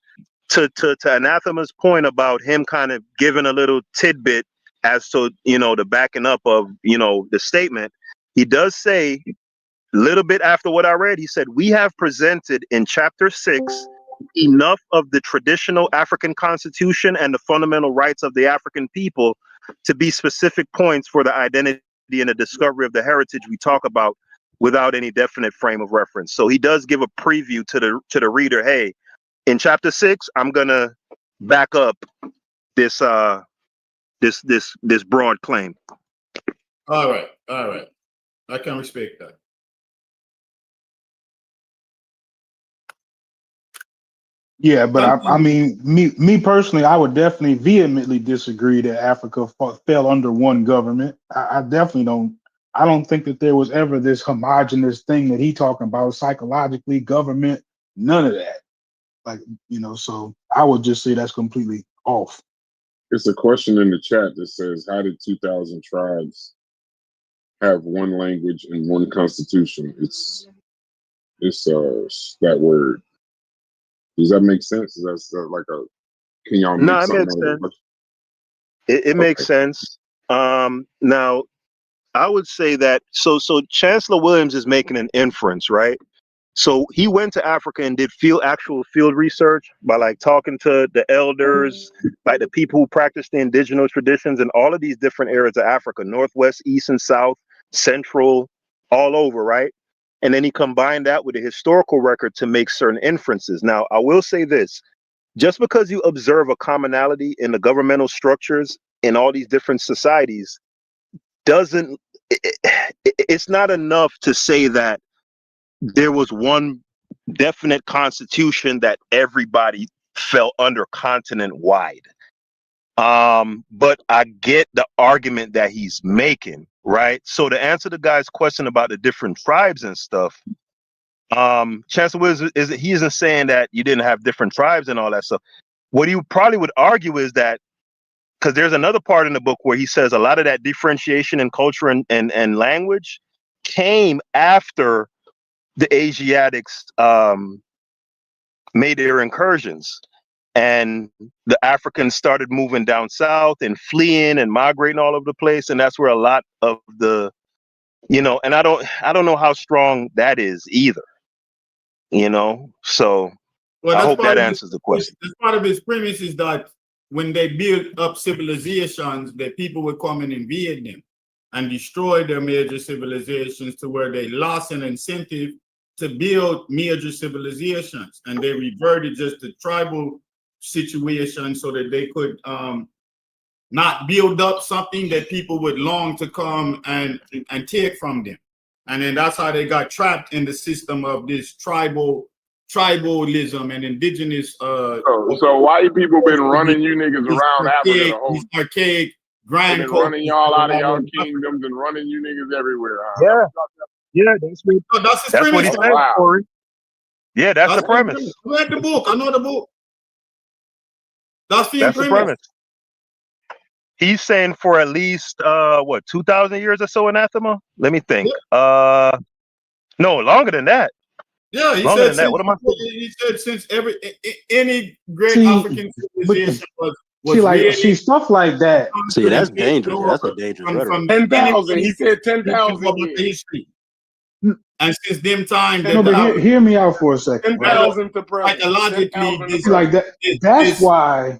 to Anathema's point about him kind of giving a little tidbit as to the backing up of the statement, he does say a little bit after what I read. He said, "We have presented in chapter 6 enough of the traditional African constitution and the fundamental rights of the African people to be specific points for the identity and the discovery of the heritage we talk about, without any definite frame of reference." So he does give a preview to the reader. Hey, in chapter 6, I'm gonna back up this broad claim. All right. I can respect that. Yeah, but I mean, me personally, I would definitely vehemently disagree that Africa fell under one government. I definitely don't. I don't think that there was ever this homogenous thing that he talking about, psychologically, government, none of that. Like, so I would just say that's completely off. It's a question in the chat that says, how did 2,000 tribes have one language and one constitution? It's that word. Does that make sense? Is that like can y'all make it makes sense. It makes sense. Now, I would say that so Chancellor Williams is making an inference, right? So he went to Africa and did actual field research by like talking to the elders, like the people who practice the indigenous traditions in all of these different areas of Africa, Northwest, East and South, Central, all over, right? And then he combined that with a historical record to make certain inferences. Now, I will say this, just because you observe a commonality in the governmental structures in all these different societies doesn't. It's not enough to say that there was one definite constitution that everybody fell under continent wide. But I get the argument that he's making, right? So to answer the guy's question about the different tribes and stuff, Chancellor he isn't saying that you didn't have different tribes and all that stuff. What he probably would argue is that, because there's another part in the book where he says a lot of that differentiation in culture and language came after the Asiatics made their incursions. And the Africans started moving down south and fleeing and migrating all over the place, and that's where a lot of the, and I don't know how strong that is either, So I hope that answers the question. That's part of his premise is that when they built up civilizations, that people would come and invade them and destroy their major civilizations to where they lost an incentive to build major civilizations, and they reverted just to tribal situation so that they could not build up something that people would long to come and take from them. And then that's how they got trapped in the system of this tribalism and indigenous. So white people been running you niggas around Africa the whole archaic grand culture, running y'all out of y'all kingdoms and running you niggas everywhere. Huh? Yeah, that's what he said. Wow. Yeah, that's the premise. I read the book. I know the book. That's the premise. He's saying for at least 2,000 years or so anathema. Let me think. Yeah. No, longer than that. Yeah, he longer said than that. What am I saying? He said since any great African civilization was stuff like that. See, that's dangerous. That's a dangerous rhetoric. 10,000. He said 10,000 history. And since them time, hear me out for a second. 10,000 to present. Psychologically, like that. That's why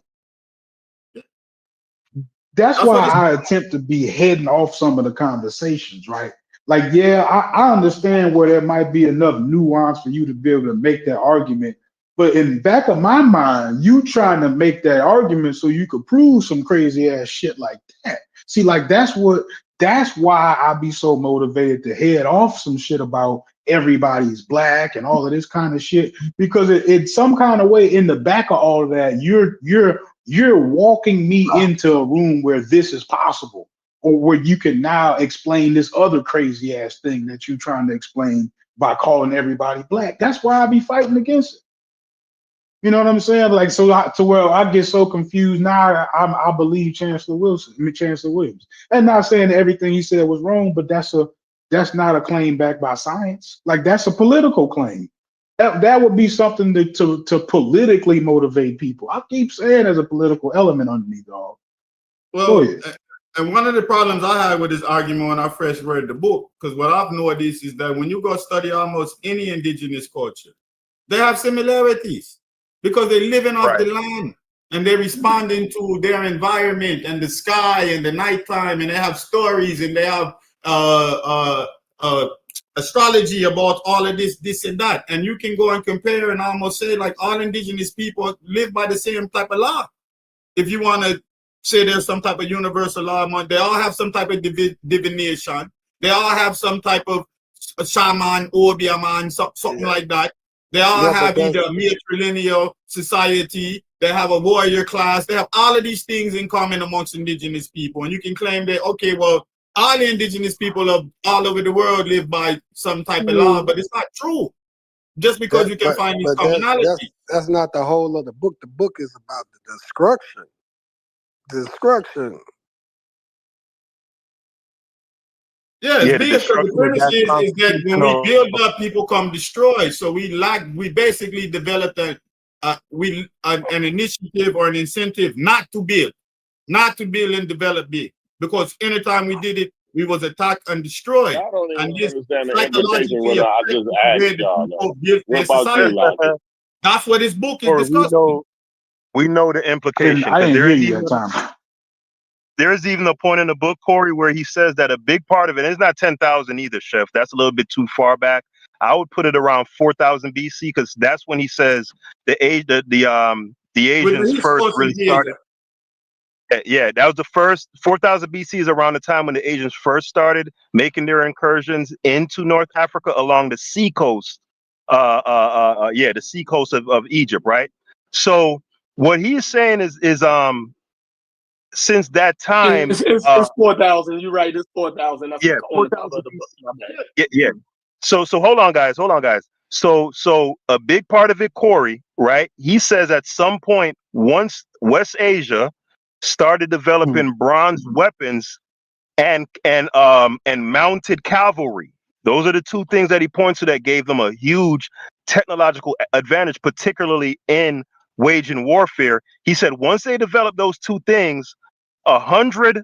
I attempt to be heading off some of the conversations, right? Like, yeah, I understand where there might be enough nuance for you to be able to make that argument. But in the back of my mind, you trying to make that argument so you could prove some crazy ass shit like that. See, like that's why I be so motivated to head off some shit about everybody's black and all of this kind of shit, because it's some kind of way in the back of all of that, you're walking me into a room where this is possible, or where you can now explain this other crazy ass thing that you're trying to explain by calling everybody black. That's why I be fighting against it. You know what I'm saying? Like, to where I get so confused now, I believe Chancellor Williams. And not saying that everything he said was wrong, but that's not a claim backed by science. Like, that's a political claim. That would be something to politically motivate people. I keep saying there's a political element underneath all. Well, and one of the problems I had with this argument when I first read the book, because what I've noticed is that when you go study almost any indigenous culture, they have similarities. Because they're living off the land and they're responding to their environment and the sky and the nighttime, and they have stories and they have astrology about all of this and that. And you can go and compare and almost say like all indigenous people live by the same type of law. If you want to say there's some type of universal law, they all have some type of divination. They all have some type of shaman, obeah, something like that. They all have either a matrilineal society, they have a warrior class, they have all of these things in common amongst indigenous people. And you can claim that, okay, well, all the indigenous people of all over the world live by some type of law, but it's not true. Just because you can find these commonalities. That's not the whole of the book. The book is about the destruction. Yeah, because the premise is that when we build up, people come destroy. So we basically developed an initiative or an incentive not to build and develop big. Because anytime we did it, we was attacked and destroyed. I don't even and this understand the implication whether I just asked y'all. What about you, Logic? That's what this book is discussing. We know the implication. I didn't hear you that time. There's even a point in the book, Corey, where he says that a big part of it, and it's not 10,000 either, Chef. That's a little bit too far back. I would put it around 4,000 BC, because that's when he says the Asians first really started. Yeah, that was the first 4000 BC is around the time when the Asians first started making their incursions into North Africa along the sea coast. The sea coast of Egypt, right? So what he's saying is since that time, it's 4,000. You're right. It's 4,000. That's yeah, on the 4000 cover of the book. My bad. yeah. So hold on, guys. So a big part of it, Corey, right? He says at some point, once West Asia started developing bronze weapons and mounted cavalry. Those are the two things that he points to that gave them a huge technological advantage, particularly in waging warfare. He said once they developed those two things, 100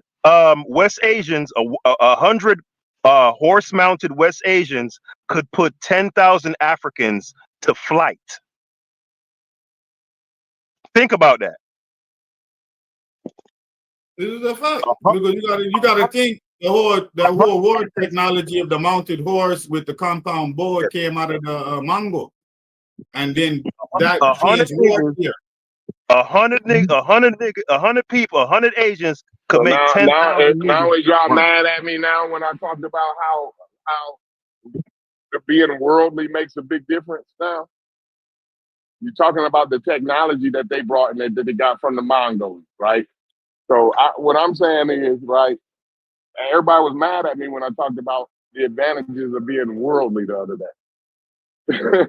West Asians, 100 horse-mounted West Asians could put 10,000 Africans to flight. Think about that. This is a fact because you gotta think the whole war technology of the mounted horse with the compound bow came out of the Mongol, and then that changed warfare. 100 people, 100 Asians could So make now 10,000 now niggas. y'all mad at me now when I talked about how the being worldly makes a big difference now? You're talking about the technology that they brought and that they got from the Mongols, right? So what I'm saying is, right, everybody was mad at me when I talked about the advantages of being worldly the other day.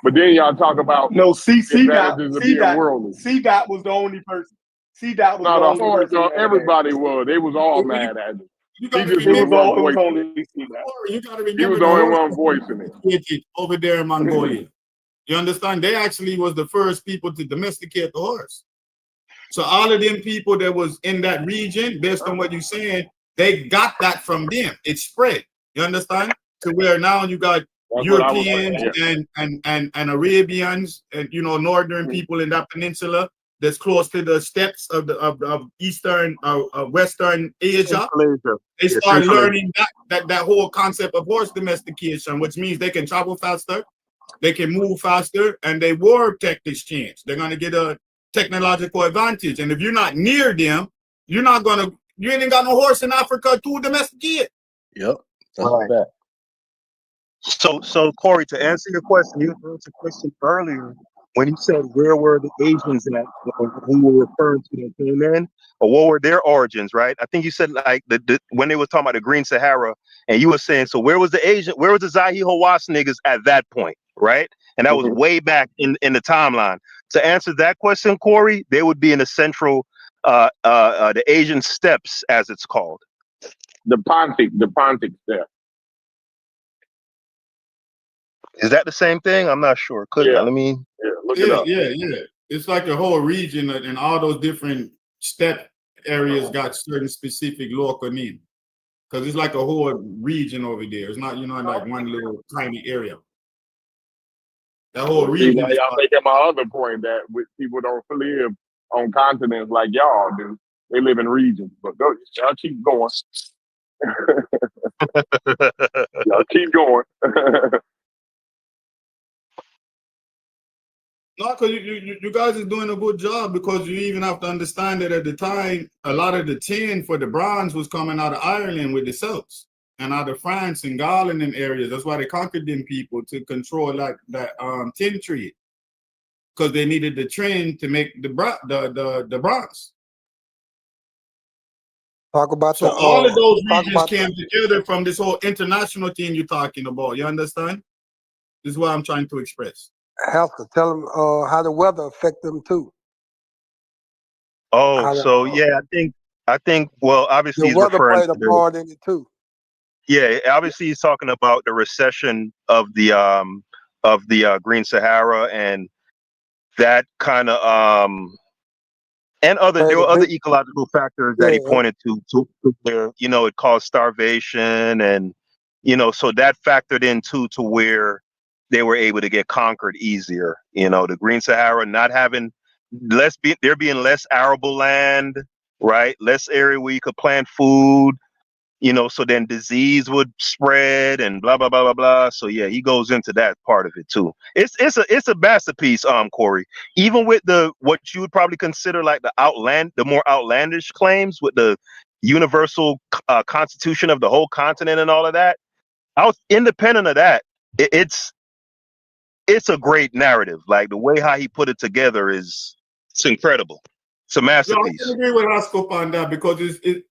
But then y'all talk about no the advantages of being worldly. C-Dot was the only person. C-Dot was No, the only person. no, everybody was. They was all mad at me. You He gotta just remember, was one voice. you gotta He remember was the the only horse one voicing it. over there in Mongolia. You understand? They actually was the first people to domesticate the horse. So all of them people that was in that region, based on what you're saying, they got that from them. It spread. You understand? To where now you got Europeans and Arabians and northern people in that peninsula that's close to the steppes of eastern western Asia. They start learning that whole concept of horse domestication, which means they can travel faster, they can move faster, and they war tech exchange. They're gonna get a technological advantage. And if you're not near them, you ain't got no horse in Africa to domesticate. Yep. That's Right. bad. So Corey, to answer your question, you answered a question earlier when you said where were the Asians at who were referring to that came in, or what were their origins, right? I think you said like when they were talking about the Green Sahara, and you were saying, so where was the Zahi Hawass niggas at that point, right? And that was way back in the timeline. To answer that question, Corey, they would be in the central, the Asian steppes, as it's called. The Pontic step. Is that the same thing? I'm not sure. Look it up. Yeah. It's like a whole region, and all those different steppe areas got certain specific local name. Because it's like a whole region over there. It's not, like one little tiny area. That whole region. Now y'all making my other point that people don't live on continents like y'all do. They live in regions. But y'all keep going. Y'all keep going. No, because you guys is doing a good job, because you even have to understand that at the time, a lot of the tin for the bronze was coming out of Ireland with the Celts and out of France and Gaul and areas. That's why they conquered them people, to control like that tin trade, because they needed the tin to make the bronze. Talk about so all of those regions came together from this whole international thing you're talking about. You understand? This is what I'm trying to express. Have to tell them how the weather affect them too. Oh, so yeah, I think. Well, obviously, the weather played a part in it too. Yeah, obviously, he's talking about the recession of the Green Sahara, and that kind of and there were other ecological factors that he pointed to where it caused starvation, and so that factored into to where they were able to get conquered easier. The Green Sahara not having there being less arable land, right? Less area where you could plant food. so then disease would spread and blah blah blah blah blah. So yeah, he goes into that part of it too. It's a masterpiece, Corey. Even with what you would probably consider like the more outlandish claims with the universal constitution of the whole continent and all of that. Independent of that, it's a great narrative. Like the way how he put it together it's incredible. It's a masterpiece. I can agree with Haskell on that because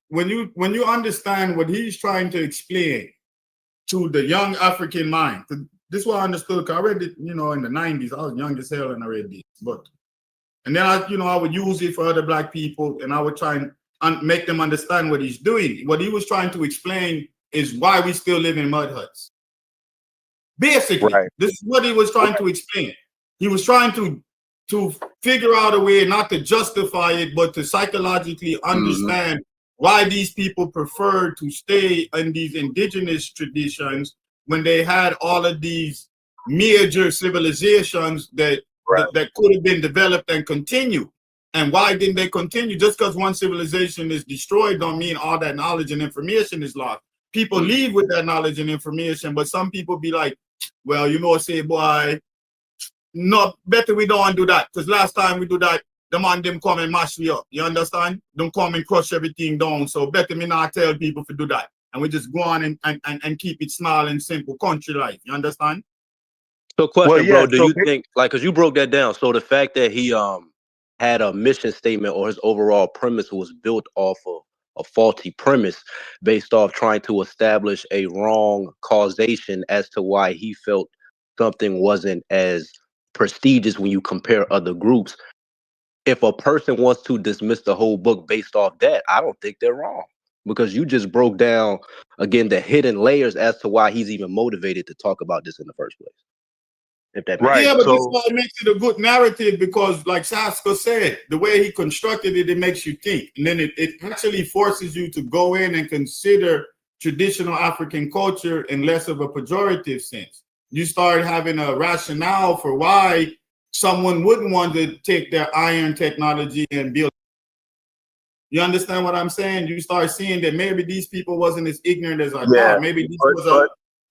when you understand what he's trying to explain to the young African mind, this is what I understood. Cause I read it, in the 90s. I was young as hell and I read this book. And then I would use it for other Black people and I would try and make them understand what he's doing. What he was trying to explain is why we still live in mud huts. Basically, This is what he was trying to explain. He was trying to figure out a way not to justify it, but to psychologically understand why these people prefer to stay in these indigenous traditions when they had all of these major civilizations that could have been developed and continue. And why didn't they continue? Just because one civilization is destroyed don't mean all that knowledge and information is lost. People leave with that knowledge and information, but some people be like, well, say, boy, no, better we don't do that. Because last time we do that, the man them come and mash me up. You understand? Don't come and crush everything down. So better me not tell people to do that. And we just go on and keep it small and simple, country life. You understand? So question, bro, do you think, because you broke that down, so the fact that he had a mission statement or his overall premise was built off of a faulty premise based off trying to establish a wrong causation as to why he felt something wasn't as prestigious when you compare other groups. If a person wants to dismiss the whole book based off that, I don't think they're wrong, because you just broke down again the hidden layers as to why he's even motivated to talk about this in the first place. If that makes sense. But this is why it makes it a good narrative, because like Sasko said, the way he constructed it, it makes you think. And then it actually forces you to go in and consider traditional African culture in less of a pejorative sense. You start having a rationale for why someone wouldn't want to take their iron technology and build. You understand what I'm saying? You start seeing that maybe these people wasn't as ignorant as I thought.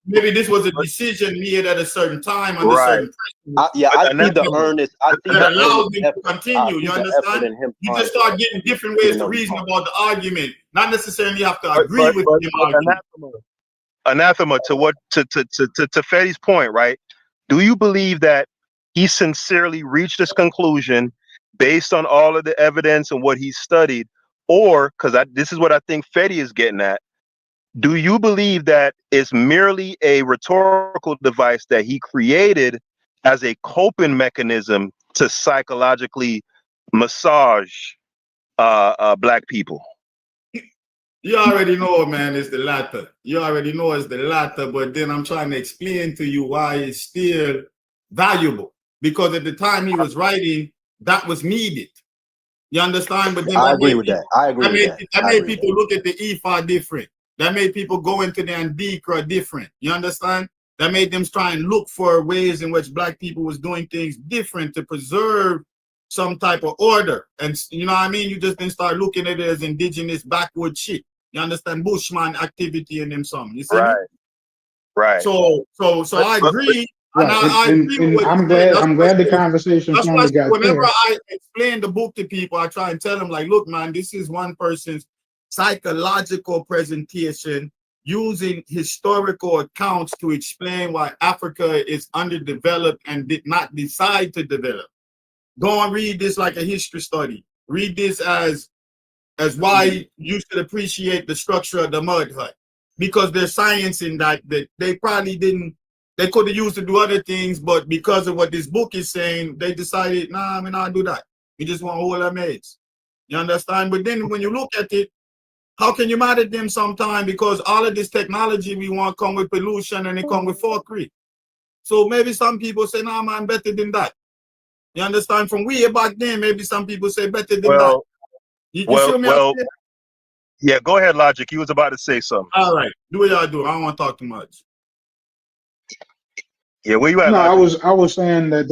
Maybe this was a decision made at a certain time under certain pressure. I see the earnest. I see that allows them to continue. You understand? You just start getting different ways to reason about the argument. Not necessarily have to agree with the argument. Anathema to Fetty's point, right? Do you believe that he sincerely reached this conclusion based on all of the evidence and what he studied, or because this is what I think Fetty is getting at? Do you believe that it's merely a rhetorical device that he created as a coping mechanism to psychologically massage Black people? You already know, man, it's the latter. You already know it's the latter, but then I'm trying to explain to you why it's still valuable. Because at the time he was writing, that was needed. You understand? But then I agree with that. I agree with that. That made people look at the Ifa different. That made people go into the Andikra different. You understand? That made them try and look for ways in which Black people was doing things different to preserve some type of order. And you know what I mean? You just didn't start looking at it as indigenous backward shit. You understand? Bushman activity in them some. You see me? Right. So I agree. Right. And I'm glad the conversation finally got whenever there. I explain the book to people, I try and tell them, like, look, man, this is one person's psychological presentation using historical accounts to explain why Africa is underdeveloped and did not decide to develop. Go and read this like a history study. Read this as why you should appreciate the structure of the mud hut, because there's science in that they probably didn't. They could have used to do other things, but because of what this book is saying, they decided, nah, we not do that. We just want to hold our maids. You understand? But then when you look at it, how can you mad at them sometime? Because all of this technology we want come with pollution and it come with fuckery. So maybe some people say, nah, man, better than that. You understand? From way back then, maybe some people say better than that. You feel me? Yeah, go ahead, Logic. You was about to say something. All right. Do what y'all do. I don't want to talk too much. Yeah, where you at? No, I was saying that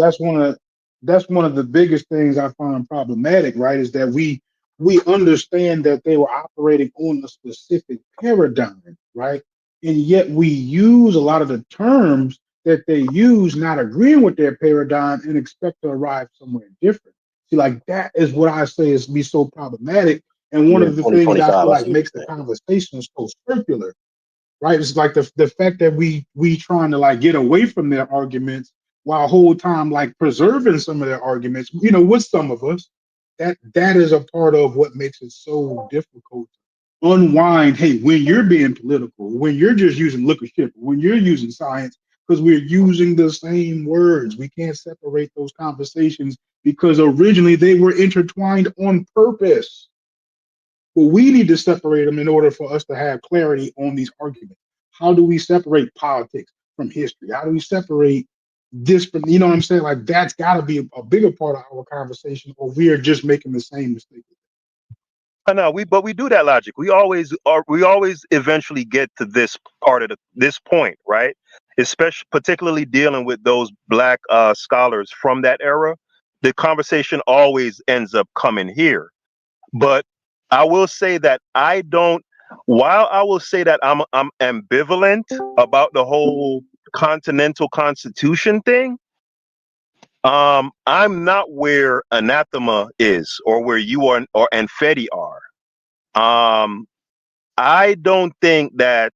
that's one of the biggest things I find problematic, right? Is that we we understand that they were operating on a specific paradigm, right? And yet we use a lot of the terms that they use, not agreeing with their paradigm, and expect to arrive somewhere different. See, like that is what I say is be so problematic. And one Yeah, of the things that I 2025. feel I like see what makes the you're saying. conversation so circular, right? It's like the fact that we trying to like get away from their arguments while whole time like preserving some of their arguments, with some of us, that is a part of what makes it so difficult to unwind. Hey, when you're being political, when you're just using leadership, when you're using science, because we're using the same words, we can't separate those conversations because originally they were intertwined on purpose. But we need to separate them in order for us to have clarity on these arguments. How do we separate politics from history? How do we separate this from, what I'm saying? Like that's got to be a bigger part of our conversation, or we are just making the same mistake. I know but we do that logic. We always eventually get to this part of this point, right? Especially particularly dealing with those black scholars from that era. The conversation always ends up coming here. But I will say that while I will say that I'm ambivalent about the whole continental constitution thing, I'm not where anathema is or where you are or and Fetty are. I don't think that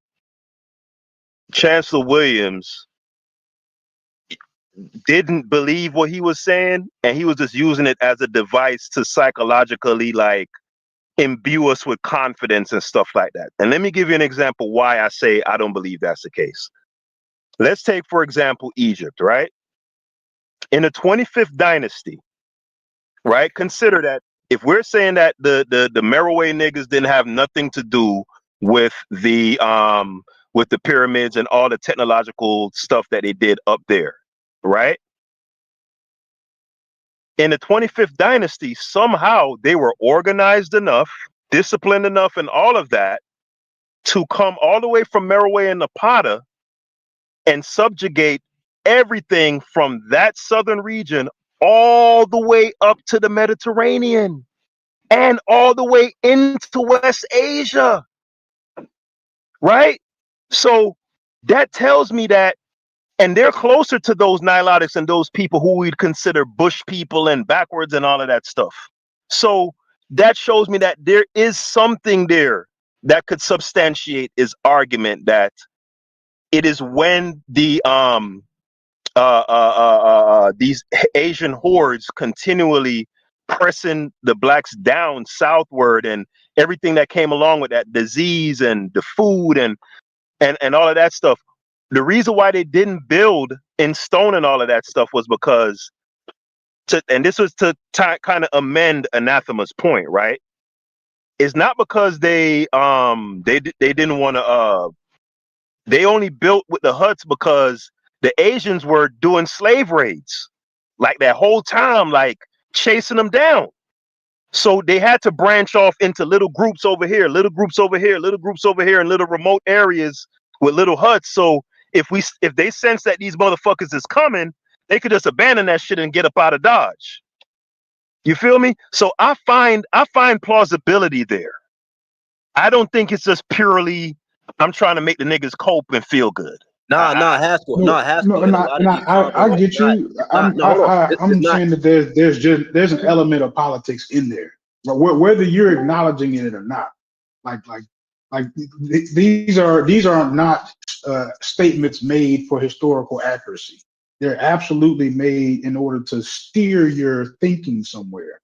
Chancellor Williams didn't believe what he was saying, and he was just using it as a device to psychologically like imbue us with confidence and stuff like that. And let me give you an example why I say I don't believe that's the case. Let's take, for example, Egypt, right? In the 25th dynasty, right? Consider that if we're saying that the Merowe niggas didn't have nothing to do with the pyramids and all the technological stuff that they did up there, right? In the 25th dynasty, somehow they were organized enough, disciplined enough, and all of that to come all the way from Merowe and Napata and subjugate everything from that southern region all the way up to the Mediterranean and all the way into West Asia, right? So that tells me that, and they're closer to those Nilotics and those people who we'd consider bush people and backwards and all of that stuff. So that shows me that there is something there that could substantiate his argument that it is when these Asian hordes continually pressing the blacks down southward and everything that came along with that disease and the food and all of that stuff. The reason why they didn't build in stone and all of that stuff was because and this was to kind of amend Anathema's point, right? It's not because they didn't want to they only built with the huts because the Asians were doing slave raids like that whole time, like chasing them down. So they had to branch off into little groups over here, little groups over here, little groups over here in little remote areas with little huts. So if they sense that these motherfuckers is coming, they could just abandon that shit and get up out of Dodge. You feel me? So I find plausibility there. I don't think it's just purely I'm trying to make the niggas cope and feel good. Haskell. No, Haskell. no, And a lot of these I arguments, get you. hold on. I'm saying that there's an element of politics in there, but whether you're acknowledging it or not, these are not statements made for historical accuracy. They're absolutely made in order to steer your thinking somewhere.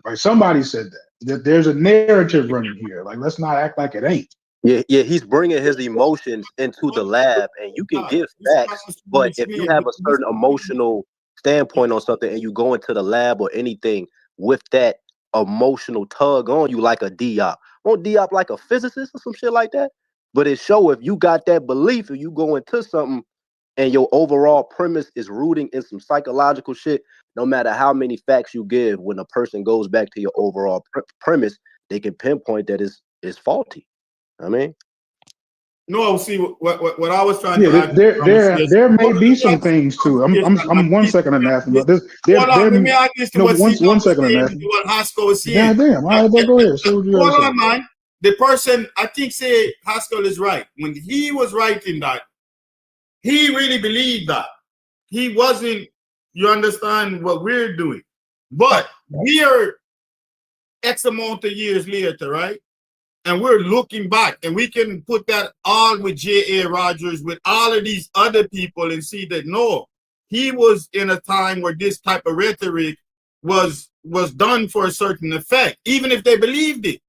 Like somebody said that there's a narrative running here. Like let's not act like it ain't. Yeah, he's bringing his emotions into the lab, and you can give facts, but if you have a certain emotional standpoint on something and you go into the lab or anything with that emotional tug on you, like a Diop, won't Diop like a physicist or some shit like that? But it show if you got that belief and you go into something and your overall premise is rooting in some psychological shit, no matter how many facts you give, when a person goes back to your overall premise, they can pinpoint that it's faulty. I mean, No, see what I was trying to Yeah, ask. there may be some things too. I'm 1 second and asking about this. Hold on, let me add this to no, what Seagull one was second and saying, asking. what Haskell was saying. Goddamn, all right, go ahead. Say what you Hold gotta on, say. man. The person, I think, say Haskell is right. When he was writing that, he really believed that. He wasn't, you understand what we're doing. But we are X amount of years later, right? And we're looking back, and we can put that all with J.A. Rogers, with all of these other people, and see that no, he was in a time where this type of rhetoric was done for a certain effect, even if they believed it.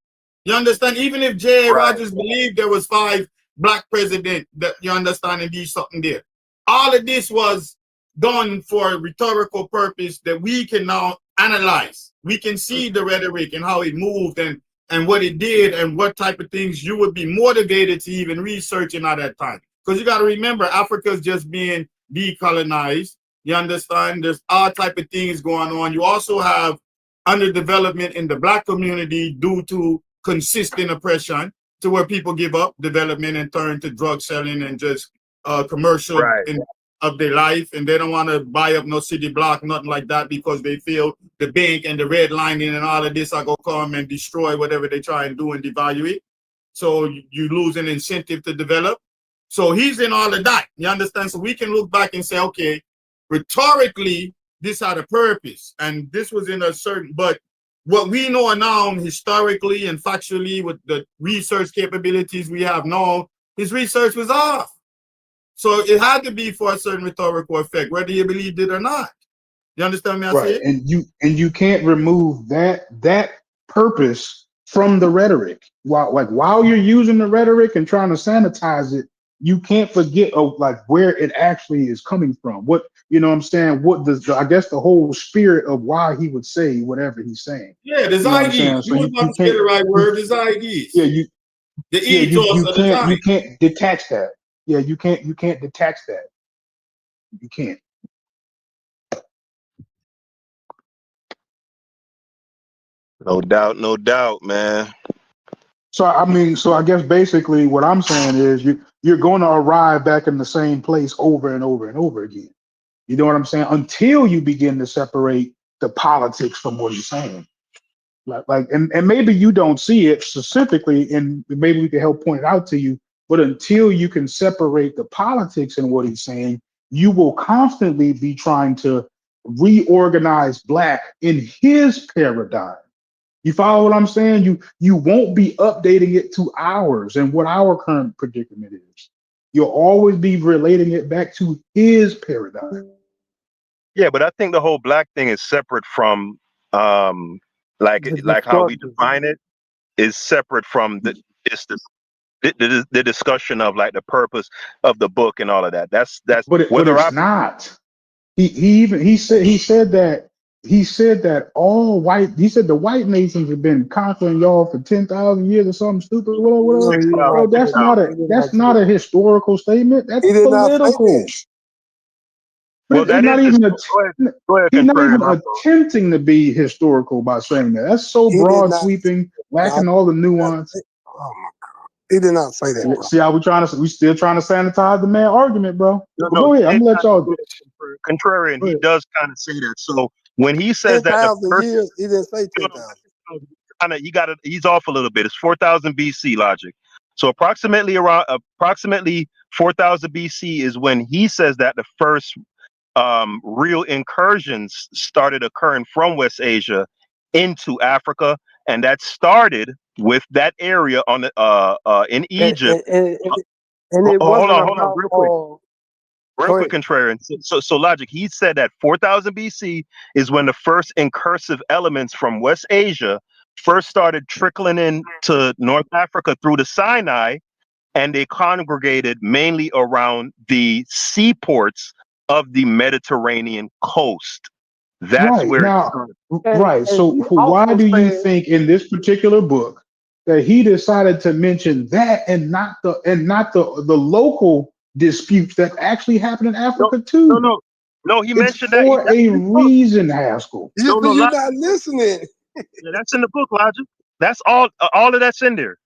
You understand? Even if J.A. Rogers believed there was 5 black presidents, that you understand, and there's something there. All of this was done for a rhetorical purpose that we can now analyze. We can see the rhetoric and how it moved and what it did and what type of things you would be motivated to even researching at that time. Because you got to remember, Africa's just being decolonized. You understand? There's all type of things going on. You also have underdevelopment in the black community due to consistent oppression, to where people give up development and turn to drug selling and just commercial of their life, and they don't want to buy up no city block, nothing like that, because they feel the bank and the redlining and all of this are going to come and destroy whatever they try and do and devalue it. So you lose an incentive to develop. So he's in all of that. You understand? So we can look back and say, okay, rhetorically, this had a purpose, and this was in a certain, but what we know now historically and factually with the research capabilities we have now, his research was off. So it had to be for a certain rhetorical effect, whether you believed it or not. You understand me? I say? And you can't remove that purpose from the rhetoric. While you're using the rhetoric and trying to sanitize it, you can't forget where it actually is coming from. What, you know what I'm saying? What I guess the whole spirit of why he would say whatever he's saying. Yeah, the you know ideas. You would not say the right word, the ideas. Yeah, the ethos of the time. You can't detach that. Yeah, you can't detach that. You can't. No doubt, man. So I guess basically what I'm saying is you're going to arrive back in the same place over and over and over again. You know what I'm saying? Until you begin to separate the politics from what he's saying. And maybe you don't see it specifically, and maybe we can help point it out to you. But until you can separate the politics and what he's saying, you will constantly be trying to reorganize black in his paradigm. You follow what I'm saying? You won't be updating it to ours and what our current predicament is. You'll always be relating it back to his paradigm. Yeah, but I think the whole black thing is separate from like how we define it is separate from the discussion of like the purpose of the book and all of that. That's but it's not. He said that all white. He said the white nations have been conquering y'all for 10,000 years or something stupid. Whatever. Bro, that's not a historical statement. That's political. But well, he's not even attempting to be historical by saying that. That's so broad sweeping, lacking all the nuance. Oh my God, he did not say that. Bro. See how we still trying to sanitize the man argument, bro. But go ahead, I'm gonna let y'all. Contrarian, he does kind of say that. So when he says that the years, he didn't say 10,000. He's off a little bit. It's 4,000 BC logic. So approximately 4,000 BC is when he says that the first real incursions started occurring from West Asia into Africa, and that started with that area on the in Egypt. And it hold wasn't on, real quick, contrarian. So logic. He said that 4,000 BC is when the first incursive elements from West Asia first started trickling into North Africa through the Sinai, and they congregated mainly around the seaports of the Mediterranean coast. That's where now, right. So why do you think in this particular book that he decided to mention that and not the local disputes that actually happen in Africa too? No, he mentioned that for a reason, Haskell. You're not listening. Yeah, that's in the book, Logic. That's all of that's in there.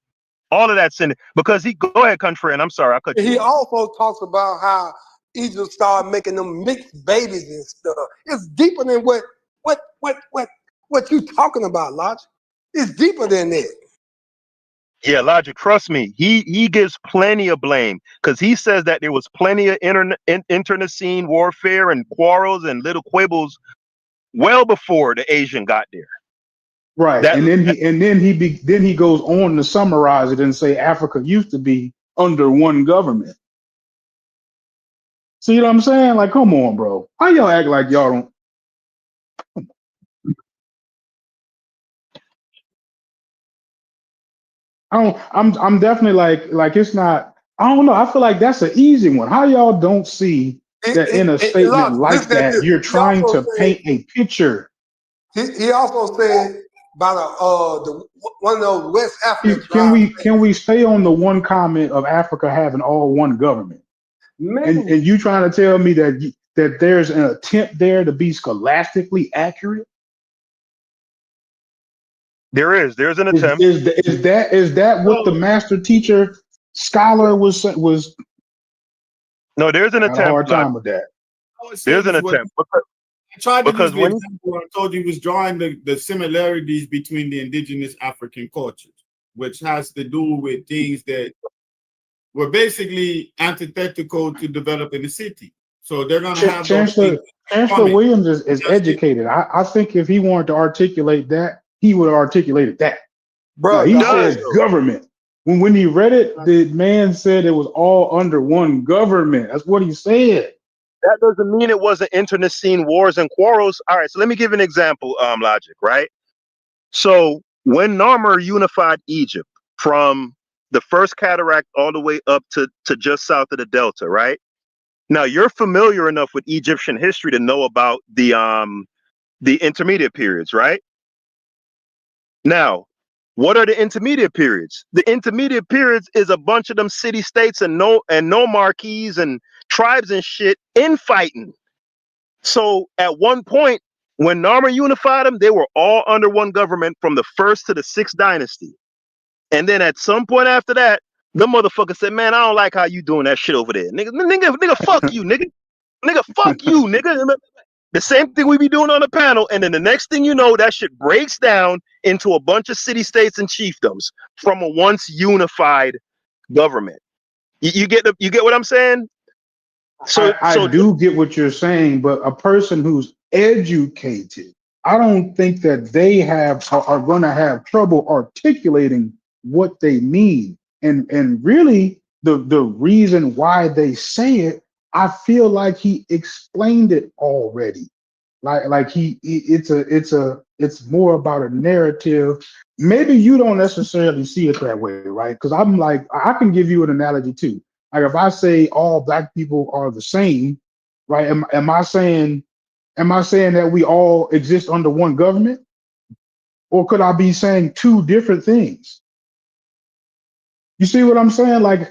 All of that's in it because he. Go ahead, country, and I'm sorry I cut you. He also talks about how Egypt started making them mixed babies and stuff. It's deeper than what you talking about, Logic. It's deeper than that. Yeah, Logic, trust me. He gives plenty of blame because he says that there was plenty of internecine warfare and quarrels and little quibbles well before the Asian got there. Right, That, and then he goes on to summarize it and say Africa used to be under one government. See what I'm saying? Like, come on, bro. How y'all act like y'all don't? I'm definitely like it's not. I don't know. I feel like that's an easy one. How y'all don't see that in a statement like that you're trying to paint a picture. He also said about the one of those West African Can we stay on the one comment of Africa having all one government? And you trying to tell me that there's an attempt there to be scholastically accurate? There's an attempt. Is that what the master teacher scholar was? No, there's an attempt. A hard time with that. There's an attempt. I tried to use the example. I told you he was drawing the similarities between the indigenous African cultures, which has to do with things that were basically antithetical to developing the city. So they're going to have Chancellor Williams is educated. I think if he wanted to articulate that, he would have articulated that. Bro, he said government. When he read it, the man said it was all under one government. That's what he said. That doesn't mean it wasn't internecine wars and quarrels. All right, so let me give an example, Logic, right? So when Narmer unified Egypt from the first cataract all the way up to just south of the Delta, right? Now you're familiar enough with Egyptian history to know about the intermediate periods, right? Now, what are the intermediate periods? The intermediate periods is a bunch of them city states and nomarchies and tribes and shit infighting. So at one point, when Narmer unified them, they were all under one government from the first to the sixth dynasty. And then at some point after that, the motherfucker said, "Man, I don't like how you doing that shit over there, nigga, fuck you, nigga, fuck you, nigga." The same thing we be doing on the panel, and then the next thing you know, that shit breaks down into a bunch of city states and chiefdoms from a once unified government. You get what I'm saying? So I do get what you're saying, but a person who's educated, I don't think that they are going to have trouble articulating what they mean, and really the reason why they say it. I feel like he explained it already. It's more about a narrative. Maybe you don't necessarily see it that way, right? Because I'm like, I can give you an analogy too. Like if I say all black people are the same, right? Am I saying that we all exist under one government? Or could I be saying two different things? You see what I'm saying? Like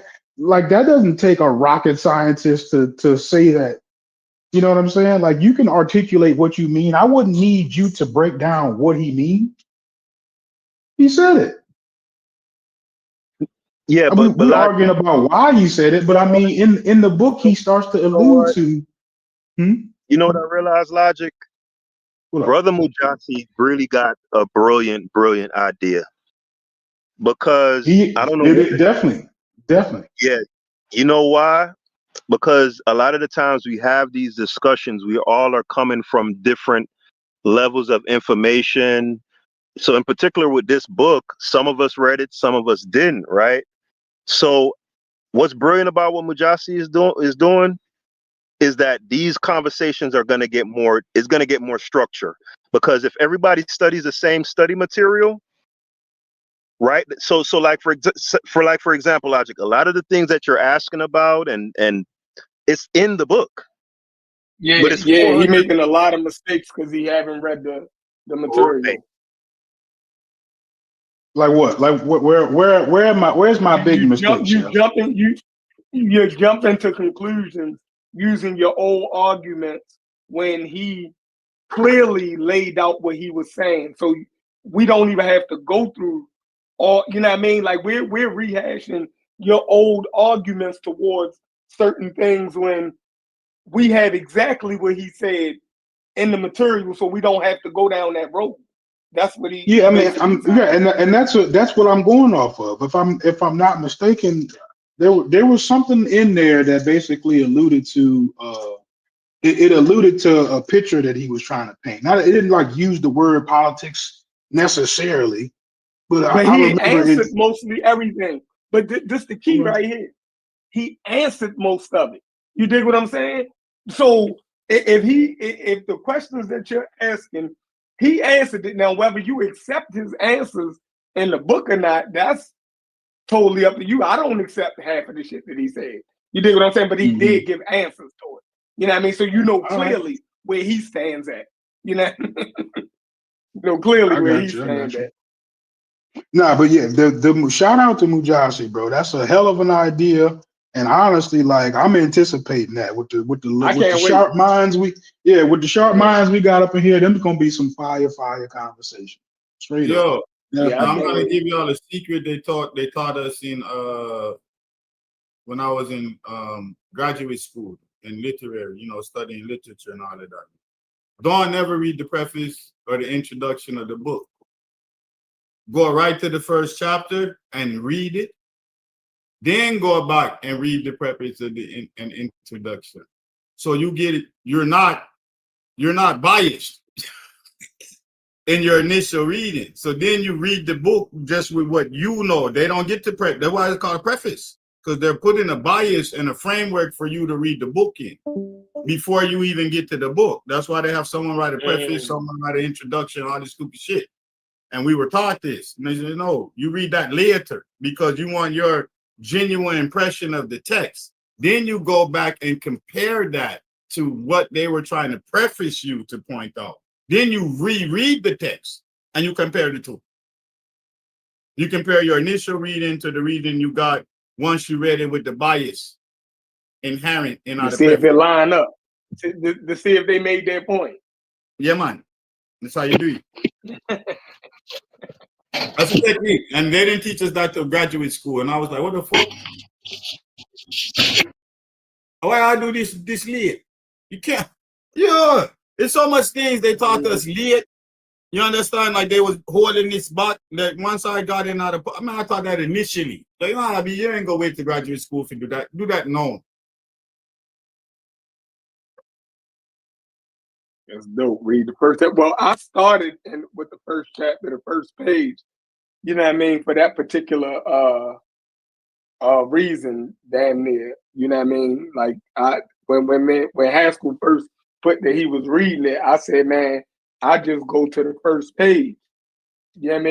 that doesn't take a rocket scientist to say that. You know what I'm saying? Like you can articulate what you mean. I wouldn't need you to break down what he means. He said it. Yeah, we're arguing about why he said it, but I mean, in the book, he starts to allude to. You know what I realized, Logic? Brother Mujasi really got a brilliant idea. Because I don't know. Definitely. Yeah. You know why? Because a lot of the times we have these discussions, we all are coming from different levels of information. So in particular with this book, some of us read it, some of us didn't, right? So what's brilliant about what Mujasi is doing is that these conversations are going to get more structure, because if everybody studies the same study material, right? So like for example, Logic, a lot of the things that you're asking about and it's in the book. Yeah, but he's making a lot of mistakes because he haven't read the material. Right. Like what? Like where's my big mistake? You jump into conclusions using your old arguments when he clearly laid out what he was saying. So we don't even have to go through or you know what I mean? Like we're rehashing your old arguments towards certain things when we have exactly what he said in the material, so we don't have to go down that road. That's what he. Yeah, I mean, and that's what I'm going off of. If I'm not mistaken, there was something in there that basically alluded to it alluded to a picture that he was trying to paint. Not it didn't like use the word politics necessarily, but I he remember answered mostly everything. But this the key right here. He answered most of it. You dig what I'm saying? So if the questions that you're asking, he answered it. Now, whether you accept his answers in the book or not, that's totally up to you. I don't accept half of the shit that he said. You dig what I'm saying? But he did give answers to it. You know what I mean? So you know clearly where he stands at. You know, you know clearly where he stands at. Nah, but yeah, the shout out to Mujasi, bro. That's a hell of an idea. And honestly, like I'm anticipating that with the sharp minds with the sharp minds we got up in here, there's gonna be some fire conversation. Straight up. I'm gonna give y'all a secret they taught us in when I was in graduate school in literary, you know, studying literature and all of that. Don't ever read the preface or the introduction of the book. Go right to the first chapter and read it. Then go back and read the preface of the introduction. So you get it. You're not biased in your initial reading. So then you read the book just with what you know. They don't get to preface. That's why it's called a preface, because they're putting a bias and a framework for you to read the book in before you even get to the book. That's why they have someone write a preface, someone write an introduction, all this stupid shit. And we were taught this. And they said, no, you read that later because you want your genuine impression of the text. Then you go back and compare that to what they were trying to preface you to point out. Then you reread the text and you compare the two. You compare your initial reading to the reading you got once you read it with the bias inherent in our see if it line up, to see if they made their point. Yeah, man. That's how you do it. That's a technique. And they didn't teach us that till graduate school. And I was like, what the fuck? Why I do this late? You can't. Yeah. It's so much things they taught us late. You understand? Like they was holding this back. That once I got in out of, I mean, I thought that initially. Like, you ain't gonna wait to graduate school to do that. Do that now. That's dope. Read the first chapter. Well, I started with the first chapter, the first page. You know what I mean? For that particular reason, damn near. You know what I mean? Like when high school first put that he was reading it, I said, man, I just go to the first page. You know what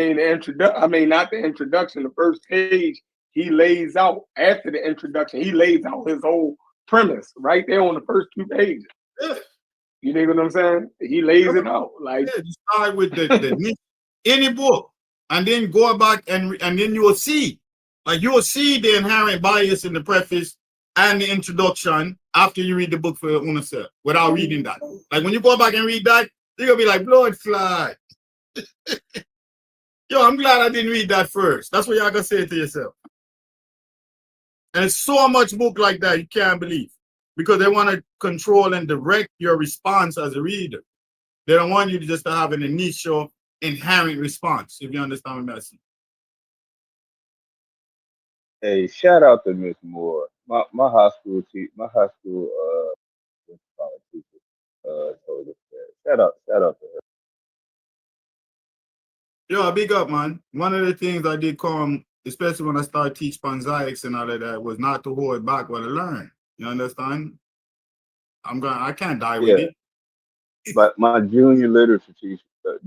I mean? Not the introduction, the first page, he lays out after the introduction, he lays out his whole premise right there on the first 2 pages. Yeah. You know what I'm saying? He lays it out. Like you start with the any book, and then go back and then you will see. Like you will see the inherent bias in the preface and the introduction after you read the book for your own self without reading that. Like when you go back and read that, you're gonna be like, blood fly. Yo, I'm glad I didn't read that first. That's what y'all gonna say to yourself. And it's so much book like that, you can't believe. Because they want to control and direct your response as a reader. They don't want you to just have an initial inherent response, if you understand what I'm saying. Hey, shout out to Miss Moore. My high school teacher, told us that. Shout out to her. Yo, big up, man. One of the things I did come, especially when I started teaching Panzaics and all of that, was not to hold back what I learned. You understand? I can't die with it. But my junior literature teacher,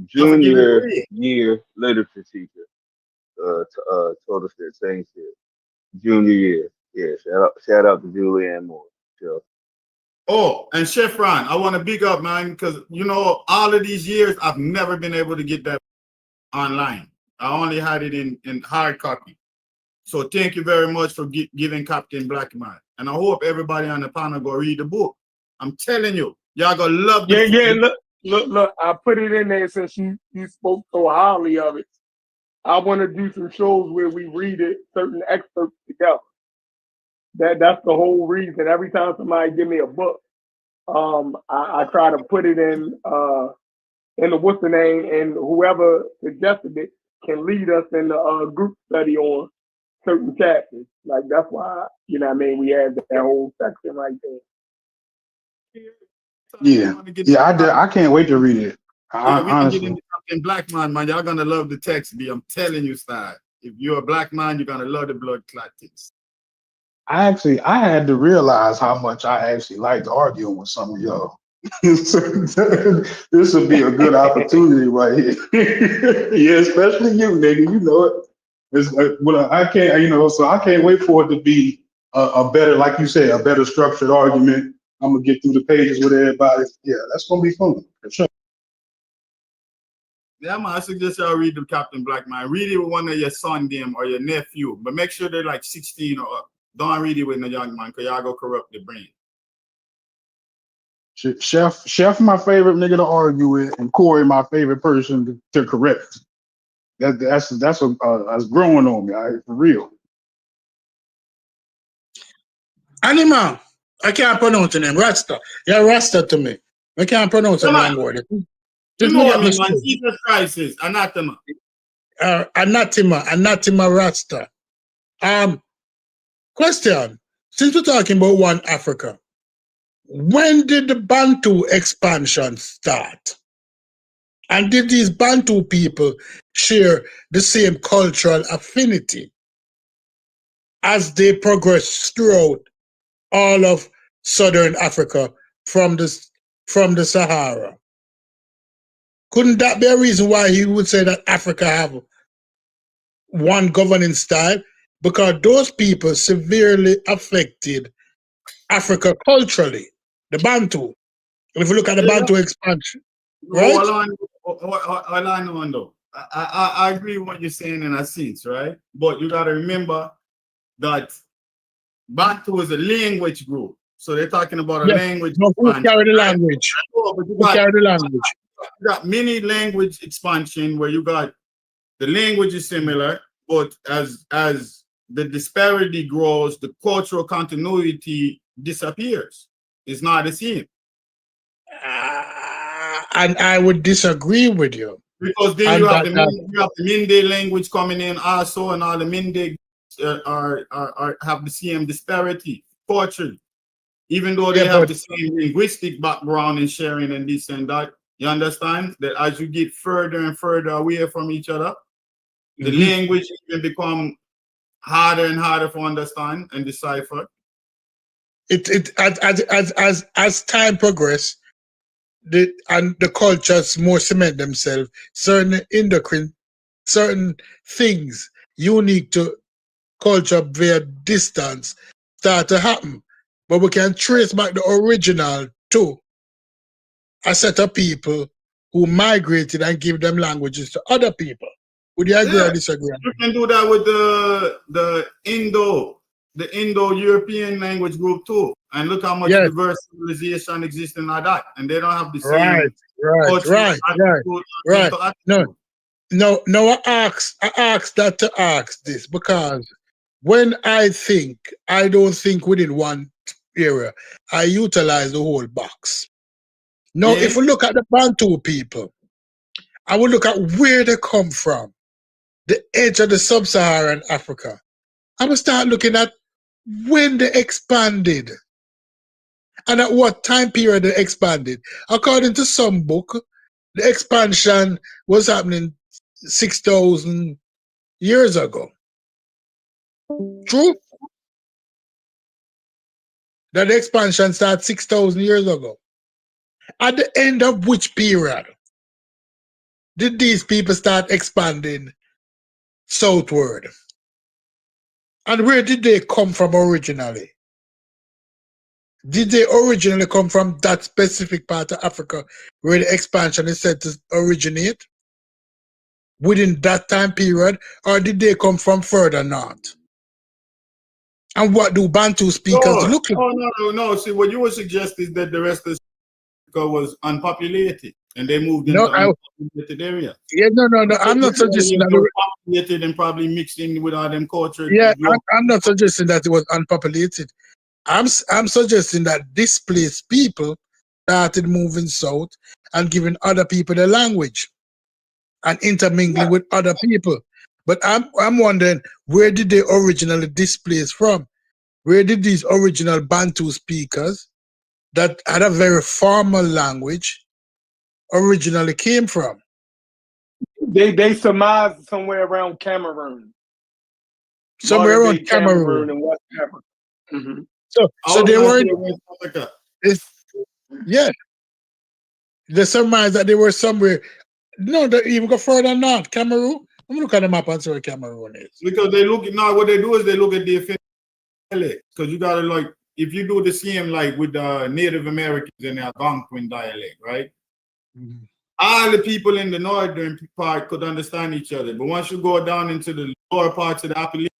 junior year literature teacher, told us that same shit. Junior year. Yeah, shout out to Julianne Moore. Sure. Oh, and Chef Ron, I want to big up, man, because you know, all of these years I've never been able to get that online. I only had it in hard copy. So thank you very much for giving Captain Blackman. And I hope everybody on the panel go read the book. I'm telling you, y'all gonna love it. Look, I put it in there since you spoke so highly of it. I want to do some shows where we read it, certain excerpts together. That's the whole reason. Every time somebody give me a book, I try to put it in the what's the name, and whoever suggested it can lead us in the group study on certain chapters. Like that's why, you know what I mean, we have that whole section right there. Yeah, I can't wait to read it. Yeah, we honestly. can get into Captain Black Man. Y'all gonna love the text, B. I'm telling you, Star. If you're a black man, you're gonna love the blood clot things. I had to realize how much I actually liked arguing with some of y'all. This would be a good opportunity right here. Yeah, especially you, nigga. You know it. Well, I can't, so I can't wait for it to be a better, like you said, a better structured argument. I'm gonna get through the pages with everybody. Yeah, that's gonna be fun for sure. Yeah, man, I suggest y'all read the Captain Black Man. Read it with one of your son them or your nephew, but make sure they're like 16 or up. Don't read it with no young man, because y'all go corrupt the brain. Chef, my favorite nigga to argue with, and Corey, my favorite person to correct. That's growing on me, all right, for real. Anima, I can't pronounce the name. Rasta. Yeah, Rasta to me. I can't pronounce the wrong word. You know what I mean, man? Jesus Christ is anathema. Anathema Rasta. Question. Since we're talking about one Africa, when did the Bantu expansion start? And did these Bantu people share the same cultural affinity as they progressed throughout all of Southern Africa from the Sahara? Couldn't that be a reason why he would say that Africa have one governing style? Because those people severely affected Africa culturally, the Bantu. If you look at the Bantu expansion, right? Hold on, though. I agree with what you're saying in a sense, right? But you got to remember that Bantu is a language group. So they're talking about a language. No, who carry the language? Who carry the language? You got many language expansion where you got the language is similar, but as the disparity grows, the cultural continuity disappears. It's not the same. And I would disagree with you. Because then you have the Minde language coming in also, and all the Minde have the same disparity, culture. Even though they have the same linguistic background and sharing and this and that. You understand that as you get further and further away from each other, the language can become harder and harder to understand and decipher. As time progresses, the cultures more cement themselves. Certain things unique to culture via distance start to happen, but we can trace back the original to a set of people who migrated and give them languages to other people. Would you agree or disagree? You can do that with the Indo-European language group too. And look how much diverse civilization exists in that. And they don't have the same right. No, I asked that to ask this because when I don't think within one area, I utilize the whole box. Now, if we look at the Bantu people, I will look at where they come from, the edge of the sub-Saharan Africa. I will start looking at when they expanded and at what time period they expanded. According to some book, the expansion was happening 6,000 years ago. True? That the expansion started 6,000 years ago. At the end of which period did these people start expanding southward? And where did they come from originally? Did they originally come from that specific part of Africa where the expansion is said to originate within that time period, or did they come from further north? And what do Bantu speakers look like? No. See, what you would suggest is that the rest of Africa was unpopulated. and they moved into unpopulated areas. Yeah, no. I'm not suggesting that. Populated and probably mixed in with all them cultures. Yeah, I'm not suggesting that it was unpopulated. I'm suggesting that displaced people started moving south and giving other people the language and intermingling with other people. But I'm wondering, where did they originally displace from? Where did these original Bantu speakers that had a very formal language originally came from? They surmised somewhere around Cameroon. Somewhere around Cameroon and West Africa. Mm-hmm. So they weren't. Yeah. They surmised that they were somewhere. No, they even go further north. Cameroon. I'm look at the map and see where Cameroon is. Because they look now, what they do is they look at the dialect. Because you gotta like, if you do the same like with the Native Americans and their Algonquin dialect, right? Mm-hmm. All the people in the northern part could understand each other, but once you go down into the lower parts of the Appalachian,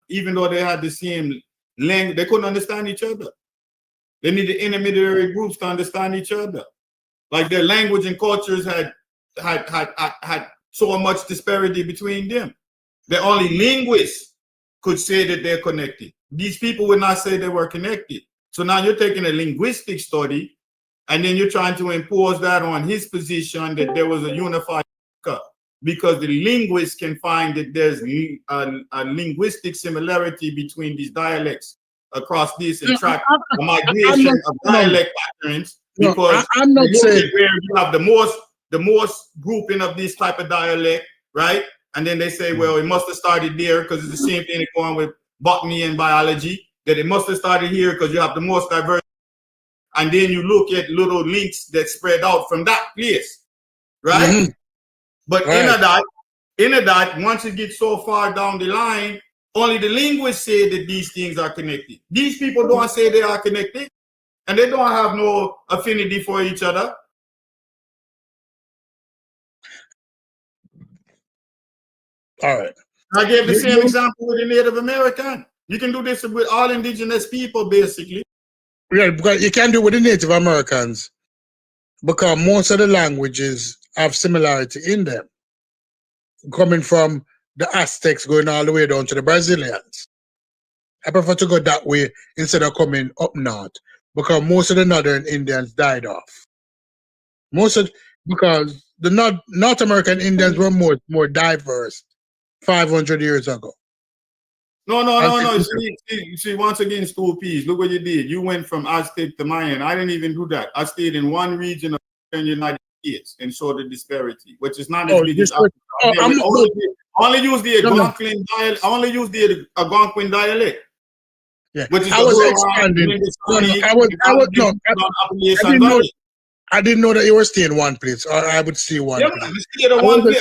even though they had the same language, they couldn't understand each other. They needed intermediary groups to understand each other. Like their language and cultures had so much disparity between them. The only linguists could say that they're connected. These people would not say they were connected. So now you're taking a linguistic study and then you're trying to impose that on his position that there was a unified Africa, because the linguists can find that there's a linguistic similarity between these dialects across this and track the migration of dialect patterns. Because I'm not saying where you have the most grouping of this type of dialect, right? And then they say, well, it must have started there because it's the same thing going with botany and biology, that it must have started here because you have the most diverse. And then you look at little links that spread out from that place, right? Mm-hmm. But right. in that, once it gets so far down the line, only the linguists say that these things are connected. These people don't say they are connected, and they don't have no affinity for each other. All right. I gave the same example with the Native American. You can do this with all indigenous people, basically. Yeah, because you can do it with the Native Americans because most of the languages have similarity in them, coming from the Aztecs going all the way down to the Brazilians. I prefer to go that way instead of coming up north because most of the northern Indians died off. Because the North American Indians were more diverse 500 years ago. No. See, once again, school peas. Look what you did. You went from Aztec to Mayan. I didn't even do that. I stayed in one region of the United States and saw the disparity, which is not as big as Africa. Only use the Algonquin dialect. Only use the Algonquin dialect. Yeah, which is I was expanding. I didn't know that you were staying in one place, or I would stay one place. I wasn't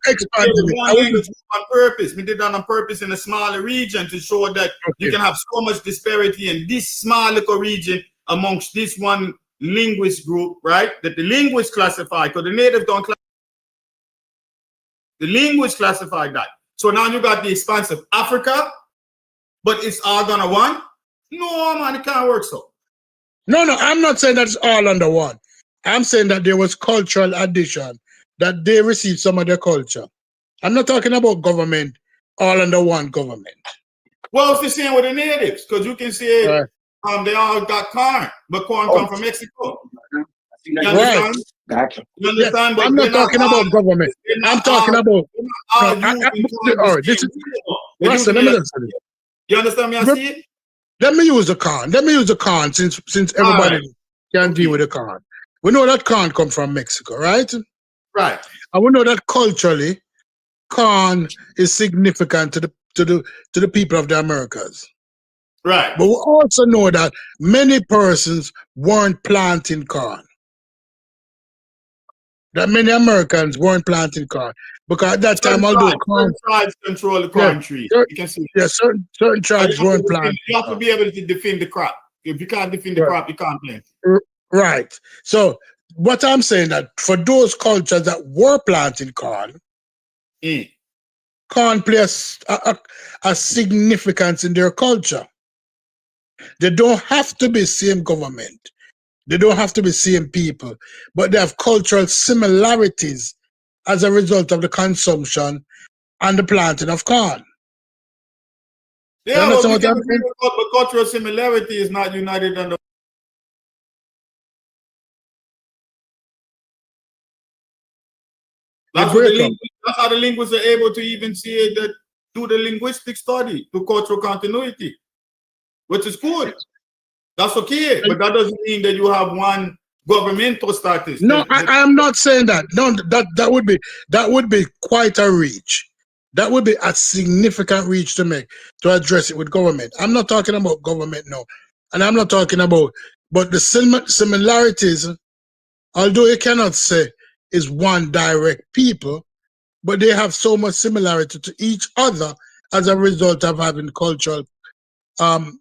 expanding. On purpose. We did that on purpose in a smaller region to show that you can have so much disparity in this small little region amongst this one linguist group, right? That the linguists classify, because the natives don't classify. The linguists classify that. So now you got the expanse of Africa, but it's all gonna one? No, man, it can't work so. No, I'm not saying that's all under one. I'm saying that there was cultural addition, that they received some of their culture. I'm not talking about government, all under one government. Well, it's the same with the natives, because you can say they all got corn, but corn come from Mexico. You understand? Right. You understand? Yes, I'm not talking about government. I'm talking about. You understand me? I see it. Let me use the corn. Since everybody can deal with the corn. We know that corn comes from Mexico, right? Right. And we know that culturally, corn is significant to the people of the Americas. Right. But we also know that many persons weren't planting corn. That many Americans weren't planting corn. Because at that time, although corn tribes control the corn tree. You can see. Yeah, certain tribes weren't planting. You have to be able to defend the crop. If you can't defend the crop, you can't plant. Right. So what I'm saying that for those cultures that were planting corn, corn plays a significance in their culture. They don't have to be same government They don't have to be same people, but they have cultural similarities as a result of the consumption and the planting of corn. Yeah, well, we can agree with cultural similarity is not united under. That's how the linguists are able to even see it, that do the linguistic study to cultural continuity, which is good. That's okay, but that doesn't mean that you have one governmental status. No, I am not saying that. No, that would be quite a reach. That would be a significant reach to make to address it with government. I'm not talking about government now, and I'm not talking about, but the similarities, although you cannot say is one direct people, but they have so much similarity to each other as a result of having cultural of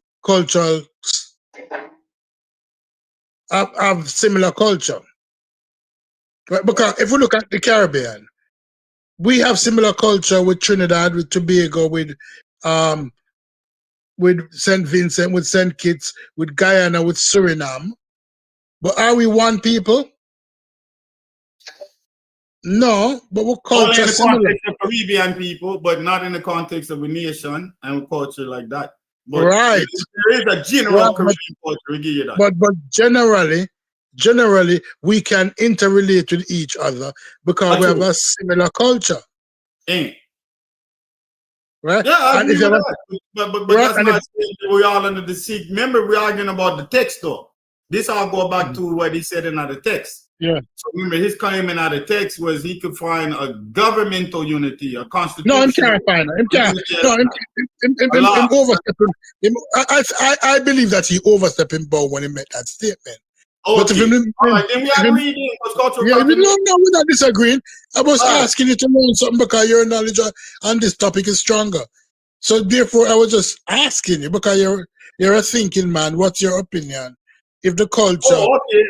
similar culture. Right? Because if we look at the Caribbean, we have similar culture with Trinidad, with Tobago, with St. Vincent, with St. Kitts, with Guyana, with Suriname. But are we one people? No, but we're culture only in the similar. context of Caribbean people, but not in the context of a nation and culture like that. But right. There is a general Caribbean culture, we give you that. But generally, we can interrelate with each other because we have a similar culture. Right? Yeah, I agree with that. But that's not saying that we're all under the sea. Remember, we're arguing about the text, though. This all go back to what he said in the text. Yeah. So remember, his claim in the text was he could find a governmental unity, a constitution. No, I'm clarifying. I'm overstepping. I believe that he overstepping bound when he made that statement. Okay. But all right, then we agree. No, we're not disagreeing. I was asking you to learn something because your knowledge on this topic is stronger. So therefore, I was just asking you because you're a thinking man. What's your opinion? If the culture,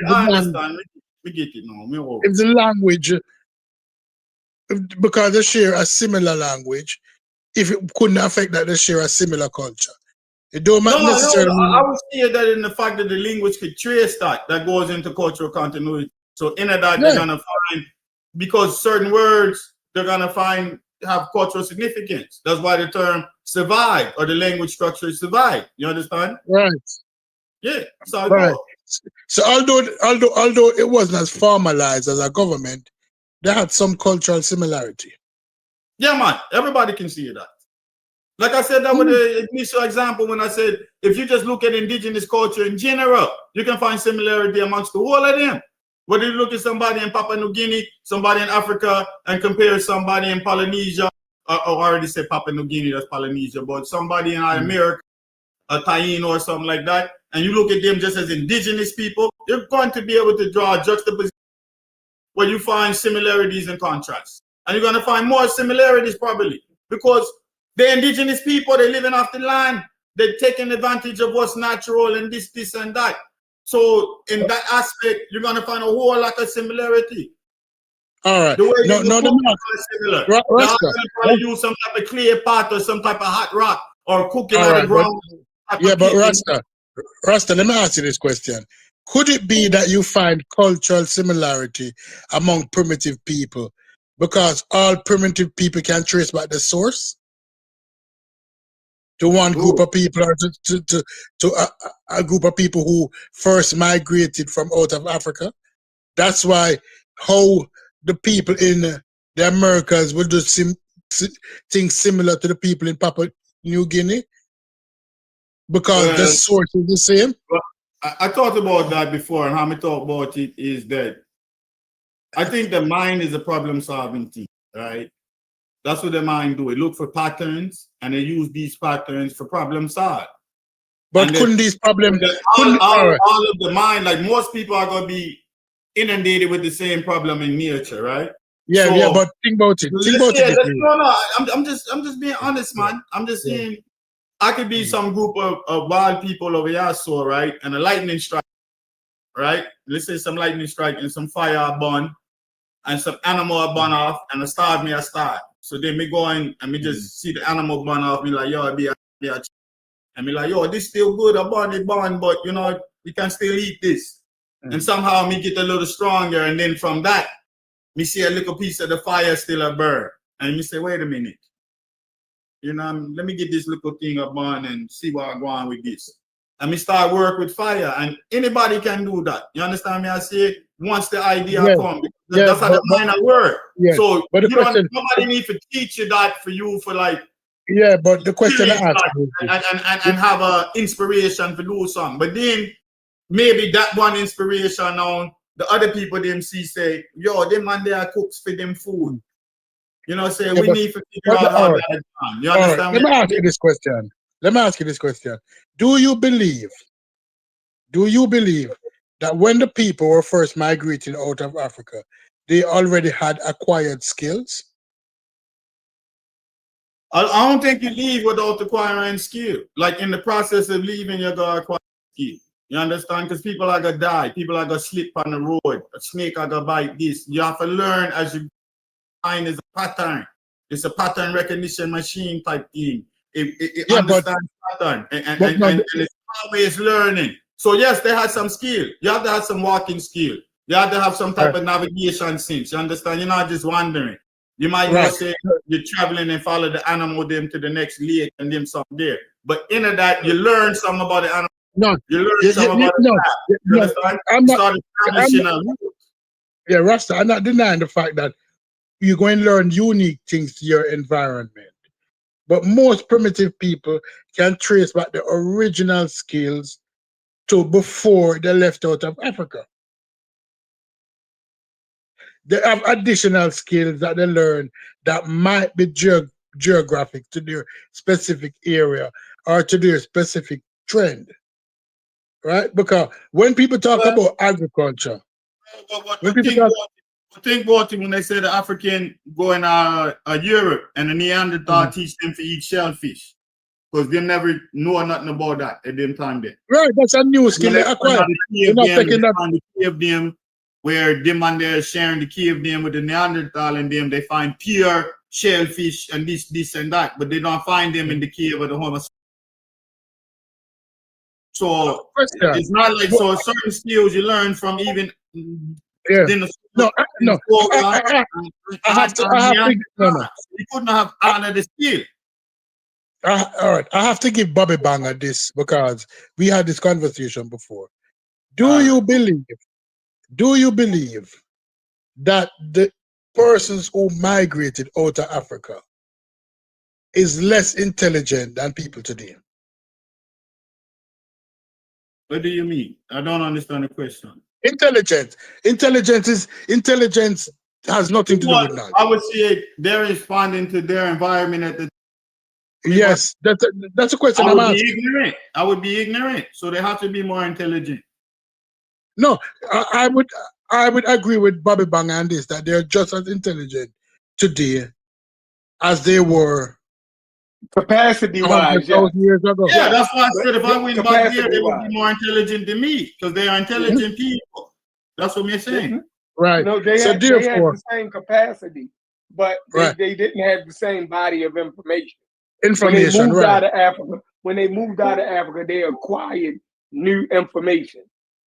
I understand. We get it now. If the language, because they share a similar language, if it couldn't affect that they share a similar culture. It don't necessarily. I would see that in the fact that the linguist could trace that goes into cultural continuity. So in that they're gonna find, because certain words they're gonna find have cultural significance. That's why the term survive or the language structure is survive. You understand? Right. Yeah. So right. So although it wasn't as formalized as a government, they had some cultural similarity. Yeah, man. Everybody can see that. Like I said, that was the initial example when I said, if you just look at indigenous culture in general, you can find similarity amongst the whole of them. Whether you look at somebody in Papua New Guinea, somebody in Africa, and compare somebody in Polynesia, I already said Papua New Guinea, that's Polynesia, but somebody in America, a Taino or something like that, and you look at them just as indigenous people, you're going to be able to draw a juxtaposition where you find similarities and contrasts. And you're going to find more similarities probably, because the indigenous people, they're living off the land, they're taking advantage of what's natural and this and that. So in that aspect, you're going to find a whole lot of similarity. All right. The way you no, similar. They're going to probably use some type of clay pot or some type of hot rock or cooking on the ground. Yeah, but Rasta, let me ask you this question. Could it be that you find cultural similarity among primitive people because all primitive people can trace back the source to one group of people or to a group of people who first migrated from out of Africa? That's why how the people in the Americas will do things similar to the people in Papua New Guinea because the source is the same. Well, I thought about that before, and how I thought about it is that I think the mind is a problem-solving thing, right? That's what the mind do. It look for patterns, and they use these patterns for problem solve. But and couldn't these problems? All of the mind, like most people are going to be inundated with the same problem in nature, right? Yeah, so, yeah. But think about it. I'm just being honest, man. I'm just saying, I could be some group of wild people over here, so right, and a lightning strike, right? Let's say some lightning strike and some fire burn, and some animal burn off, and a starve me a starve. So then me go in and me just see the animal burn off. Me like, yo, and me like, yo, this still good. I burn it burn, but you know, we can still eat this. and somehow me get a little stronger, and then from that, me see a little piece of the fire still a burn, and me say, wait a minute, you know, let me get this little thing up on and see what I go on with this. And me start work with fire, and anybody can do that. You understand me? I say once the idea comes, that's how the mind of work. So but you question, nobody need to teach you that for you for like. Yeah, but the question I ask and have a inspiration to do something. But then maybe that one inspiration now the other people them see say, yo, them man there cooks for them food. You know, say we need to figure out how that is done. You understand? Let me ask you this question. Do you believe that when the people were first migrating out of Africa, they already had acquired skills? I don't think you leave without acquiring skill. Like in the process of leaving, you're going to acquire skill. You understand? Because people are going to die. People are going to slip on the road. A snake are going to bite this. You have to learn as you find is a pattern. It's a pattern recognition machine type thing. It understands pattern. And it's always learning. So yes, they had some skill. You have to have some walking skill. You have to have some type of navigation sense. You understand? You're not just wandering. You might say you're traveling and follow the animal them to the next lake and them something there. But in that, you learn something about the animal. No, you learn something about the Yeah, Rasta, I'm not denying the fact that you're going to learn unique things to your environment. But most primitive people can trace back the original skills to before they left out of Africa. They have additional skills that they learn that might be geographic to their specific area or to their specific trend, right? Because when people talk about agriculture, when they say the African go in Europe and the Neanderthal teach them to eat shellfish, because they never know nothing about that at them time there. Right, that's a new skill they acquire. You're not taking that. Where them and they're sharing the key of them with the Neanderthal and them, they find pure shellfish and this and that, but they don't find them in the cave of the Homo. So it's not like so certain skills you learn from even you couldn't have honored the skill. All right, I have to give Bobby Banger this because we had this conversation before. Do you believe that the persons who migrated out of Africa is less intelligent than people today? What do you mean? I don't understand the question. Intelligence has nothing to do with knowledge. I would say they're responding to their environment at the. Yes, that's a question I'm asking. I would be ignorant, so they have to be more intelligent. No, I would agree with Bobby Banger on this, that they're just as intelligent today as they were capacity-wise. Years ago. Yeah, that's why I said if I went back there, they would be more intelligent than me because they are intelligent people. That's what we're saying. Right. No, they had the same capacity, but they didn't have the same body of information. When they moved out of Africa, they acquired new information.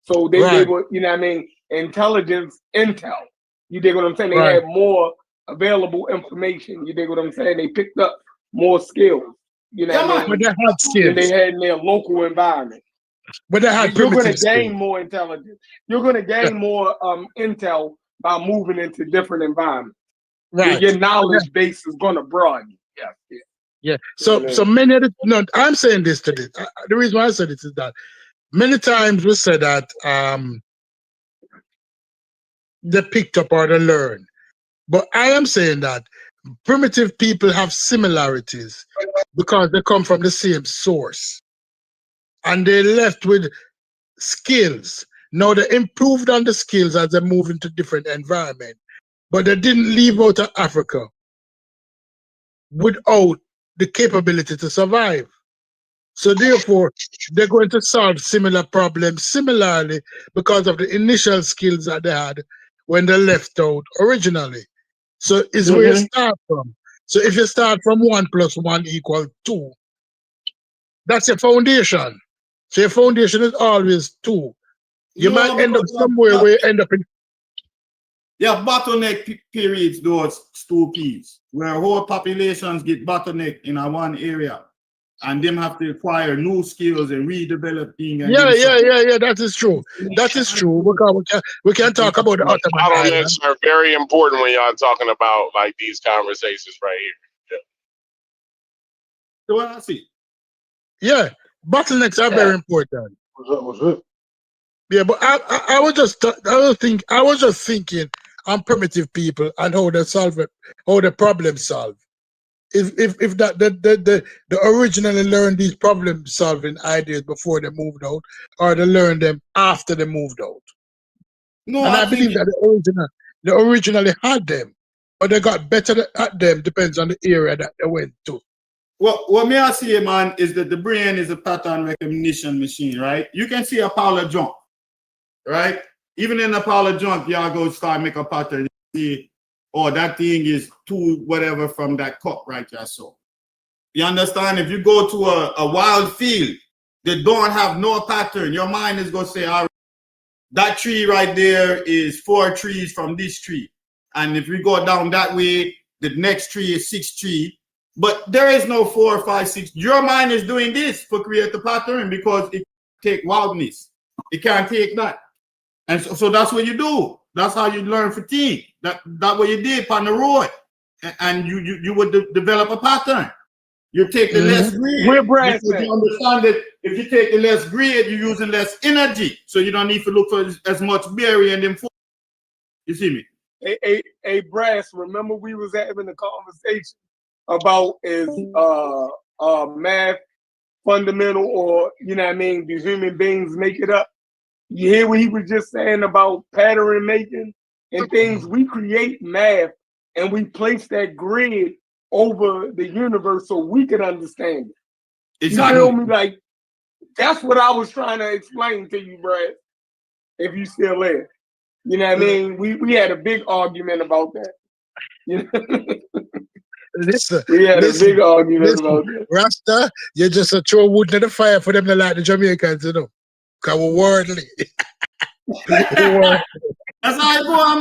So they were, you know what I mean, intelligence, intel. You dig what I'm saying? They had more available information. You dig what I'm saying? They picked up more skills. You know what I mean? But they had skills. Than they had in their local environment. But they had You're going to gain more intelligence. You're going to gain more intel by moving into different environments. Right. Your knowledge base is going to broaden. Yeah. So many of the I'm saying this to this. The reason why I said this is that many times we say that they picked up or they learned. But I am saying that primitive people have similarities because they come from the same source. And they left with skills. Now they improved on the skills as they move into different environments. But they didn't leave out of Africa without the capability to survive. So therefore, they're going to solve similar problems similarly because of the initial skills that they had when they left out originally. So it's where you start from. So if you start from 1 + 1 = 2, that's your foundation. So your foundation is always 2. You No, might end up because somewhere where you end up in. yeah, bottleneck periods, those stupids, where whole populations get bottleneck in a one area, and them have to acquire new skills and redevelop things. And Yeah. That is true. That is true. We can talk about the Ottoman Island. Bottlenecks are very important when y'all talking about like these conversations right here. So what I see. Yeah, bottlenecks are very important. What's up? Yeah, but I was just thinking on primitive people and how they solve it, how the problem solve. If that the originally learned these problem solving ideas before they moved out, or they learned them after they moved out. No, And I believe that they originally had them, but they got better at them. Depends on the area that they went to. What may I say, man, is that the brain is a pattern recognition machine, right? You can see a pile of junk, right? Even in a pile of junk, y'all go start make a pattern. You see, oh, that thing is two whatever from that cup right there. So you understand? If you go to a wild field that don't have no pattern, your mind is gonna say, all right, that tree right there is 4 trees from this tree. And if we go down that way, the next tree is 6 trees. But there is no 4, 5, 6. Your mind is doing this for create the pattern because it take wildness. It can't take that. And so that's what you do. That's how you learn fatigue. That what you did on the road. And you would develop a pattern. You take the less grade. Because you understand that if you take the less grade, you're using less energy. So you don't need to look for as much berry and then food. You see me? Hey, Brass, remember we was having a conversation about is math fundamental, or you know what I mean, do human beings make it up? You hear what he was just saying about pattern making and things. We create math and we place that grid over the universe so we can understand it. Exactly. You feel me? Like that's what I was trying to explain to you, Brad. If you still there. You know what I mean? We had a big argument about that. You know? We had a big argument about that. Rasta, you just a throw wood in the fire for them to like the Jamaicans, you know. Because we're worldly. That's how I go,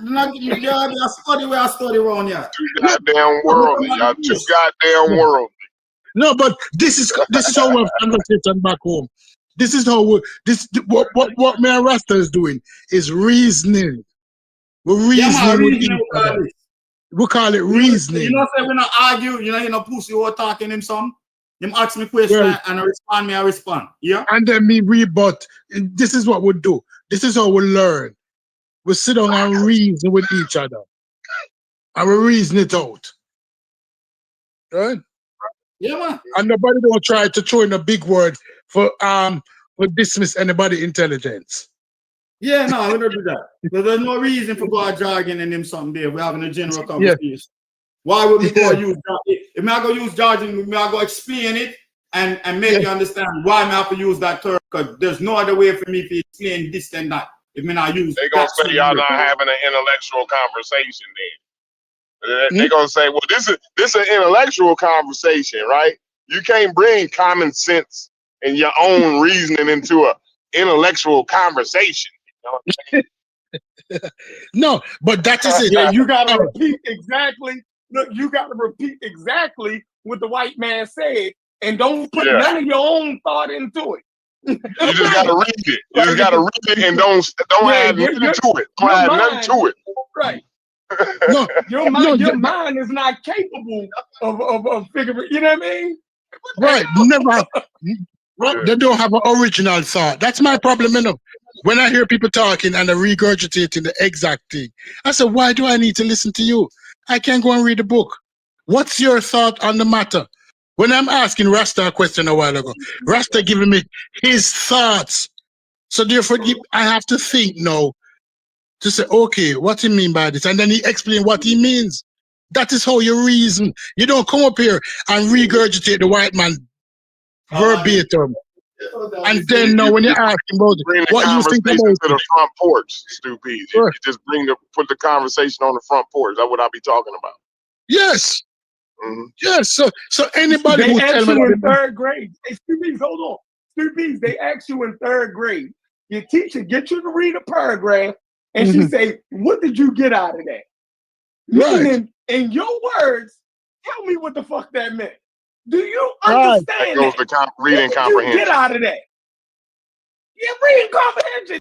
man. You're study where I study around here. Too goddamn worldly. Y'all too goddamn worldly. No, but this is how we're conversation back home. This is how what me and Rasta is doing is reasoning. We're reasoning with each other. We call it reasoning. You know, say when I argue, you know, pussy or talking him some. Him ask me question and I respond. Yeah. And then me rebut. This is what we do. This is how we learn. We sit down and reason with each other. And we reason it out. Right? Yeah, man. And nobody don't try to throw in a big word for dismiss anybody intelligence. Yeah, no, we don't do that. There's no reason for God jargon and them something there. We're having a general conversation. Yeah. Why would we go use jargon? If I go use jargon, I go explain it and make you understand why I have to use that term, because there's no other way for me to explain this and that. If I use they're gonna say y'all not having an intellectual conversation then. They're gonna say, well, this is an intellectual conversation, right? You can't bring common sense and your own reasoning into an intellectual conversation. You know what I'm saying? No, but that is it. Yeah, you gotta repeat exactly. Look, you gotta repeat exactly what the white man said, and don't put none of your own thought into it. You just gotta read it. You just gotta read it and don't add nothing to it. Don't add nothing to it. Right. No, your mind is not capable of figuring. You know what I mean? Right. Never. They don't have an original thought. That's my problem, you know. When I hear people talking and they're regurgitating the exact thing, I say, why do I need to listen to you? I can go and read a book. What's your thought on the matter? When I'm asking Rasta a question a while ago, Rasta giving me his thoughts. So therefore, I have to think now to say, okay, what do you mean by this? And then he explain what he means. That is how you reason. You don't come up here and regurgitate the white man verbatim. And then now when you ask him about what you think about to the front porch, stupid. You just put the conversation on the front porch. That's what I be talking about. Yes. Mm-hmm. Yes. So anybody who tell me you in third grade. Hey, Stupid, hold on. Stupid, they asked you in third grade. Your teacher get you to read a paragraph, and she say, "What did you get out of that?" Meaning, in your words, tell me what the fuck that meant. Do you understand that? Goes to reading what comprehension. You get out of that? Yeah, reading comprehension.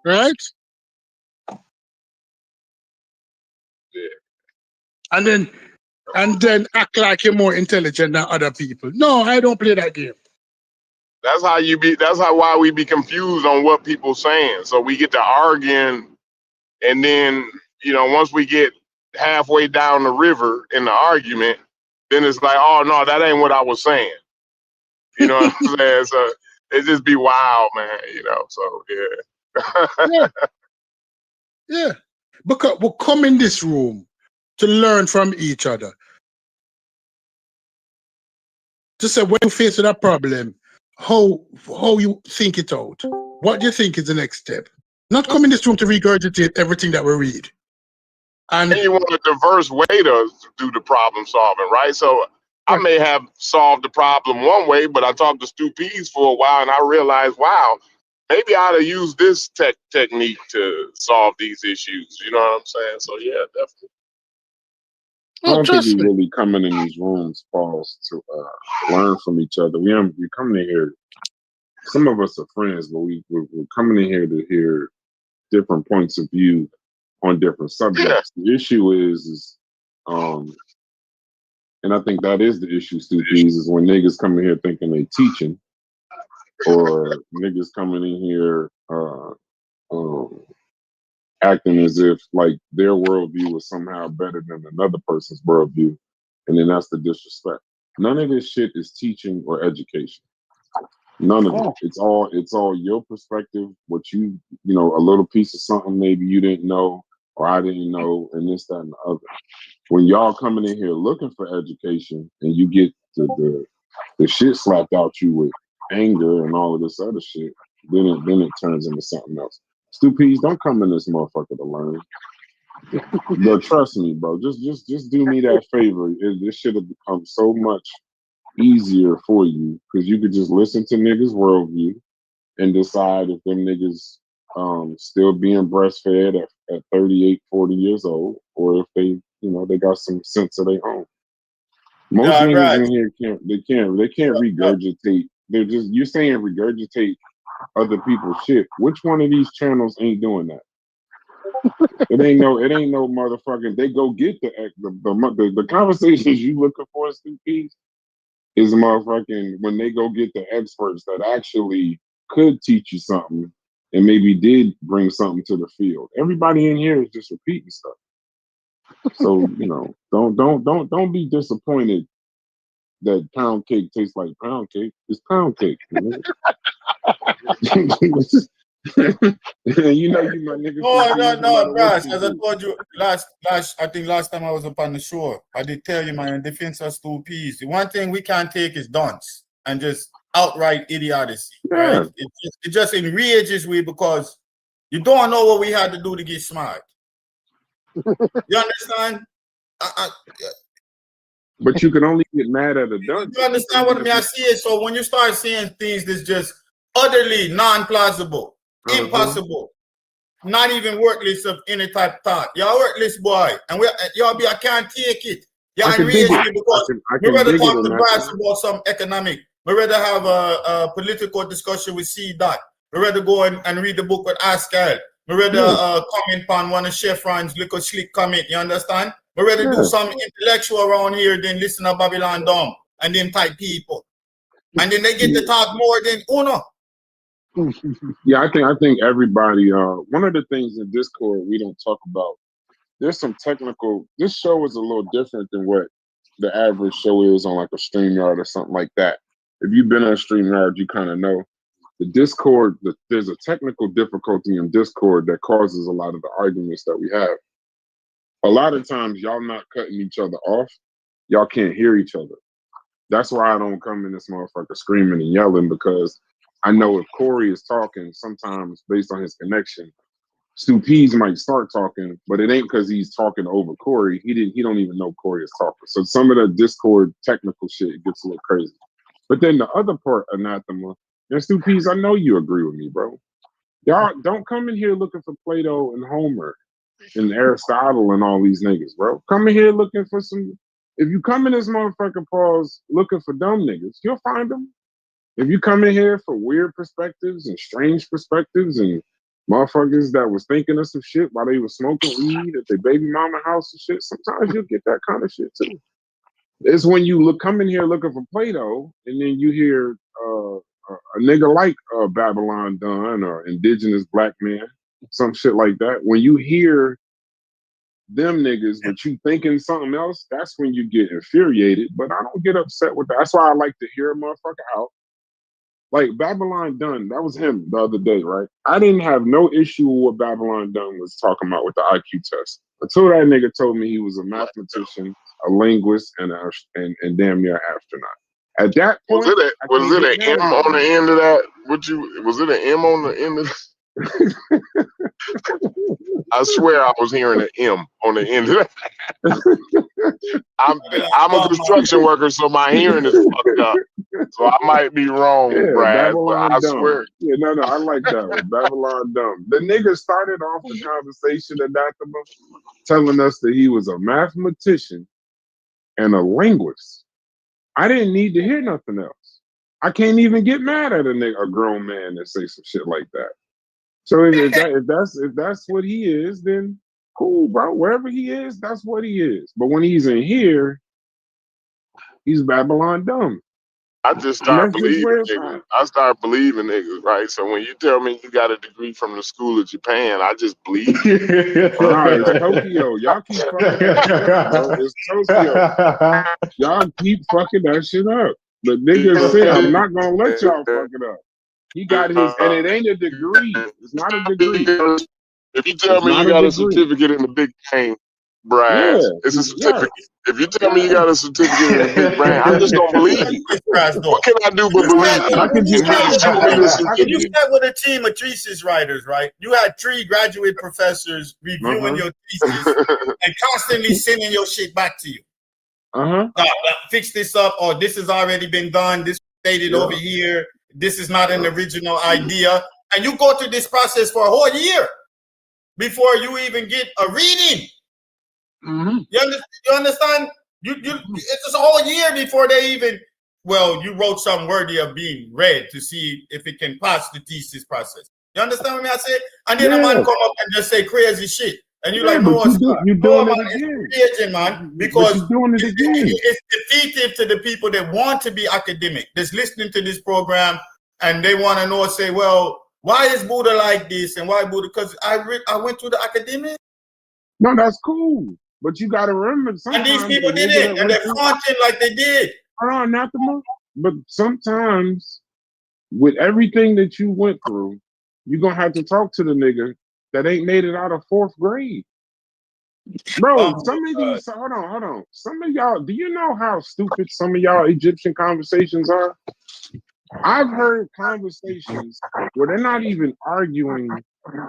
Right? Yeah. And then act like you're more intelligent than other people. No, I don't play that game. That's how you be. That's why we be confused on what people saying. So we get to arguing, and then once we get halfway down the river in the argument, then it's like, oh no, that ain't what I was saying. You know what I'm saying? So it just be wild, man. So yeah. Yeah. Because we come in this room to learn from each other. To say when you face with a problem, how you think it out. What do you think is the next step? Not come in this room to regurgitate everything that we read. And you want a diverse way to do the problem solving, right? So I may have solved the problem one way, but I talked to Stu Pease for a while and I realized, wow, maybe I ought to use this technique to solve these issues. You know what I'm saying? So yeah, definitely. I don't think we really coming in these rooms, Pauls, to learn from each other. We're coming in here. Some of us are friends, but we're coming in here to hear different points of view on different subjects. Yeah. The issue is and I think that is the issue, Stupies, is when niggas come in here thinking they teaching, or niggas coming in here acting as if like their worldview is somehow better than another person's worldview, and then that's the disrespect. None of this shit is teaching or education. None of it. It's all your perspective, what a little piece of something maybe you didn't know or I didn't know, and this, that, and the other. When y'all coming in here looking for education and you get the shit slapped out you with anger and all of this other shit, then it turns into something else. Stupies, don't come in this motherfucker to learn. But trust me, bro. Just do me that favor. This should have become so much easier for you because you could just listen to niggas' worldview and decide if them niggas still being breastfed at 38, 40 years old, or if they got some sense of their own. Most niggas in here can't regurgitate. You're saying regurgitate other people's shit. Which one of these channels ain't doing that? It ain't no motherfucking. They go get the conversations you looking for, Stupies, is motherfucking when they go get the experts that actually could teach you something and maybe did bring something to the field. Everybody in here is just repeating stuff. So don't be disappointed that pound cake tastes like pound cake. It's pound cake. You my nigga. No, Brash. As I told you last time I was up on the show, I did tell you, man, in defense of Stu Pease, the one thing we can't take is dunce and just outright idiocy, right? It just enrages me because you don't know what we had to do to get smart. You understand? But you can only get mad at a dunce. You understand what I mean? I see it. So when you start seeing things that's just utterly non-plausible, impossible, not even worthless of any type of thought. You're worthless, boy. And I can't take it. You're enraged me because we rather talk to Brass about some economic. We rather have a political discussion with C-Dot. We rather go and read the book with Ascal. We rather comment on one of Chevron's little slick comment. You understand? We rather do some intellectual around here than listen to Babylon Dumb and them type people. And then they get to talk more than Uno. Yeah, I think everybody. One of the things in Discord we don't talk about. There's some technical. This show is a little different than what the average show is on like a StreamYard or something like that. If you've been on StreamYard, you kind of know the Discord. There's a technical difficulty in Discord that causes a lot of the arguments that we have. A lot of times, y'all not cutting each other off. Y'all can't hear each other. That's why I don't come in this motherfucker screaming and yelling, because I know if Corey is talking, sometimes based on his connection, Stu Pease might start talking, but it ain't because he's talking over Corey. He don't even know Corey is talking. So some of the Discord technical shit gets a little crazy. But then the other part, Anathema, and Stu Pease, I know you agree with me, bro. Y'all don't come in here looking for Plato and Homer and Aristotle and all these niggas, bro. Come in here looking for some. If you come in this motherfucking pause looking for dumb niggas, you'll find them. If you come in here for weird perspectives and strange perspectives and motherfuckers that was thinking of some shit while they was smoking weed at their baby mama house and shit, sometimes you'll get that kind of shit too. It's when you come in here looking for Plato and then you hear a nigga like Babylon Dunn or Indigenous Black Man, some shit like that. When you hear them niggas, but you thinking something else, that's when you get infuriated. But I don't get upset with that. That's why I like to hear a motherfucker out. Like Babylon Dunn, that was him the other day, right? I didn't have no issue with what Babylon Dunn was talking about with the IQ test until that nigga told me he was a mathematician, a linguist, and damn near astronaut. At that point, was it an M on the end of that? Was it an M on the end of that? I swear I was hearing an M on the end of that. I'm a construction worker, so my hearing is fucked up. So I might be wrong, Brad, but I swear. Yeah, no, I like that one. Babylon Dumb. The nigga started off the conversation at Anathema telling us that he was a mathematician and a linguist. I didn't need to hear nothing else. I can't even get mad at a grown man that say some shit like that. So if that's what he is, then cool, bro. Wherever he is, that's what he is. But when he's in here, he's Babylon Dumb. I just started believing niggas. I started believing niggas, right? So when you tell me you got a degree from the school of Japan, I just believe. Nah, it's Tokyo. Y'all keep fucking that shit up, bro. It's Tokyo. Y'all keep fucking that shit up. The nigga said, I'm not gonna let y'all fuck it up. He got his, and it ain't a degree. It's not a degree. If you tell me you got a certificate in the Big Bang, Brad, it's a certificate. If you tell me you got a certificate in the Big Bang, I'm just gonna believe you. What can I do but believe you? You sat with a team of thesis writers, right? You had 3 graduate professors reviewing your thesis and constantly sending your shit back to you. Fix this up, or this has already been done. This stated over here. This is not an original idea. And you go through this process for a whole year before you even get a reading. You understand? It's a whole year before they even, you wrote something worthy of being read to see if it can pass the thesis process. You understand what I say? And then the man come up and just say crazy shit. And you're like, no, you're doing it again. Man, because you're doing it again. It's defeative to the people that want to be academic, that's listening to this program, and they want to know, say, well, why is Buddha like this? And why Buddha? Because I went through the academic. No, that's cool. But you got to remember, sometimes. And these people did it, and they're flaunting like they did. But sometimes, with everything that you went through, you're going to have to talk to the nigga that ain't made it out of 4th grade. Bro, some of these, hold on. Some of y'all, do you know how stupid some of y'all Egyptian conversations are? I've heard conversations where they're not even arguing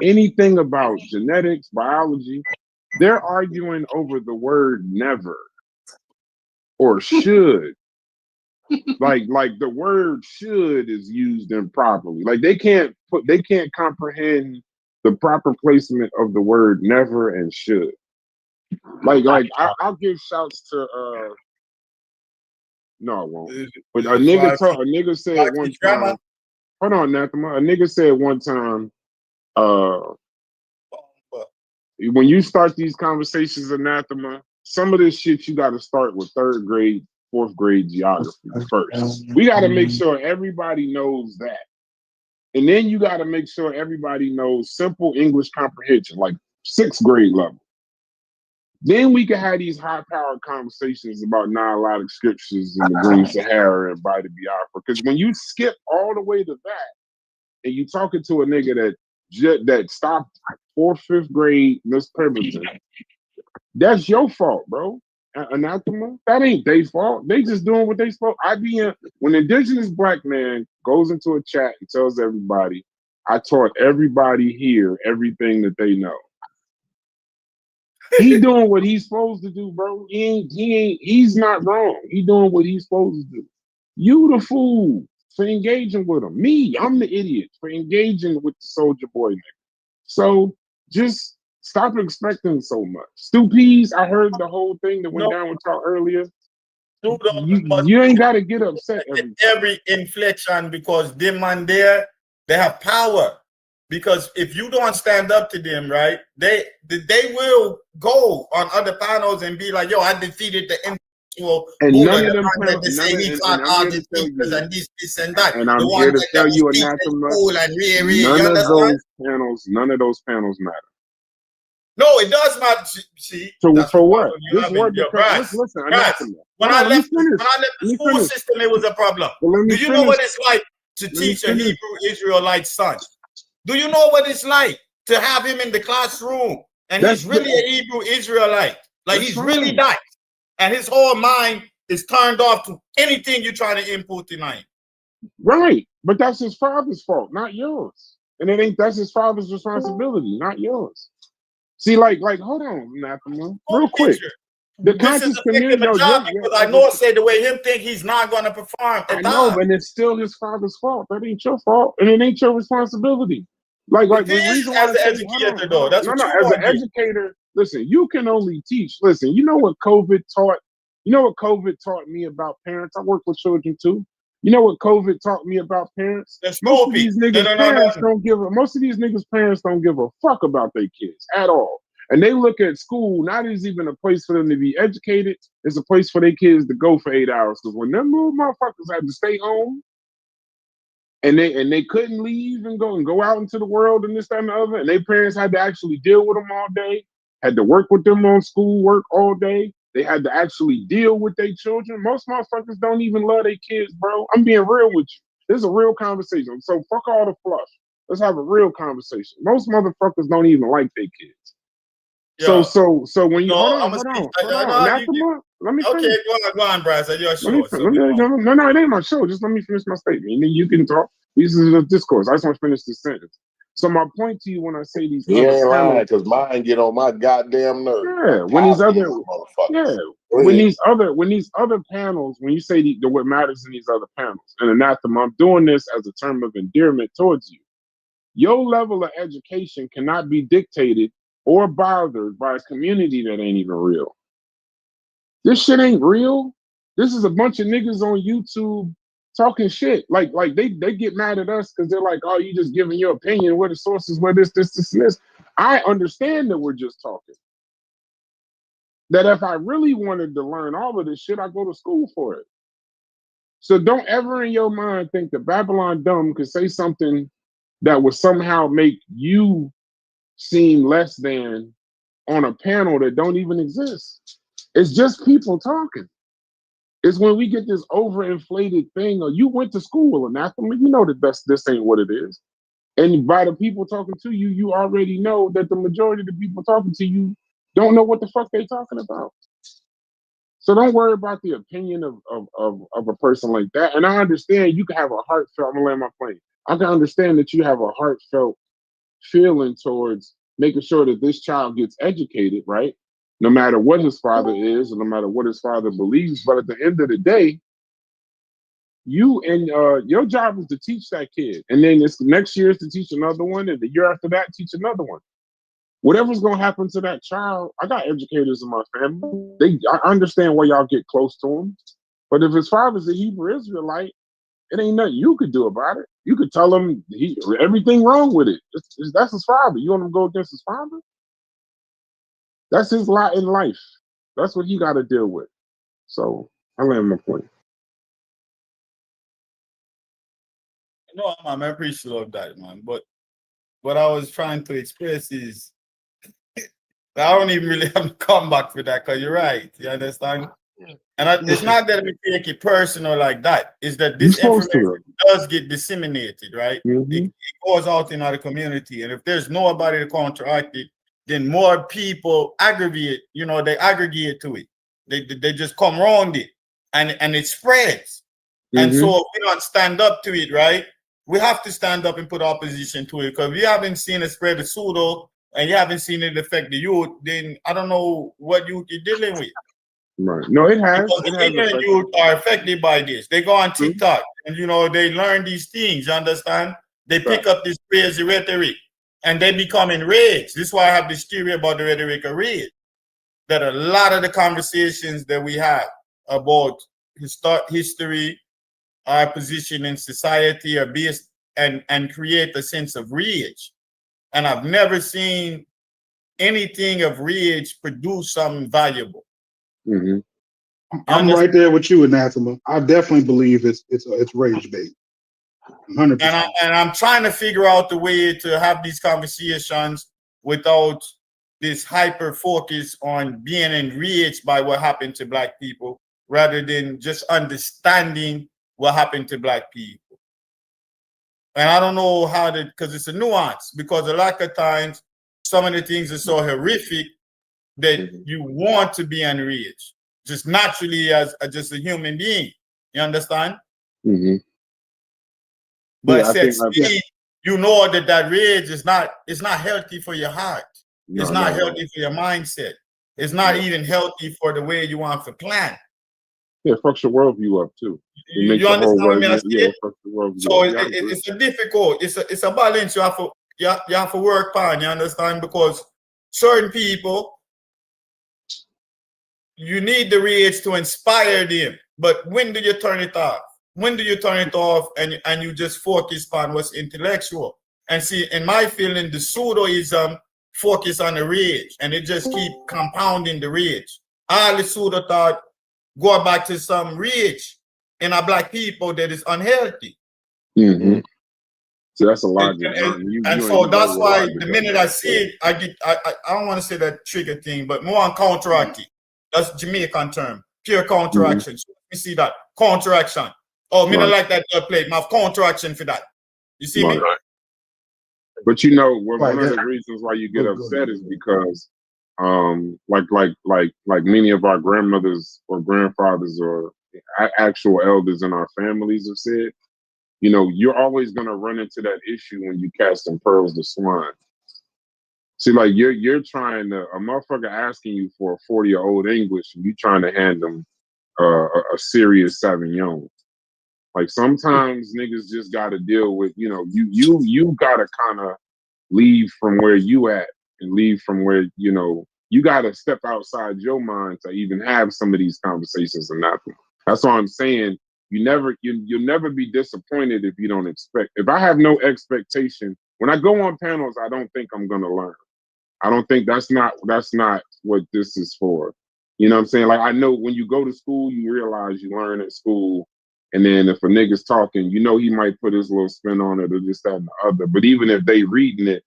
anything about genetics, biology. They're arguing over the word never or should. like the word should is used improperly. Like they can't comprehend the proper placement of the word never and should. I'll give shouts to no, I won't. But a nigga said one time. Hold on, Nathema. A nigga said one time, when you start these conversations, Anathema, some of this shit you got to start with 3rd grade, 4th grade geography first. We got to make sure everybody knows that. And then you got to make sure everybody knows simple English comprehension, like 6th grade level. Then we can have these high-powered conversations about non-logic scriptures in the Green Sahara and by the Biafra. Because when you skip all the way to that, and you talking to a nigga that stopped 4th, 5th grade Miss Pemberton, that's your fault, bro. Anathema, that ain't their fault. They just doing what they supposed. When Indigenous Black man goes into a chat and tells everybody, I taught everybody here everything that they know. He doing what he's supposed to do, bro. He's not wrong. He doing what he's supposed to do. You the fool for engaging with him. Me, I'm the idiot for engaging with the soldier boy nigga. So just stop expecting so much. Stu Peas, I heard the whole thing that went down with y'all earlier. You ain't got to get upset every inflection because them man there, they have power. Because if you don't stand up to them, right, they will go on other panels and be like, yo, I defeated the intellectual. And none of them panels, they say he can't argue teachers and this and that. And I'm here to tell you, Anathema, none of those panels matter. No, it does matter. See, so for what? This word listen, Anathema. When I left the school system, it was a problem. Do you know what it's like to teach a Hebrew Israelite son? Do you know what it's like to have him in the classroom and he's really a Hebrew Israelite? Like he's really that. And his whole mind is turned off to anything you're trying to input in him. Right. But that's his father's fault, not yours. And that's his father's responsibility, not yours. See, like, hold on, Anathema, real quick. The conscious community, because I know say the way him think he's not going to perform. I know, but it's still his father's fault. That ain't your fault, and it ain't your responsibility. Like the reason why as an educator, though, that's what as an educator. Listen, you can only teach. Listen, you know what COVID taught? You know what COVID taught me about parents? I work with children too. You know what COVID taught me about parents? Most of these niggas' parents don't give a fuck about their kids at all. And they look at school not as even a place for them to be educated. It's a place for their kids to go for 8 hours. Because when them little motherfuckers had to stay home and they couldn't leave and go out into the world and this, that, and the other, and their parents had to actually deal with them all day, had to work with them on school work all day. They had to actually deal with their children. Most motherfuckers don't even love their kids, bro. I'm being real with you. This is a real conversation. So fuck all the fluff. Let's have a real conversation. Most motherfuckers don't even like their kids. Yeah. So when you hold on, let me finish. Go on, Bryce. Your show. No, it ain't my show. Just let me finish my statement. And then you can talk. This is a discourse. I just want to finish this sentence. So my point to you when I say these, he ain't lying because mine get on my goddamn nerves. Yeah, when these other panels, when you say what matters in these other panels, and Anathema, I'm doing this as a term of endearment towards you. Your level of education cannot be dictated or bothered by a community that ain't even real. This shit ain't real. This is a bunch of niggas on YouTube talking shit. Like they get mad at us because they're like, oh, you just giving your opinion, where the sources, where this, and this. I understand that we're just talking. That if I really wanted to learn all of this shit, I go to school for it. So don't ever in your mind think that Babylon Dumb could say something that would somehow make you seem less than on a panel that don't even exist. It's just people talking. It's when we get this overinflated thing, or you went to school, Anathema, you know that this ain't what it is. And by the people talking to you, you already know that the majority of the people talking to you don't know what the fuck they talking about. So don't worry about the opinion of a person like that. And I understand you can have a heartfelt, I'm gonna land my plane. I can understand that you have a heartfelt feeling towards making sure that this child gets educated, right? No matter what his father is, or no matter what his father believes. But at the end of the day, you and your job is to teach that kid. And then next year is to teach another one, and the year after that, teach another one. Whatever's gonna happen to that child, I got educators in my family. I understand why y'all get close to him. But if his father's a Hebrew Israelite, it ain't nothing you could do about it. You could tell him everything wrong with it. That's his father. You want him to go against his father? That's his lot in life. That's what he got to deal with. So I land my point. No, man, I appreciate that, man. But what I was trying to express is I don't even really have to come back for that because you're right. You understand? And it's not that we take it personal like that. It's that this information does get disseminated, right? Mm-hmm. It goes out in our community. And if there's nobody to counteract it, then more people aggregate, they aggregate to it. They just come around it and it spreads. Mm-hmm. And so if we don't stand up to it, right? we have to stand up and put opposition to it, because we haven't seen it spread the pseudo and you haven't seen it affect the youth. Then I don't know what youth you're dealing with. Right. No, it has. Because the ignorant youth are affected by this. They go on TikTok and they learn these things. You understand? They pick up this crazy rhetoric and they become enraged. This is why I have this theory about the rhetoric of rage. That a lot of the conversations that we have about history, our position in society are based and create a sense of rage. And I've never seen anything of rage produce something valuable. I'm right there with you, Anathema. I definitely believe it's rage bait. 100%. And I'm trying to figure out the way to have these conversations without this hyper focus on being enraged by what happened to Black people, rather than just understanding what happened to Black people. And I don't know how to, because it's a nuance, because a lot of times some of the things are so horrific that you want to be enraged, just naturally as just a human being. You understand? But you know that rage is not healthy for your heart. It's not healthy for your mindset. It's not even healthy for the way you want to plan. Yeah, it fucks your worldview up too. You understand what I mean? So it's a difficult, it's a balance you have to work on, you understand? Because certain people, you need the rage to inspire them. But when do you turn it off? When do you turn it off and you just focus on what's intellectual? And see, in my feeling, the pseudoism focus on the rage, and it just keep compounding the rage. All the pseudo thought go back to some rage in our Black people that is unhealthy. So that's a logic. And so that's why the minute I see it, I don't want to say that trigger thing, but more on counteraction. That's Jamaican term, pure counteraction. So you see that counteraction. Oh, me don't like that plate. My counteraction for that. You see me? But one of the reasons why you get upset is because, like many of our grandmothers or grandfathers or actual elders in our families have said, you're always gonna run into that issue when you casting pearls to swine. See, like you're trying to a motherfucker asking you for a 40-year-old English, and you trying to hand them a serious Sauvignon. Like sometimes niggas just got to deal with, you got to kind of leave from where you at and leave from where, you got to step outside your mind to even have some of these conversations and nothing. That's why I'm saying you'll never be disappointed if you don't expect. If I have no expectation, when I go on panels, I don't think I'm going to learn. I don't think that's not what this is for. You know what I'm saying? Like, I know when you go to school, you realize you learn at school. And then if a nigga's talking, he might put his little spin on it or this, that, and the other. But even if they reading it,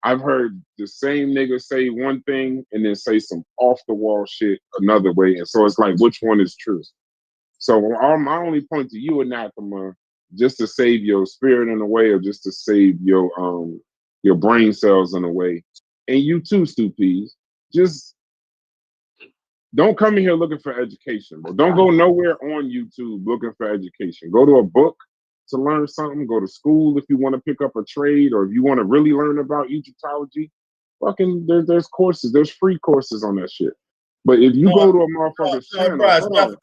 I've heard the same nigga say one thing and then say some off the wall shit another way. And so it's like, which one is true? So my only point to you, Anathema, just to save your spirit in a way, or just to save your brain cells in a way. And you too, Stupees, just don't come in here looking for education, bro. Don't go nowhere on YouTube looking for education. Go to a book to learn something. Go to school if you want to pick up a trade, or if you want to really learn about Egyptology. Fucking, there's courses. There's free courses on that shit. But if you go to a motherfucker's channel, hold on,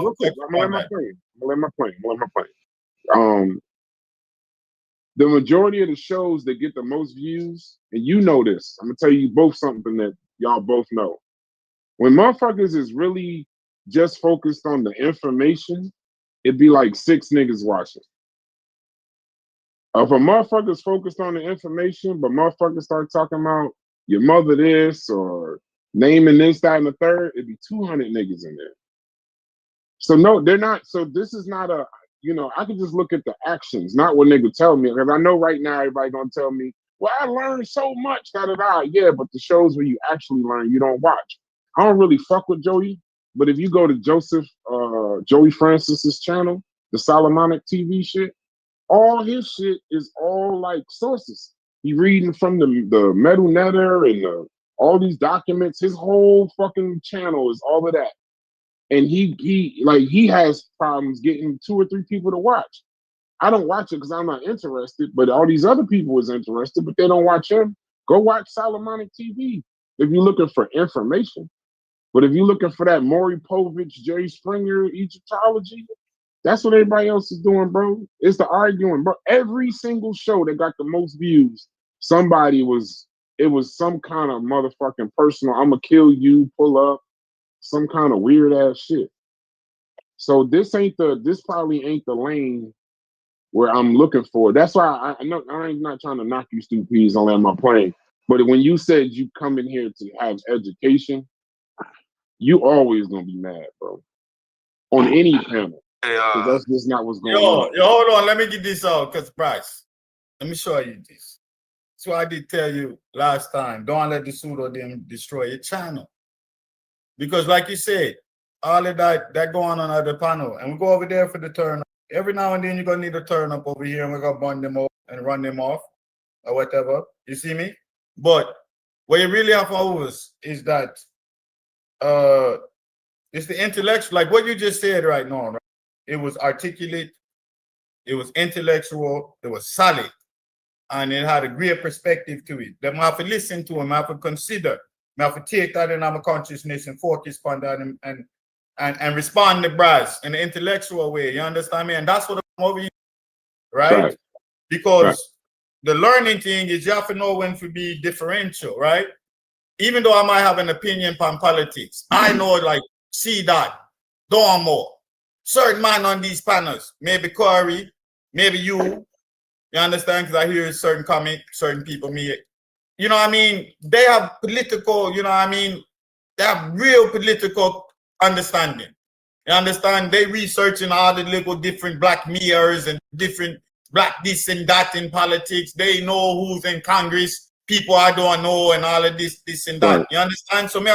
real quick. I'm gonna let my plane. The majority of the shows that get the most views, and you know this, I'm gonna tell you both something that y'all both know. When motherfuckers is really just focused on the information, it'd be like 6 niggas watching. If a motherfucker's focused on the information, but motherfuckers start talking about your mother this or naming this, that, and the third, it'd be 200 niggas in there. So no, they're not. So this is not a, I can just look at the actions, not what nigga tell me. Because I know right now everybody gonna tell me, well, I learned so much, da-da-da. Yeah, but the shows where you actually learn, you don't watch. I don't really fuck with Joey, but if you go to Joey Francis's channel, the Solomonic TV shit, all his shit is all like sources. He reading from the Metal Netter and all these documents. His whole fucking channel is all of that. And he has problems getting 2 or 3 people to watch. I don't watch it because I'm not interested, but all these other people was interested, but they don't watch him. Go watch Solomonic TV if you're looking for information. But if you're looking for that Maury Povich, Jerry Springer, Egyptology, that's what everybody else is doing, bro. It's the arguing, bro. Every single show that got the most views, it was some kind of motherfucking personal, I'm gonna kill you, pull up, some kind of weird ass shit. So this probably ain't the lane where I'm looking for. That's why I'm not trying to knock you stupids on my plane. But when you said you come in here to have education, you always gonna be mad, bro. On any panel. Because that's just not what's going on. Yo, hold on. Let me get this out, because Bryce, let me show you this. So I did tell you last time, don't let the pseudo them destroy your channel. Because like you said, all of that go on the panel, and we go over there for the turn up. Every now and then you're gonna need a turn up over here, and we're gonna burn them up and run them off or whatever. You see me? But what you really have for us is that it's the intellectual, like what you just said right now, right? It was articulate, it was intellectual, it was solid, and it had a great perspective to it. That I have to listen to him, I have to consider, I have to take that in my consciousness and focus on that and respond to Bryce in an intellectual way. You understand me? And that's what I'm over here, right? Because the learning thing is you have to know when to be differential, right? Even though I might have an opinion on politics, I know, like, see that, don't more. Certain man on these panels, maybe Corey, maybe you understand? Because I hear certain comment, certain people, me, you know what I mean? They have political, you know what I mean? They have real political understanding. You understand? They researching all the little different black mayors and different black this and that in politics. They know who's in Congress, people I don't know, and all of this and that. Right. You understand? So me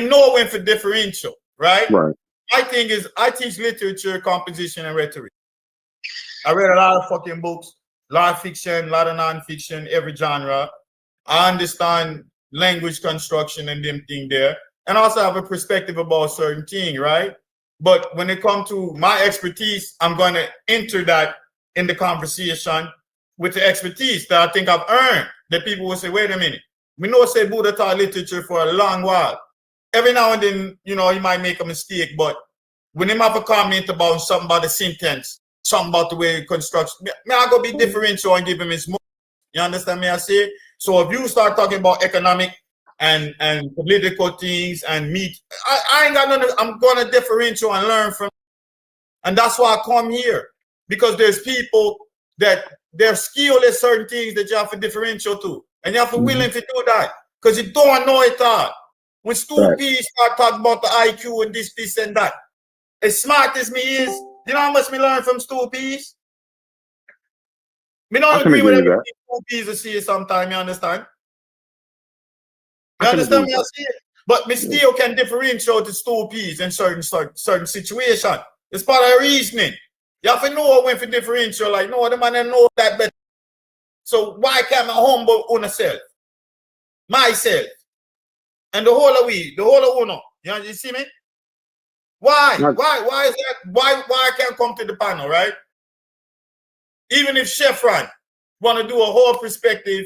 know when for differential, right? Right. My thing is, I teach literature, composition, and rhetoric. I read a lot of fucking books, a lot of fiction, a lot of non-fiction, every genre. I understand language construction and them thing there. And also have a perspective about certain thing, right? But when it comes to my expertise, I'm going to enter that in the conversation with the expertise that I think I've earned. That people will say, wait a minute, we know say Buddha taught literature for a long while. Every now and then, you know, he might make a mistake, but when him have a comment about something about the sentence, something about the way it constructs, I go be differential and give him his more. You understand me? I say. So if you start talking about economic and political things and meat, I ain't got none. I'm gonna differential and learn from, and that's why I come here, because there's people that their skill is certain things that you have to differential to, and you have to willing to do that because you don't know it all. When Stu P start talking about the IQ and this and that, as smart as me is, you know how much me learn from Stu P's? Me don't agree with everything Stu P's see sometimes, you understand? You understand me? I see it? But me still can differentiate the Stu P's in certain situations. It's part of the reasoning. You have to know when to differentiate, like, no, the man know that better. So why can't I humble on myself? And the whole of Uno. You see me? Why? Why is that? Why I can't come to the panel, right? Even if Chevron want to do a whole perspective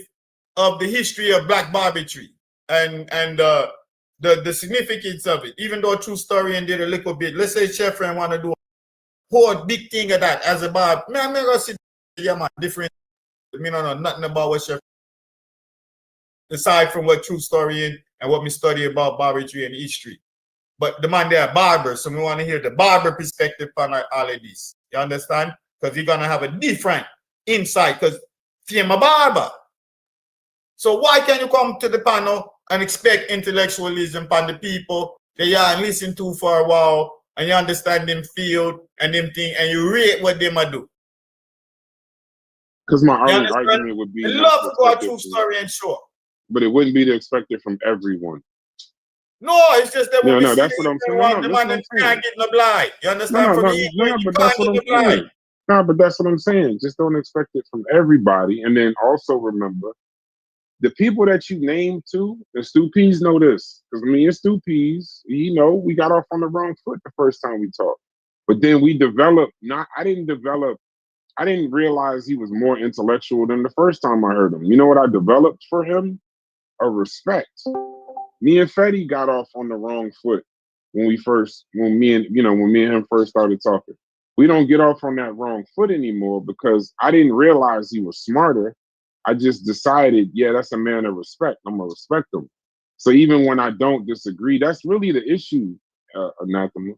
of the history of black barbitry and the significance of it, even though True Story and did a little bit. Let's say Chevron want to do a whole big thing of that as a barb. Man, I'm gonna see different. I don't know nothing about what Chevron, aside from what True Story and what we study about barbitry and history. But the man, they are barbers, so we want to hear the barber perspective on all of this. You understand? Because you're going to have a different insight, because you're a barber. So why can't you come to the panel and expect intellectualism from the people that you haven't listened to for a while, and you understand them field and them thing, and you rate what they might do? Because my argument would be, I love to go a True Story and show. But it wouldn't be expected from everyone. No, it's just that when that's what I'm saying. The man can't get in the blind. You understand? But that's what I'm saying. No, but that's what I'm saying. Just don't expect it from everybody. And then also remember, the people that you named too, the Stu P's know this. Because me and Stu P's, we got off on the wrong foot the first time we talked. But then we developed, I I didn't realize he was more intellectual than the first time I heard him. You know what I developed for him? A respect. Me and Fetty got off on the wrong foot when me and him first started talking. We don't get off on that wrong foot anymore because I didn't realize he was smarter. I just decided, yeah, that's a man of respect. I'm gonna respect him. So even when I don't disagree, that's really the issue, Anathema.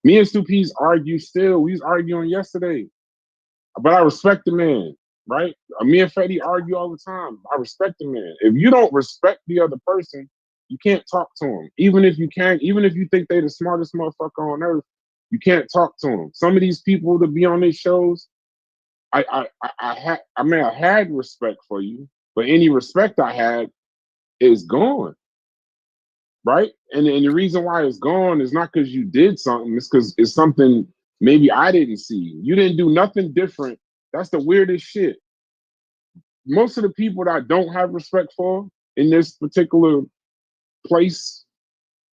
Me and Stu Peace argue still. We was arguing yesterday. But I respect the man, right? Me and Fetty argue all the time. I respect the man. If you don't respect the other person, you can't talk to him. Even if you think they're the smartest motherfucker on earth, you can't talk to them. Some of these people to be on these shows, I had respect for you, but any respect I had is gone. Right? And the reason why it's gone is not because you did something, it's because it's something maybe I didn't see. You didn't do nothing different. That's the weirdest shit. Most of the people that I don't have respect for in this particular place,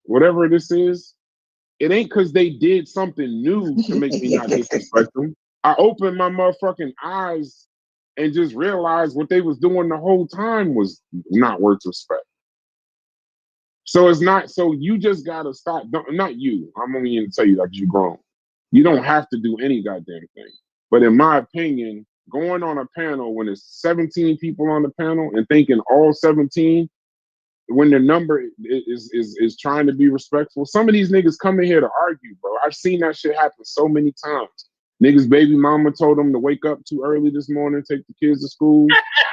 whatever this is, it ain't because they did something new to make me not disrespect them. I opened my motherfucking eyes and just realized what they was doing the whole time was not worth respect. So it's not, so you just gotta stop, not you, I'm only going to tell you that you're grown. You don't have to do any goddamn thing. But in my opinion, going on a panel when there's 17 people on the panel and thinking all 17, when the number is trying to be respectful, some of these niggas come in here to argue, bro. I've seen that shit happen so many times. Niggas' baby mama told them to wake up too early this morning, take the kids to school.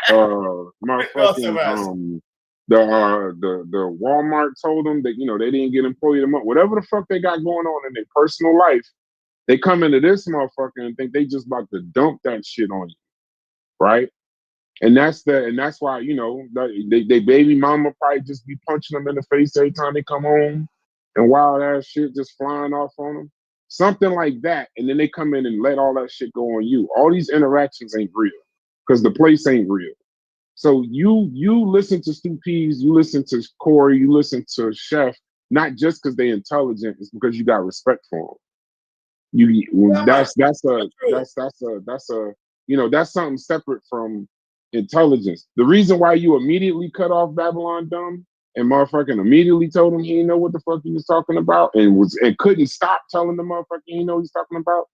Motherfucking the Walmart told them that they didn't get employee of the month. Whatever the fuck they got going on in their personal life, they come into this motherfucker and think they just about to dump that shit on you, right? And that's why they baby mama probably just be punching them in the face every time they come home, and wild ass shit just flying off on them, something like that. And then they come in and let all that shit go on you. All these interactions ain't real because the place ain't real. So you listen to Stu Peas, you listen to Corey, you listen to Chef, not just because they intelligent, it's because you got respect for them. That's something separate from intelligence. The reason why you immediately cut off Babylon Dumb and motherfucking immediately told him he didn't know what the fuck he was talking about and couldn't stop telling the motherfucker he didn't know what he's talking about,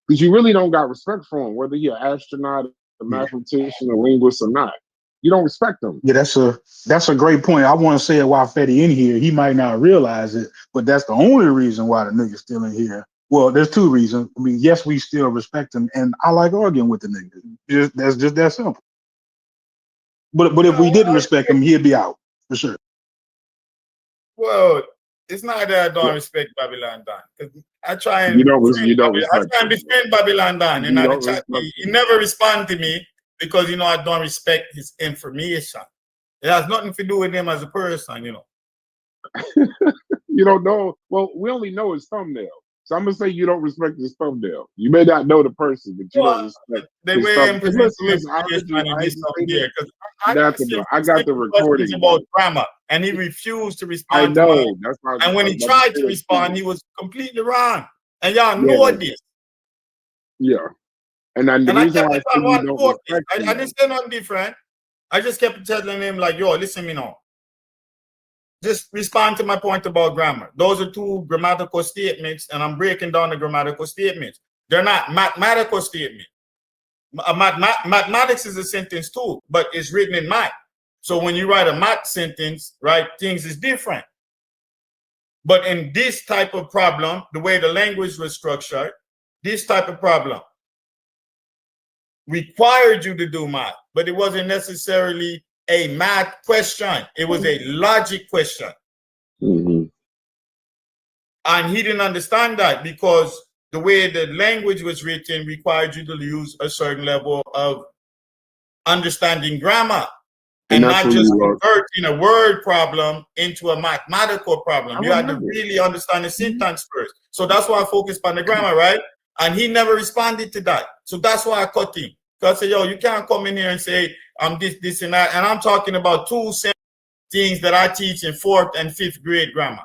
because you really don't got respect for him, whether you're an astronaut, a mathematician, a linguist or not. You don't respect them. Yeah, that's a great point. I want to say it while Fetty in here. He might not realize it, but that's the only reason why the nigga's still in here. Well, there's two reasons. I mean, yes, we still respect him, and I like arguing with the nigga. That's just that simple. But if we didn't respect him, he'd be out for sure. Well, it's not that I don't respect Babylon Dan. I try and defend Babylon Dan in the chat. He never respond to me because I don't respect his information. It has nothing to do with him as a person, You don't know. Well, we only know his thumbnail. So I'm gonna say you don't respect his thumbnail. You may not know the person, but you don't respect the way him listen, I got the recording about grammar, and he refused to respond. I know. That's why. And when he tried to respond, he was completely wrong. And y'all know this. Yeah. And then the reason why I didn't say nothing different. I just kept telling him like, yo, listen me now. Just respond to my point about grammar. Those are two grammatical statements, and I'm breaking down the grammatical statements. They're not mathematical statements. Mathematics is a sentence too, but it's written in math. So when you write a math sentence, right, things is different. But in this type of problem, the way the language was structured, this type of problem required you to do math, but it wasn't necessarily a math question. It was a logic question. Mm-hmm. And he didn't understand that because the way the language was written required you to use a certain level of understanding grammar and not just converting a word problem into a mathematical problem. You had to really understand the syntax first. So that's why I focused on the grammar, right? And he never responded to that. So that's why I cut him. Because I said, yo, you can't come in here and say, I'm this, and that. And I'm talking about two things that I teach in 4th and 5th grade grammar.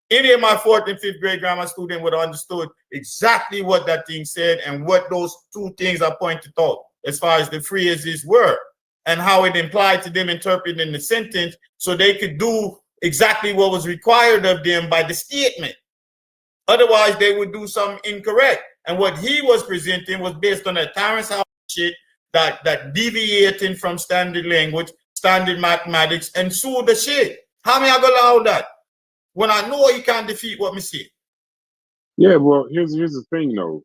Any of my 4th and 5th grade grammar student would have understood exactly what that thing said and what those two things I pointed out as far as the phrases were and how it implied to them interpreting the sentence so they could do exactly what was required of them by the statement. Otherwise, they would do something incorrect. And what he was presenting was based on that Terrence Howard shit, that deviating from standard language, standard mathematics, and so the shit. How am I gonna allow that? When I know he can't defeat what me say. Yeah, well, here's the thing though,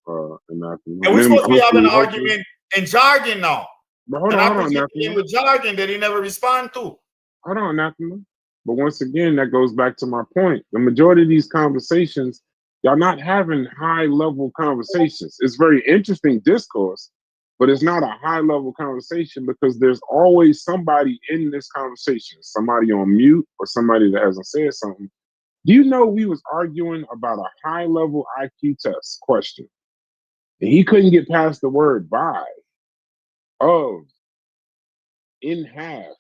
and we're supposed to be having an argument in jargon now. But hold on, with jargon that he never respond to. Hold on, Nathaniel. But once again, that goes back to my point. The majority of these conversations, y'all not having high-level conversations. It's very interesting discourse, but it's not a high-level conversation because there's always somebody in this conversation, somebody on mute or somebody that hasn't said something. Do you know we was arguing about a high-level IQ test question, and he couldn't get past the word by, of, in half.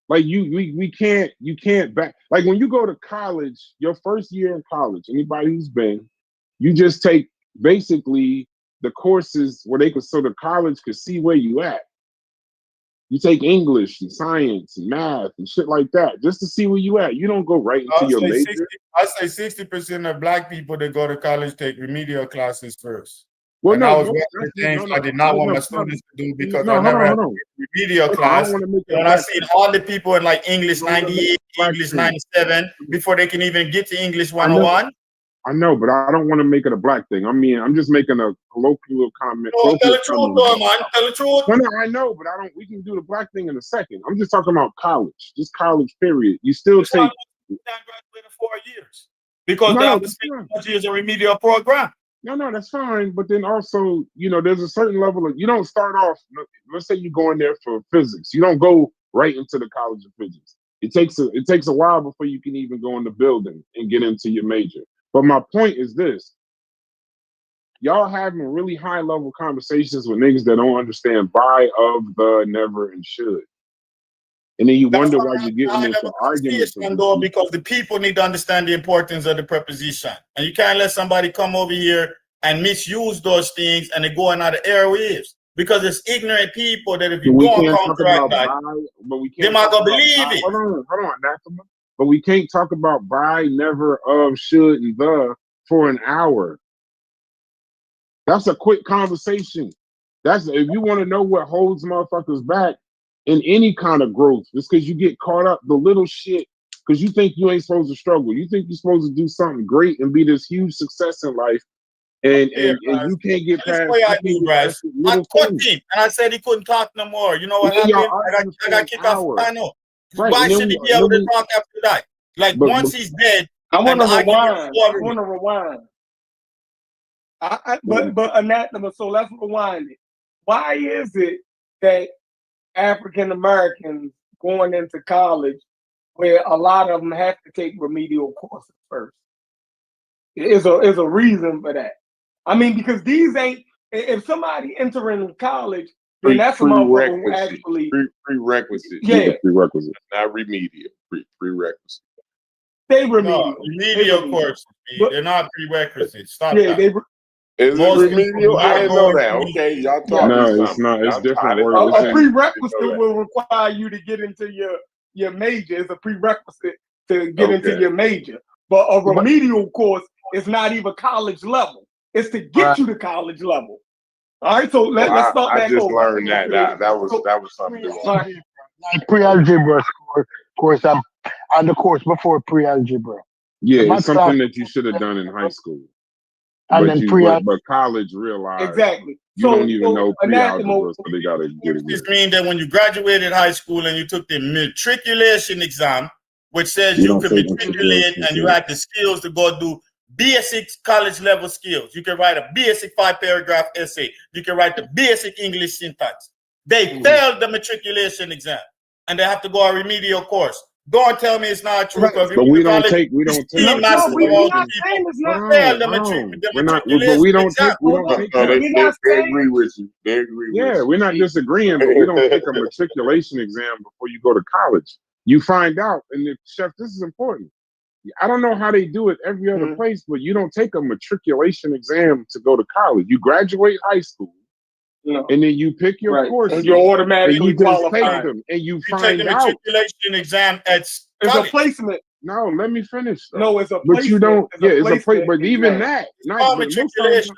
Like you can't back. Like when you go to college, your first year in college, anybody who's been, you just take basically the courses where so the college could see where you at. You take English and science and math and shit like that just to see where you at. You don't go right into your major. I say 60% of black people that go to college take remedial classes first. Well, and no, I was one of the things I did not want my students to do because I never had a remedial class. And I see all the people in like English 98, English 97 before they can even get to English 101. I know, but I don't want to make it a black thing. I mean, I'm just making a colloquial comment. No, tell the truth, though, man. Tell the truth. No, I know, but we can do the black thing in a second. I'm just talking about college, just college, period. You still take. Graduated 4 years because they have to spend 4 years a remedial program. No, that's fine. But then also, there's a certain level of, you don't start off, let's say you go in there for physics. You don't go right into the College of Physics. It takes a while before you can even go in the building and get into your major. But my point is this. Y'all having really high level conversations with niggas that don't understand by, of, the, never, and should. And then you wonder why you're getting into arguments. Because the people need to understand the importance of the preposition. And you can't let somebody come over here and misuse those things and they go another airwaves. Because it's ignorant people that if you don't counteract that, they're not going to believe it. Hold on, Nathaniel. But we can't talk about by, never, of, should, and the for an hour. That's a quick conversation. If you want to know what holds motherfuckers back in any kind of growth, it's because you get caught up the little shit because you think you ain't supposed to struggle. You think you're supposed to do something great and be this huge success in life. And you can't get past. I caught him and I said he couldn't talk no more. You know what happened? I got kicked off the panel. Right. Why should he be able to talk after that? Like once he's dead, I want to rewind. But anathema. So let's rewind it. Why is it that African Americans going into college, where a lot of them have to take remedial courses first? Is a reason for that. I mean, because these ain't. If somebody entering college, then that's a motherfucker who actually prerequisite. Yeah, prerequisite, not remedial. Prerequisite. They remedial. Remedial courses. They're not prerequisites. Stop that. Is it remedial? I didn't know that. Okay, y'all talking. No, it's not. It's different. A prerequisite will require you to get into your major. It's a prerequisite to get into your major. But a remedial course is not even college level. It's to get you to college level. All right, so let's start back over. I just learned that. That was something. Like pre-algebra course, I'm on the course before pre-algebra. Yeah, it's something that you should have done in high school. And then but college realized exactly. You don't even know pre-algebra, so they gotta get it. This means that when you graduated high school and you took the matriculation exam, which says you could matriculate and you had the skills to go do basic college level skills. You can write a basic 5-paragraph essay. You can write the basic English syntax. They failed the matriculation exam and they have to go a remedial course. Don't tell me it's not true. But we don't take. We're not saying it's not. We don't take. They agree with you. They agree with you. Yeah, we're not disagreeing, but we don't take a matriculation exam before you go to college. You find out, and chef, this is important. I don't know how they do it every other place, but you don't take a matriculation exam to go to college. You graduate high school, and then you pick your courses, and you're automatically and you just qualified. take them, and you take find the out. matriculation exam at It's college. a placement. No, let me finish. Though. No, it's a but placement. you don't. It's It's a place. But even exam. that, It's called matriculation.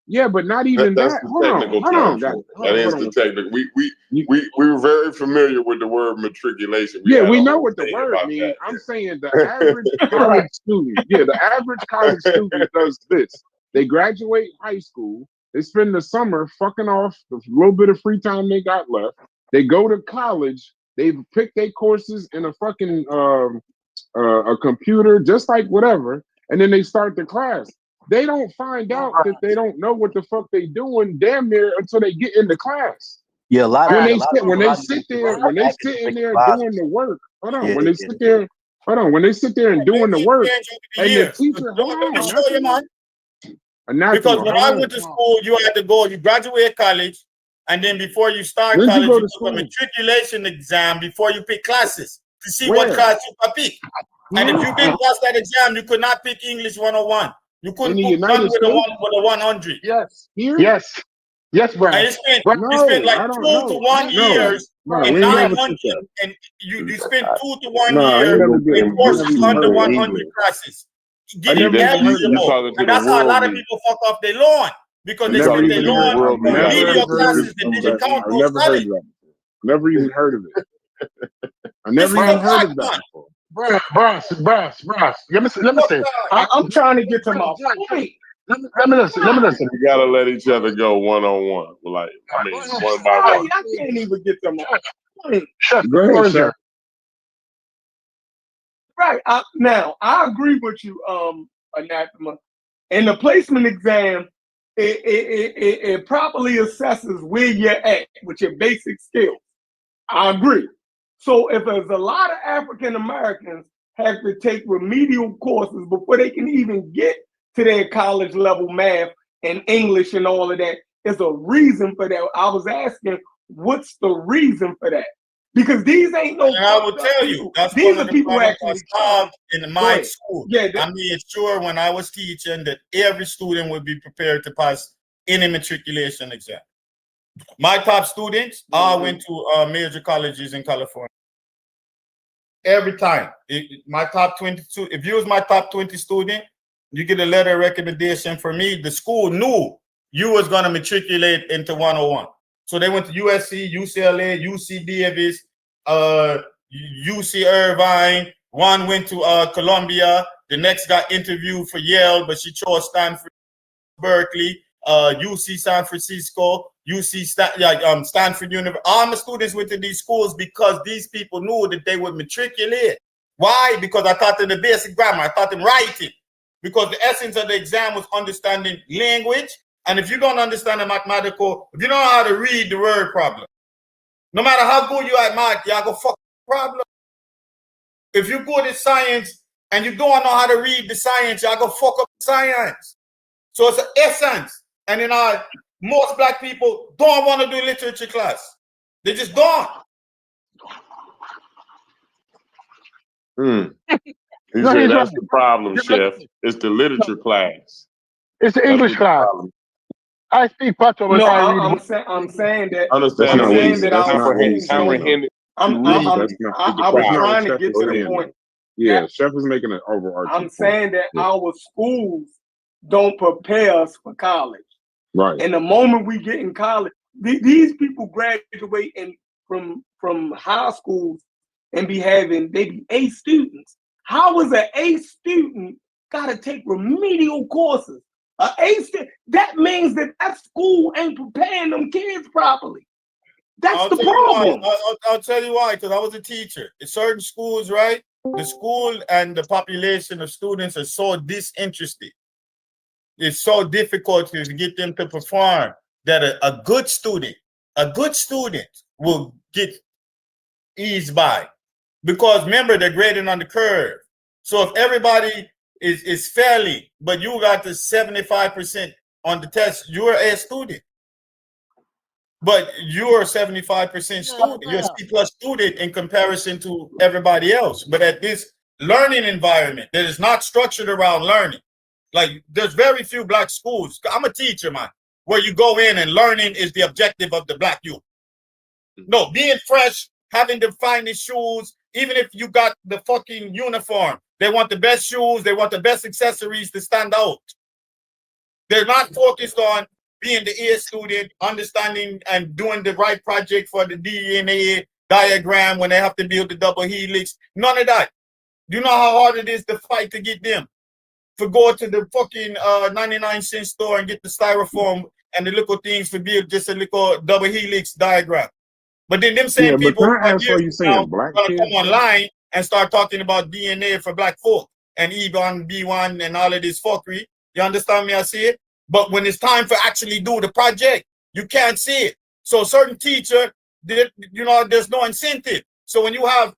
Yeah, but not even That's that. the Hold technical on, term. That is the technical. We were very familiar with the word matriculation. We know what the word means. I'm saying the average college student. Yeah, the average college student does this. They graduate high school. They spend the summer fucking off the little bit of free time they got left. They go to college. They pick their courses in a fucking a computer, just like whatever, and then they start the class. They don't find out that they don't know what the fuck they doing damn near until they get into class. Yeah, a lot of when they people sit there doing the work. Hold on, Yeah, when they sit there, when they sit there and doing the work, and the teacher, Let me show you, man. Anathema, Because when I went to school, you had to go, you graduate college, and then before you start When did you college, go you to took a matriculation exam before you pick classes to see what Where? class you could pick. And if you didn't pass that exam, you could not pick English 101. You couldn't In the put none United with a States? 100. Yes. Here? Yes, bro. And you spent like 2 to 1 years in we never 900, took that. and you spent 2 to 1 I year never did. in courses under 100 classes. Getting eligible. And that's how a lot of people fuck off their loan. Because they spend their loan on remedial classes and didn't count those credits. Never even heard of it. I never even heard of that before. Brass. Let me say. I'm trying to get to my point. Let me listen. You gotta let each other go one on one. Like, I mean, one by one. I can't even get to my point. Go ahead, Chef. Right. Now, I agree with you, Anathema. In the placement exam, it properly assesses where you're at with your basic skills. I agree. So if there's a lot of African Americans have to take remedial courses before they can even get to their college level math and English and all of that, there's a reason for that. I was asking, what's the reason for that? Because these ain't no. And I will tell you, that's these one are of the people problems actually I solved in my school. Yeah, I made sure when I was teaching that every student would be prepared to pass any matriculation exam. My top students all went to major colleges in California. Every time. My top 22, if you was my top 20 student, you get a letter of recommendation from me. The school knew you was going to matriculate into 101. So they went to USC, UCLA, UC Davis, UC Irvine. One went to Columbia. The next got interviewed for Yale, but she chose Stanford, Berkeley, UC San Francisco, UC Stanford University. All my students went to these schools because these people knew that they would matriculate. Why? Because I taught them the basic grammar. I taught them writing. Because the essence of the exam was understanding language. And if you don't understand the mathematical, if you don't know how to read the word problem, no matter how good you are at math, y'all go fuck the problem. If you're good at science and you don't know how to read the science, y'all go fuck up science. So it's an essence. And most black people don't want to do literature class. They just don't. He said that's the problem, Chef. It's the literature class. It's the English class. I speak Patois. No, I'm saying that. I was trying to get to the point. Yeah, Chef is making an overarching I'm saying that our schools don't prepare us for college. Right. And the moment we get in college, these people graduate from high schools and they be A students. How is an A student got to take remedial courses? That means that school ain't preparing them kids properly. That's the problem. I'll tell you why, because I was a teacher. In certain schools, right? The school and the population of students are so disinterested. It's so difficult to get them to perform that a good student will get eased by. Because remember, they're graded on the curve. So if everybody is failing, but you got the 75% on the test, you're a student. But you're a 75% student. You're a C+ student in comparison to everybody else. But at this learning environment that is not structured around learning. Like there's very few black schools. I'm a teacher, man, where you go in and learning is the objective of the black youth. No, being fresh, having the finest shoes, even if you got the fucking uniform, they want the best shoes, they want the best accessories to stand out. They're not focused on being the A student, understanding and doing the right project for the DNA diagram when they have to build the double helix. None of that. Do you know how hard it is to fight to get them? To go to the fucking 99-cent store and get the styrofoam and the little things to build just a little double helix diagram. But then them same people are you saying black gonna kids? come online and start talking about DNA for black folk and E1, B1 and all of this fuckery. You understand me? I see it. But when it's time for actually do the project, you can't see it. So certain teacher, you know, there's no incentive. So when you have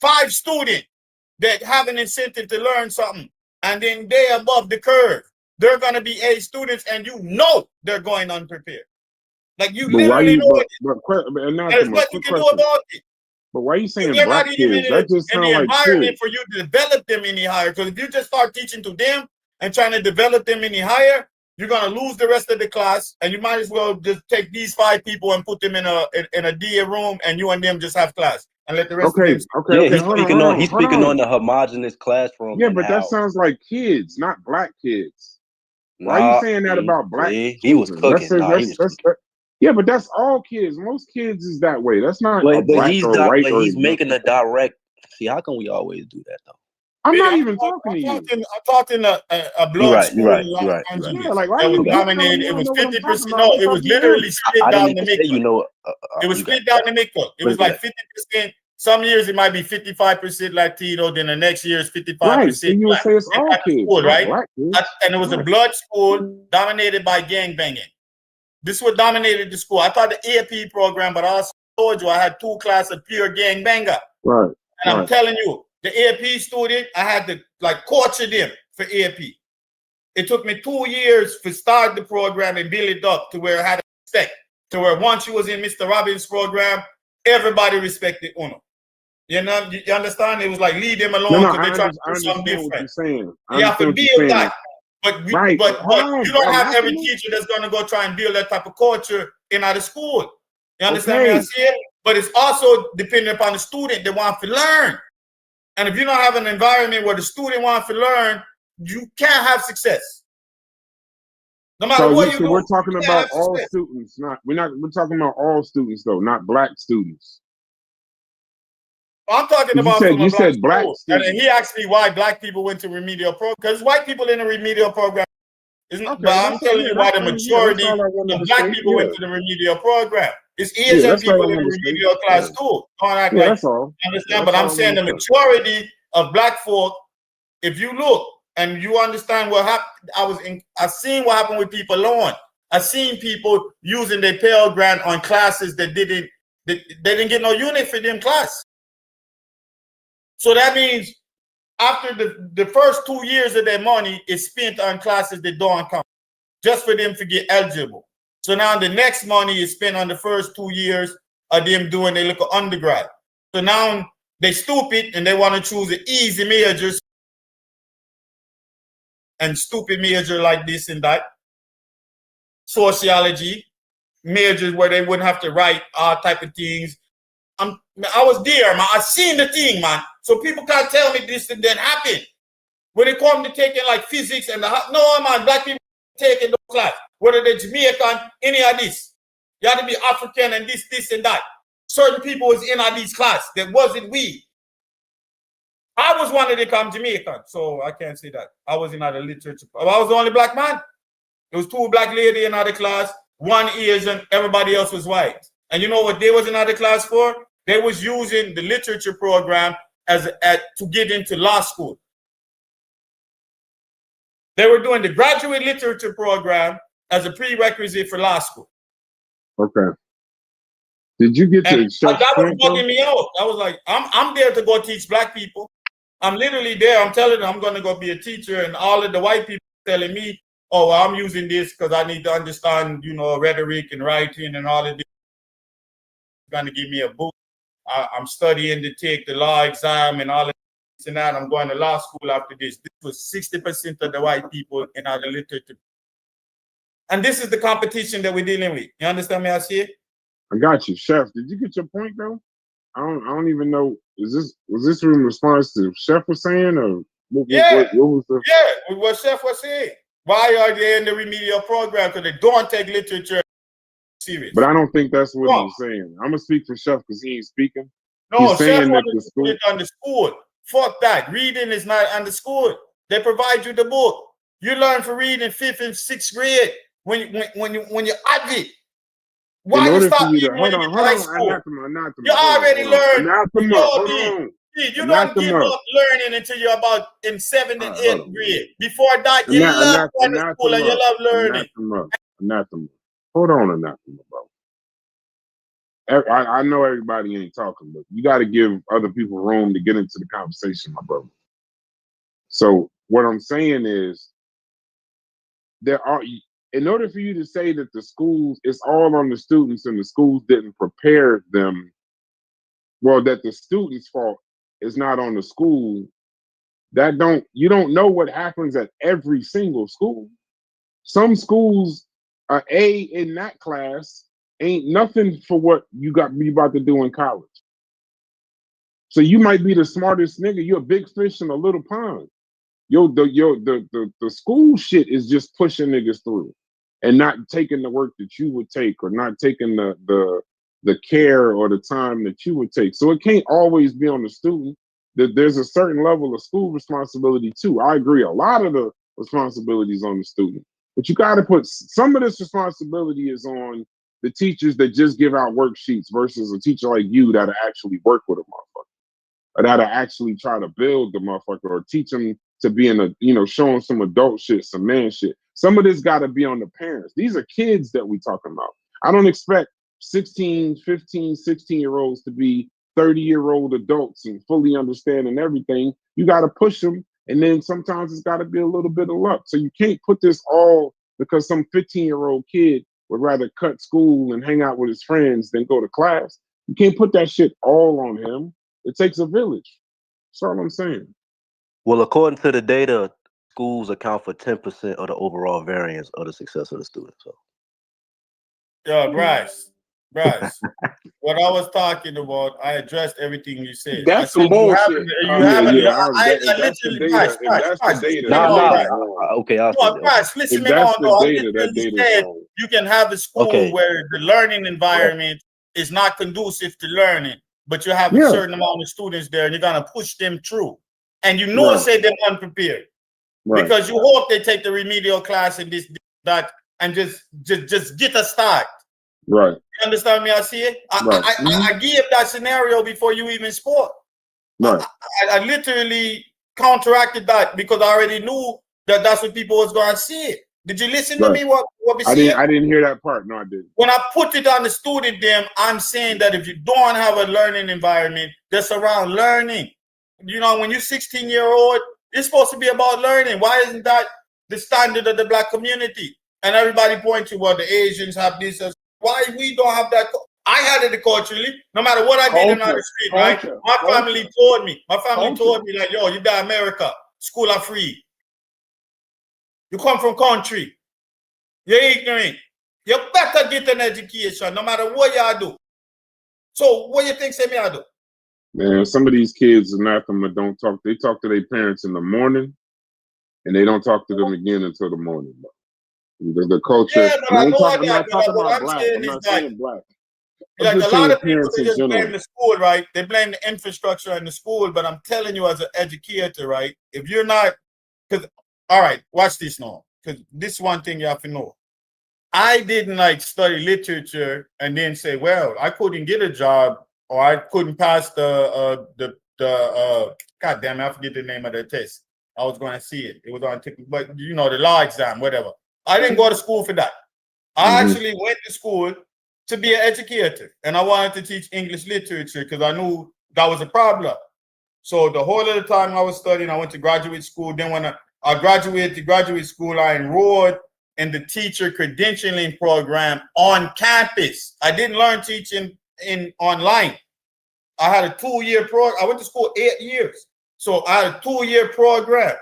5 students that have an incentive to learn something, and then they're above the curve, they're gonna be A students, and you know they're going unprepared. Like you literally know it. There's nothing you can do about it. But why are you saying They're black not even kids? That just in sounds the like environment kids. for you to develop them any higher. Because if you just start teaching to them and trying to develop them any higher, you're gonna lose the rest of the class, and you might as well just take these 5 people and put them in a DA room, and you and them just have class and let the rest of them. He's speaking on the homogenous classroom. Yeah, but that sounds like kids, not black kids. Why are you saying that about black? He was cooking. Yeah, but that's all kids. Most kids is that way. That's not But a black he's or white. he's making a direct. See, how can we always do that though? I'm not even talking to you. I taught in a blood school in Los Angeles. Yeah, like why that you was dominated. It was 50%. No, it was literally split I down didn't the even say, middle. It was split down the middle. It was like 50%. Some years it might be 55% Latino. Then the next year is 55%. Right. So you would say it's all kids, school, right? Black kids. And it was a blood school dominated by gangbanging. This is what dominated the school. I taught the AP program, but I also told you I had 2 classes of pure gangbanger. Right. And I'm telling you, the AP student, I had to like torture them for AP. It took me 2 years to start the program and build it up to where I had to respect. To where once you was in Mr. Robbins' program, everybody respected Uno. You know, you understand? It was like leave them alone because they're trying to do something different. You have to build that. But you don't have every teacher that's going to go try and build that type of culture in our school. You understand me? I see it? But it's also dependent upon the student that wants to learn. And if you don't have an environment where the student wants to learn, you can't have success. No matter what you do. We're talking about all students, we're talking about all students though, not black students. I'm talking about you said black students. And he asked me why black people went to remedial program. Because white people in the remedial program isn't, but I'm telling you why the majority of black people went to the remedial program. It's Asian people in the remedial class too. Don't act like that's all. Understand, but I'm saying the majority of black folk, if you look and you understand what happened, I've seen what happened with people alone. I've seen people using their Pell Grant on classes that they didn't get no unit for them class. So that means after the first 2 years of their money is spent on classes that don't count, just for them to get eligible. So now the next money is spent on the first 2 years of them doing their little undergrad. So now they stupid and they want to choose an easy major and stupid major like this and that. Sociology, majors where they wouldn't have to write all type of things. I was there, man. I seen the thing, man. So people can't tell me this didn't happen. When it comes to taking like physics and no, man, black people taking those class, whether they're Jamaican, any of this. You have to be African and this and that. Certain people was in all these class that wasn't we. I was one of them come Jamaican, so I can't say that. I was in other literature. I was the only black man. There was 2 black ladies in other class, 1 Asian, everybody else was white. And you know what they was in other class for? They was using the literature program to get into law school. They were doing the graduate literature program as a prerequisite for law school. Okay. Did you get to that was bugging me out. I was like, I'm there to go teach black people. I'm literally there. I'm telling them I'm going to go be a teacher, and all of the white people telling me, oh, well, I'm using this because I need to understand, rhetoric and writing and all of this. Going to give me a book. I'm studying to take the law exam and all of and that. I'm going to law school after this. This was 60% of the white people in our literature. And this is the competition that we're dealing with. You understand me, I see it? I got you. Chef, did you get your point though? I don't even know. Was this in response to Chef was saying, or what was the? Yeah, what Chef was saying. Why are they in the remedial program? Because they don't take literature serious. But I don't think that's what he was saying. I'm gonna speak for Chef because he ain't speaking. No, he's Chef saying that wanted the to school put it on the school. Fuck that. Reading is not on the school. They provide you the book. You learn for reading 5th and 6th grade when you're avid. Why you start reading when you get to high school? You already learned. You don't give up learning until you're about in 7th and 8th grade. Before that, you love going to school and you love learning. Anathema. Hold on, anathema, bro. I know everybody ain't talking, but you got to give other people room to get into the conversation, my brother. So what I'm saying is, in order for you to say that the schools, it's all on the students and the schools didn't prepare them, well, that the students' fault is not on the school, you don't know what happens at every single school. Some schools, an A in that class ain't nothing for what you about to do in college. So you might be the smartest nigga, you're a big fish in a little pond. The school shit is just pushing niggas through and not taking the work that you would take, or not taking the care or the time that you would take. So it can't always be on the student. That there's a certain level of school responsibility too. I agree, a lot of the responsibilities on the student, but you got to put some of this responsibility is on the teachers that just give out worksheets versus a teacher like you that actually work with a motherfucker, or that actually try to build the motherfucker, or teach them to be showing some adult shit, some man shit. Some of this got to be on the parents. These are kids that we talking about. I don't expect 16, 15, 16-year-olds to be 30-year-old adults and fully understanding everything. You got to push them. And then sometimes it's got to be a little bit of luck. So you can't put this all because some 15-year-old kid would rather cut school and hang out with his friends than go to class. You can't put that shit all on him. It takes a village. That's all I'm saying. Well, according to the data, schools account for 10% of the overall variance of the success of the student. So, Bryce, what I was talking about, I addressed everything you said. That's some bullshit. That's the data. Okay, Bryce, listen to me on. I literally said you can have a school where the learning environment is not conducive to learning, but you have a certain amount of students there, and you're gonna push them through. And say they're unprepared because you hope they take the remedial class and this, that, and just get a start. Right. You understand me? I see it. I gave that scenario before you even spoke. Right. I literally counteracted that because I already knew that that's what people was going to see it. Did you listen to me? What we see? I didn't hear that part. No, I didn't. When I put it on the student, I'm saying that if you don't have a learning environment that's around learning, when you're 16-year-old, it's supposed to be about learning. Why isn't that the standard of the black community? And everybody points to, well, the Asians have this. Why we don't have that? I had it culturally. No matter what I did in the street, right? My family told me, like, yo, you got America, school are free. You come from country. You're ignorant. You better get an education, no matter what y'all do. So what you think, say me I do? Man, some of these kids anathema don't talk. They talk to their parents in the morning, and they don't talk to them again until the morning. The culture. Yeah, but I'm not talking about black. I'm not saying black. Like a lot of people, they just blame the school, right? They blame the infrastructure in the school, but I'm telling you as an educator, right? If you're not, all right, watch this now, because this is one thing you have to know. I didn't study literature and then say, well, I couldn't get a job or I couldn't pass the God damn it, I forget the name of the test. I was going to see it. It was on, but the law exam, whatever. I didn't go to school for that. I actually went to school to be an educator, and I wanted to teach English literature because I knew that was a problem. So the whole of the time I was studying, I went to graduate school. Then when I graduated to graduate school, I enrolled in the teacher credentialing program on campus. I didn't learn teaching online. I had a 2-year program. I went to school 8 years. So I had a 2-year program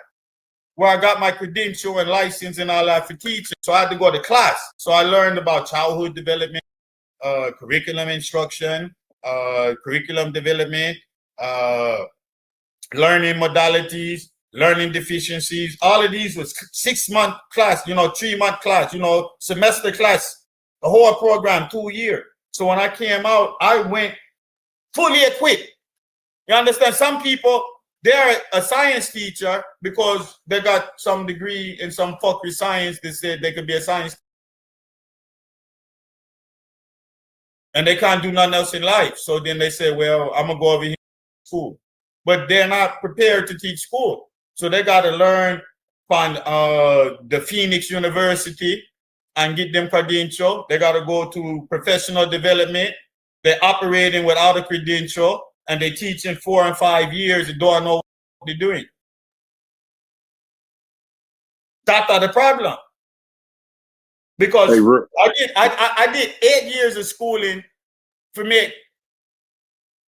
where I got my credential and license and all that for teaching. So I had to go to class. So I learned about childhood development, curriculum instruction, curriculum development, learning modalities, learning deficiencies. All of these was 6-month class, 3-month class, semester class, the whole program, 2 years. So when I came out, I went fully equipped. You understand? Some people, they're a science teacher because they got some degree in some fuckery science. They said they could be a science and they can't do nothing else in life. So then they say, well, I'm gonna go over here to school. But they're not prepared to teach school. So they gotta learn from the Phoenix University and get them credential. They gotta go to professional development. They're operating without a credential and they teach in 4 and 5 years and don't know what they're doing. That's the problem. Because I did 8 years of schooling for me,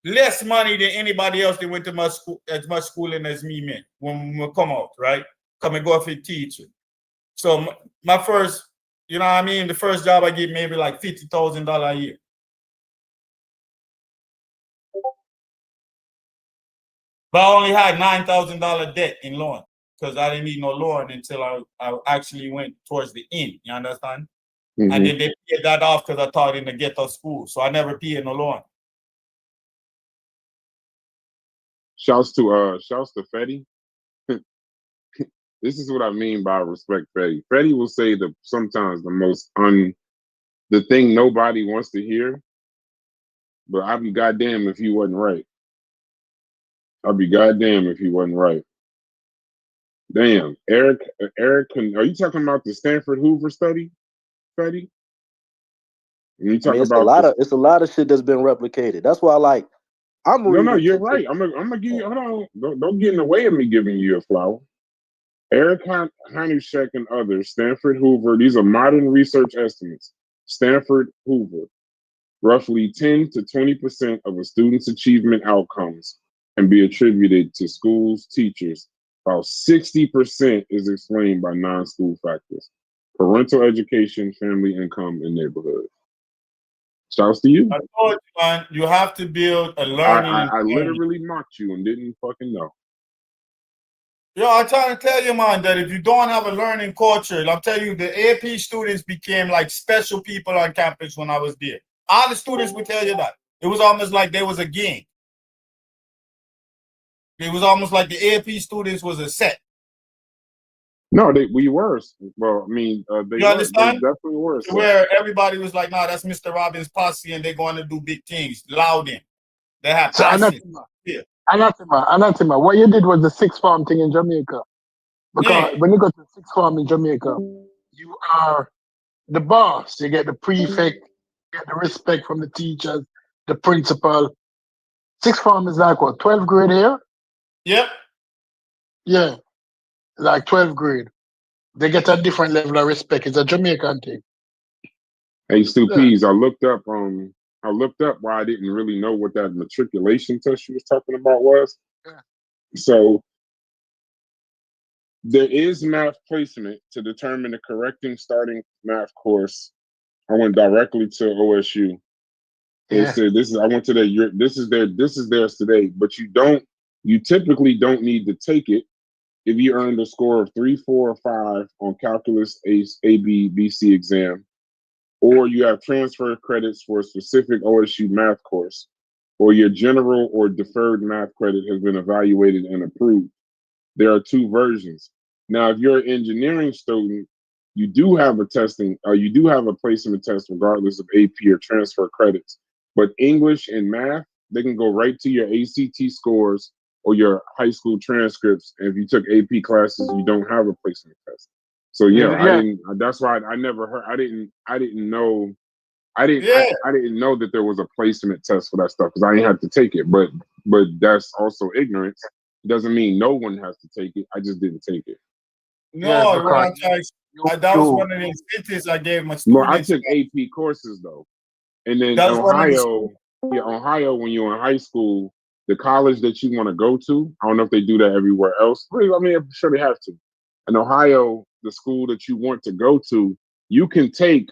less money than anybody else that went to my school, as much schooling as me, man, when we come out, right? Come and go for teaching. So my first, you know what I mean? The first job I get maybe like $50,000 a year. But I only had $9,000 debt in loan because I didn't need no loan until I actually went towards the end. You understand? Mm-hmm. And then they paid that off because I taught in the ghetto school. So I never paid no loan. Shouts to Fetty. This is what I mean by respect Fetty. Fetty will say sometimes the thing nobody wants to hear, but I'd be goddamn if he wasn't right. I'd be goddamn if he wasn't right. Damn, Eric, are you talking about the Stanford Hoover study, Fetty? You talk it's a lot of shit that's been replicated. That's why, like, I'm reading. No, you're right. I'm gonna give you. Hold on, don't get in the way of me giving you a flower. Eric Hanushek and others, Stanford Hoover. These are modern research estimates. Stanford Hoover, roughly 10 to 20% of a student's achievement outcomes can be attributed to schools, teachers. About 60% is explained by non-school factors: parental education, family income, and neighborhood. Shouts to you. I told you, man, you have to build a learning. I literally mocked you and didn't fucking know. Yo, I'm trying to tell you, man, that if you don't have a learning culture, I'll tell you, the AP students became like special people on campus when I was there. All the students would tell you that. It was almost like there was a gang. It was almost like the AP students was a set. No, we were. Well, I mean, you understand? They definitely were. So. Where everybody was like, "No, that's Mr. Robbins' posse, and they're going to do big things." Loud in. They have passion. Anatima. What you did was the sixth form thing in Jamaica. Because when you go to the sixth form in Jamaica, you are the boss. You get the prefect, you get the respect from the teachers, the principal. Sixth form is like what, 12th grade here? Yep. Yeah. Like 12th grade. They get a different level of respect. It's a Jamaican thing. Hey, Stu Pease, I looked up why I didn't really know what that matriculation test you was talking about was. Yeah. So there is math placement to determine the correcting starting math course. I went directly to OSU. It said I went to this is theirs today, but you typically don't need to take it if you earned a score of 3, 4, or 5 on calculus AB BC exam, or you have transfer credits for a specific OSU math course, or your general or deferred math credit has been evaluated and approved. There are 2 versions. Now, if you're an engineering student, you do have a placement test regardless of AP or transfer credits. But English and math, they can go right to your ACT scores or your high school transcripts. And if you took AP classes, you don't have a placement test. So that's why I never heard. I didn't know that there was a placement test for that stuff because I didn't have to take it. But that's also ignorance. It doesn't mean no one has to take it. I just didn't take it. No, that was one of the incentives I gave my students. I took AP courses though, and then Ohio, when you were in high school, the college that you want to go to. I don't know if they do that everywhere else. I mean, I'm sure they have to. In Ohio, the school that you want to go to, you can take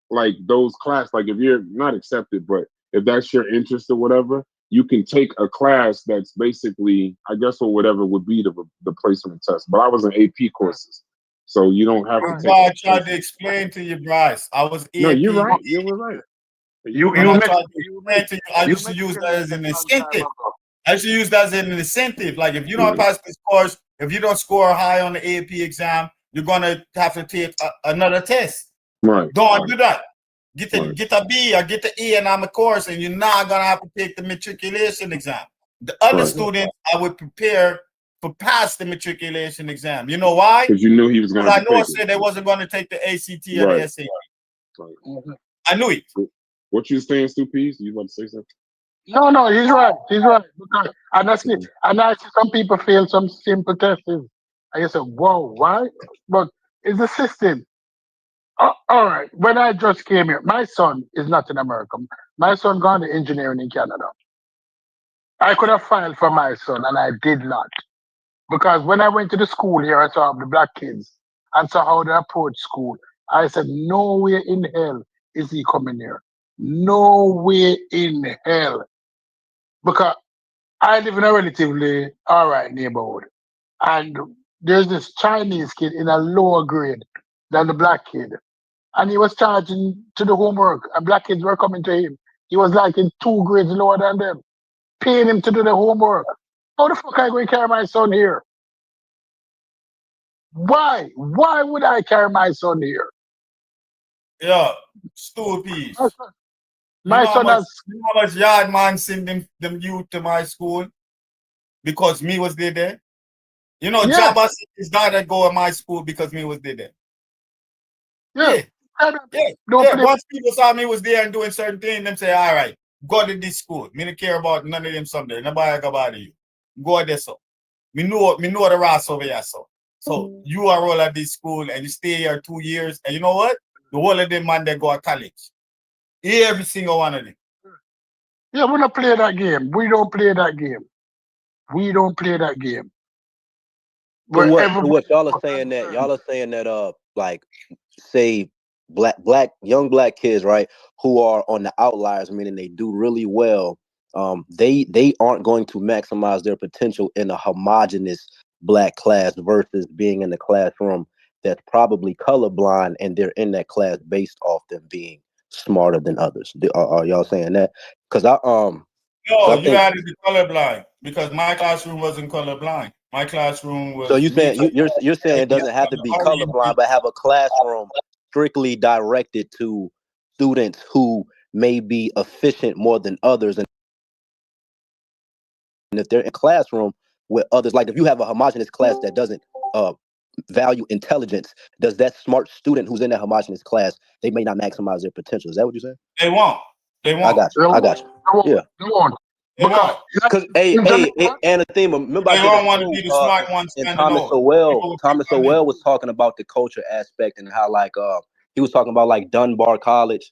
like those classes. Like if you're not accepted, but if that's your interest or whatever, you can take a class that's basically, I guess, or whatever would be the placement test. But I was in AP courses, so you don't have to That's take. why I tried to explain to you, Bryce. I was AP. No, you're right. You were right. I used to use that as an incentive. I used to use that as an incentive. Like if you don't pass this course, if you don't score high on the AP exam, you're gonna have to take another test. Right. Don't do that. Get a B or get the E and I'm a course, and you're not gonna have to take the matriculation exam. The other students, I would prepare for pass the matriculation exam. You know why? Because you knew he was gonna. I know I said they wasn't gonna take the ACT or the SAT. Right. I knew it. What you saying, Stu Pease? You want to say something? No, he's right. He's right. Because honestly, and I see some people fail some simple tests. And you say, whoa, why? But it's the system. All right. When I just came here, my son is not in America. My son gone to engineering in Canada. I could have filed for my son, and I did not. Because when I went to the school here, I saw the black kids and saw how they approach school. I said, nowhere in hell is he coming here. Nowhere in hell. Because I live in a relatively all right neighborhood. And there's this Chinese kid in a lower grade than the black kid. And he was charging to the homework, and black kids were coming to him. He was like in 2 grades lower than them, paying him to do the homework. How the fuck am I going to carry my son here? Why? Why would I carry my son here? Yeah, Stu Pease. My son has. You know how much yard man send them youth to my school because me was there. You know, Yes. Jabba sent his daughter go to my school because me was there. Yeah. Once people saw me was there and doing certain things, them say, all right, go to this school. Me don't care about none of them someday. Nobody go about you. Go there, so. Me know the rest over here, so. So you are all at this school and you stay here 2 years. And you know what? The whole of them man, they go to college. Every single one of them. Yeah, we don't play that game. We don't play that game. We don't play that game. So what y'all are saying that like say young black kids, right, who are on the outliers, meaning they do really well, they aren't going to maximize their potential in a homogenous black class versus being in the classroom that's probably colorblind and they're in that class based off them being smarter than others. Are y'all saying that? Because No, you added the colorblind because my classroom wasn't colorblind. My classroom was. So you're saying it doesn't have to be colorblind, but have a classroom strictly directed to students who may be efficient more than others, and if they're in a classroom with others, like if you have a homogeneous class that doesn't value intelligence, does that smart student who's in that homogeneous class, they may not maximize their potential? Is that what you're saying? They won't. I got you. Yeah. They won't. Because Anathema, remember I don't want to be the smart ones. And Thomas Sowell was talking about the culture aspect and how like he was talking about like Dunbar College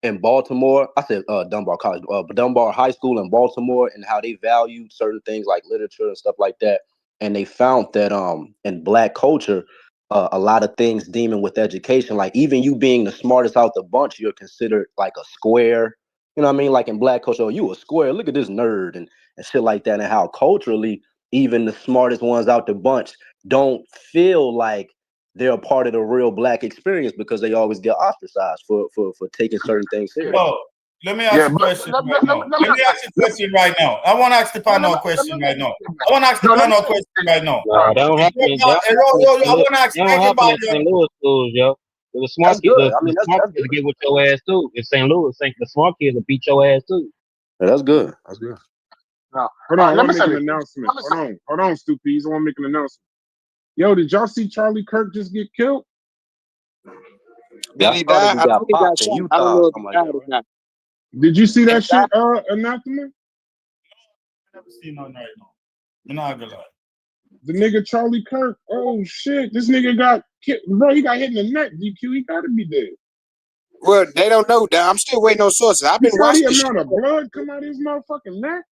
in Baltimore. I said Dunbar College, Dunbar High School in Baltimore, and how they valued certain things like literature and stuff like that. And they found that in black culture, a lot of things dealing with education, like even you being the smartest out the bunch, you're considered like a square. You know what I mean? Like in black culture, oh, you a square, look at this nerd and shit like that. And how culturally, even the smartest ones out the bunch don't feel like they're a part of the real black experience because they always get ostracized for taking certain things serious. Oh, let me ask you a question right now. Let me ask you a question right now. I want to ask the panel a question right now. I want to ask the panel a question right now. Nah, that don't happen in I want to ask everybody. St. Louis schools, yo. The smart kids, the smart kids get with your ass too. In St. Louis, the smart kids will beat your ass too. Yeah, that's good. That's good. No. Hold on, I want to make an announcement. Hold on, Stu Pease. I want to make an announcement. Yo, did y'all see Charlie Kirk just get killed? Did he die? I think he got shot. I don't know if he died or not. Did you see that shit, Anathema? I never seen nothing right now. I'm not gonna lie. The nigga Charlie Kirk. Oh shit, this nigga got killed. Bro, he got hit in the neck. DQ, he gotta be dead. Well, they don't know. I'm still waiting on sources. I've been watching. The amount of blood come out of his motherfucking neck.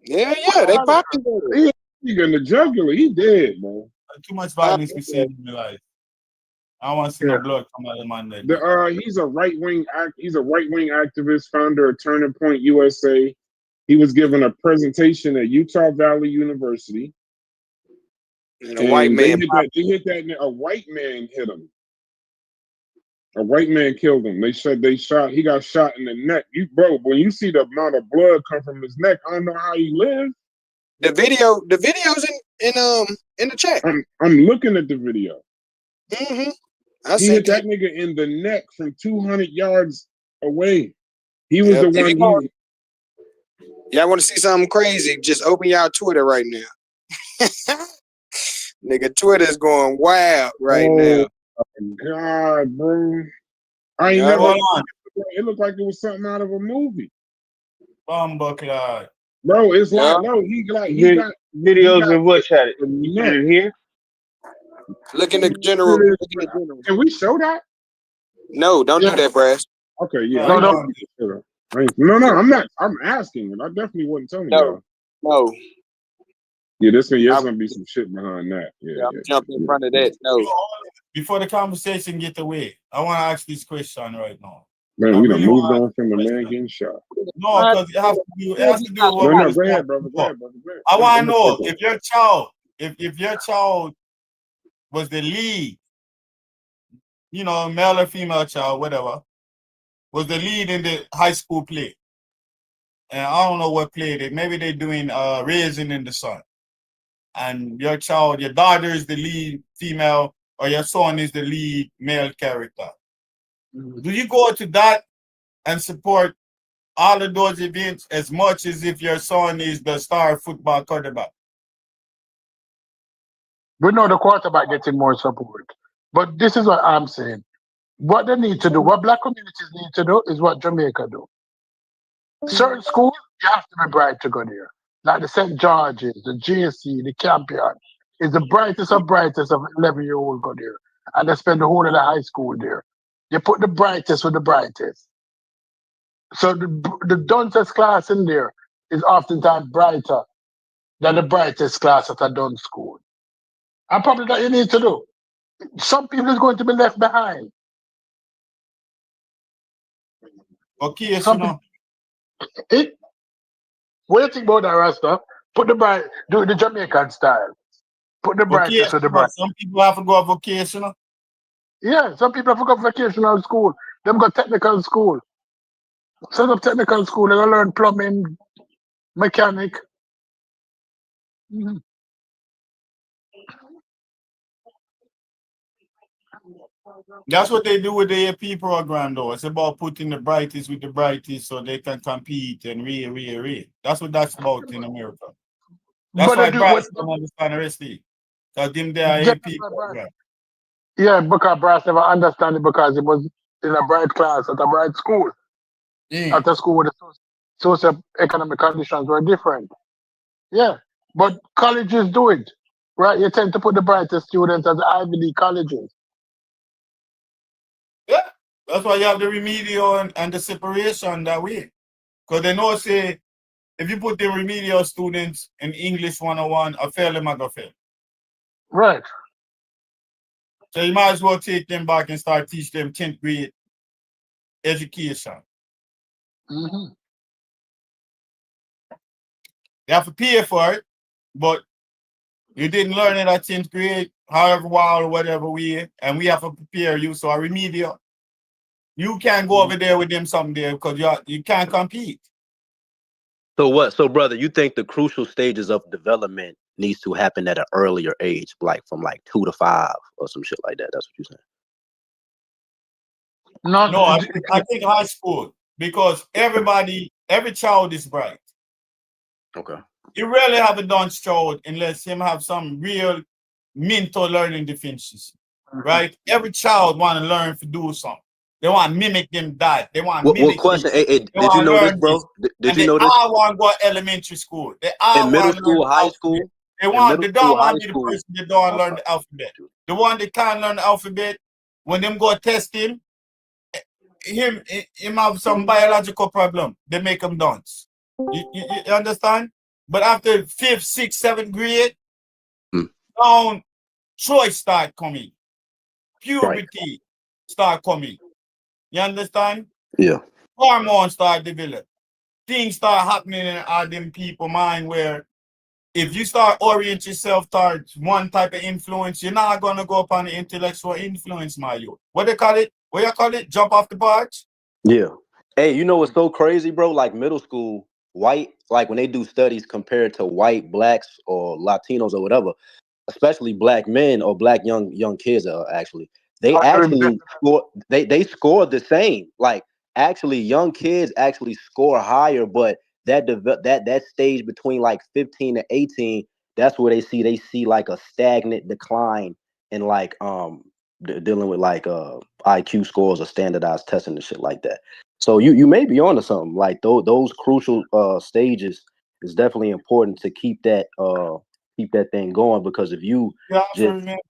Yeah, they popular. He in the jugular. He dead, man. Too much violence we see in my life. I don't want to see no blood come out of my neck. He's a right wing activist, founder of Turning Point USA. He was given a presentation at Utah Valley University. And a white man. A white man hit him. A white man killed him. He got shot in the neck. When you see the amount of blood come from his neck, I don't know how he lived. The video's in the chat. I'm looking at the video. Mm-hmm. He hit that nigga in the neck from 200 yards away. He was the one. Y'all want to see something crazy? Just open y'all Twitter right now. Nigga, Twitter's going wild right now. God, bro. I ain't never. It looked like it was something out of a movie. Bumbleclad. Bro, it's like he got videos of what chat it here. Look in the general. Can we show that? No, don't do that, Brass. Okay, yeah. No. No, I'm not. I'm asking, and I definitely wasn't telling y'all. No. Yeah, there's gonna be some shit behind that. Yeah, I'm jumping in front of that. No. Before the conversation get away, I want to ask this question right now. Man, we done moved on from the man getting shot. No, because it has to do with what No, go ahead, brother. Go ahead. I want to know if your child was the lead, male or female child, whatever, was the lead in the high school play. And I don't know what play maybe they're doing Raising in the Sun. And your daughter is the lead female, or your son is the lead male character. Do you go to that and support all of those events as much as if your son is the star football quarterback? We know the quarterback getting more support. But this is what I'm saying. What they need to do, what black communities need to do, is what Jamaica do. Certain schools, you have to be bright to go there. Like the St. George's, the JC, the Campion. Is the brightest of 11-year-old go there. And they spend the whole of the high school there. You put the brightest with the brightest. So the dunces class in there is oftentimes brighter than the brightest class at a done school. And probably that you need to do. Some people is going to be left behind. Okay, what do you think about that, Rasta? Do the Jamaican style. Put the brightest with the brightest. Some people have to go vocational. Yeah, some people have to go vocational school. Them go technical school. Set up technical school, they're gonna learn plumbing, mechanic. Mm-hmm. That's what they do with the AP program, though. It's about putting the brightest with the brightest so they can compete and read. That's what that's about in America. That's why Brass don't understand the rest of it. Because them they are AP program. Yeah, because Brass never understand it because it was in a bright class at a bright school. At a school where the socio-economic conditions were different. Yeah, but colleges do it, right? You tend to put the brightest students at the Ivy League colleges. Yeah, that's why you have the remedial and the separation that way. Because they know, say, if you put the remedial students in English 101, a fail them at a fail. Right. So you might as well take them back and start teach them 10th grade education. Mm-hmm. You have to pay for it, but you didn't learn it at 10th grade, however while or whatever way, and we have to prepare you. So a remedial, you can't go over there with them someday because you can't compete. So brother, you think the crucial stages of development needs to happen at an earlier age, like from 2 to 5 or some shit like that? That's what you're saying. No, I think high school, because every child is bright. Okay. You rarely have a dunce child unless him have some real mental learning deficiency, right? Every child want to learn to do something. They want to mimic them dad. They want to mimic. What question? Did you know this, bro? Did you know this? They all want to go to elementary school. They all in middle school, high school. They don't want to be the person that don't learn the alphabet. The one that can't learn the alphabet, when them go test him have some biological problem. They make him dance. You understand? But after 5th, 6th, 7th grade, now choice start coming. Puberty start coming. You understand? Yeah. Hormones start develop. Things start happening in all them people mind where if you start orient yourself towards one type of influence, you're not gonna go upon the intellectual influence, my youth. What they call it? What you call it? Jump off the barge? Yeah. Hey, you know what's so crazy, bro? Like middle school, white, like when they do studies compared to white, blacks, or Latinos or whatever, especially black men or black young kids actually, they actually score they score the same. Like actually young kids actually score higher, but that stage between like 15 to 18, that's where they see like a stagnant decline in like dealing with like IQ scores or standardized testing and shit like that. So you may be onto something. Like those crucial stages is definitely important to keep that thing going, because if you have to remember,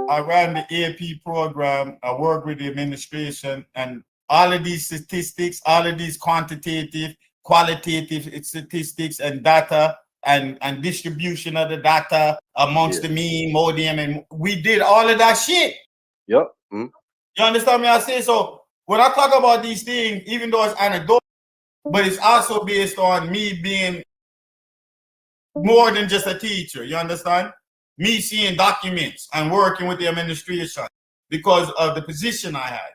I ran the AP program, I worked with the administration, and all of these statistics, all of these quantitative, qualitative statistics and data and distribution of the data amongst the mean, modium, and we did all of that shit. Yep. You understand me? I say so. When I talk about these things, even though it's anecdotal, but it's also based on me being more than just a teacher. You understand? Me seeing documents and working with the administration because of the position I had.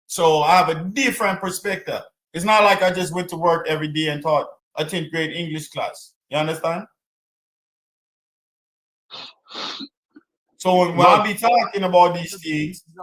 So I have a different perspective. It's not like I just went to work every day and taught a 10th grade English class. You understand? So when I be talking about these things,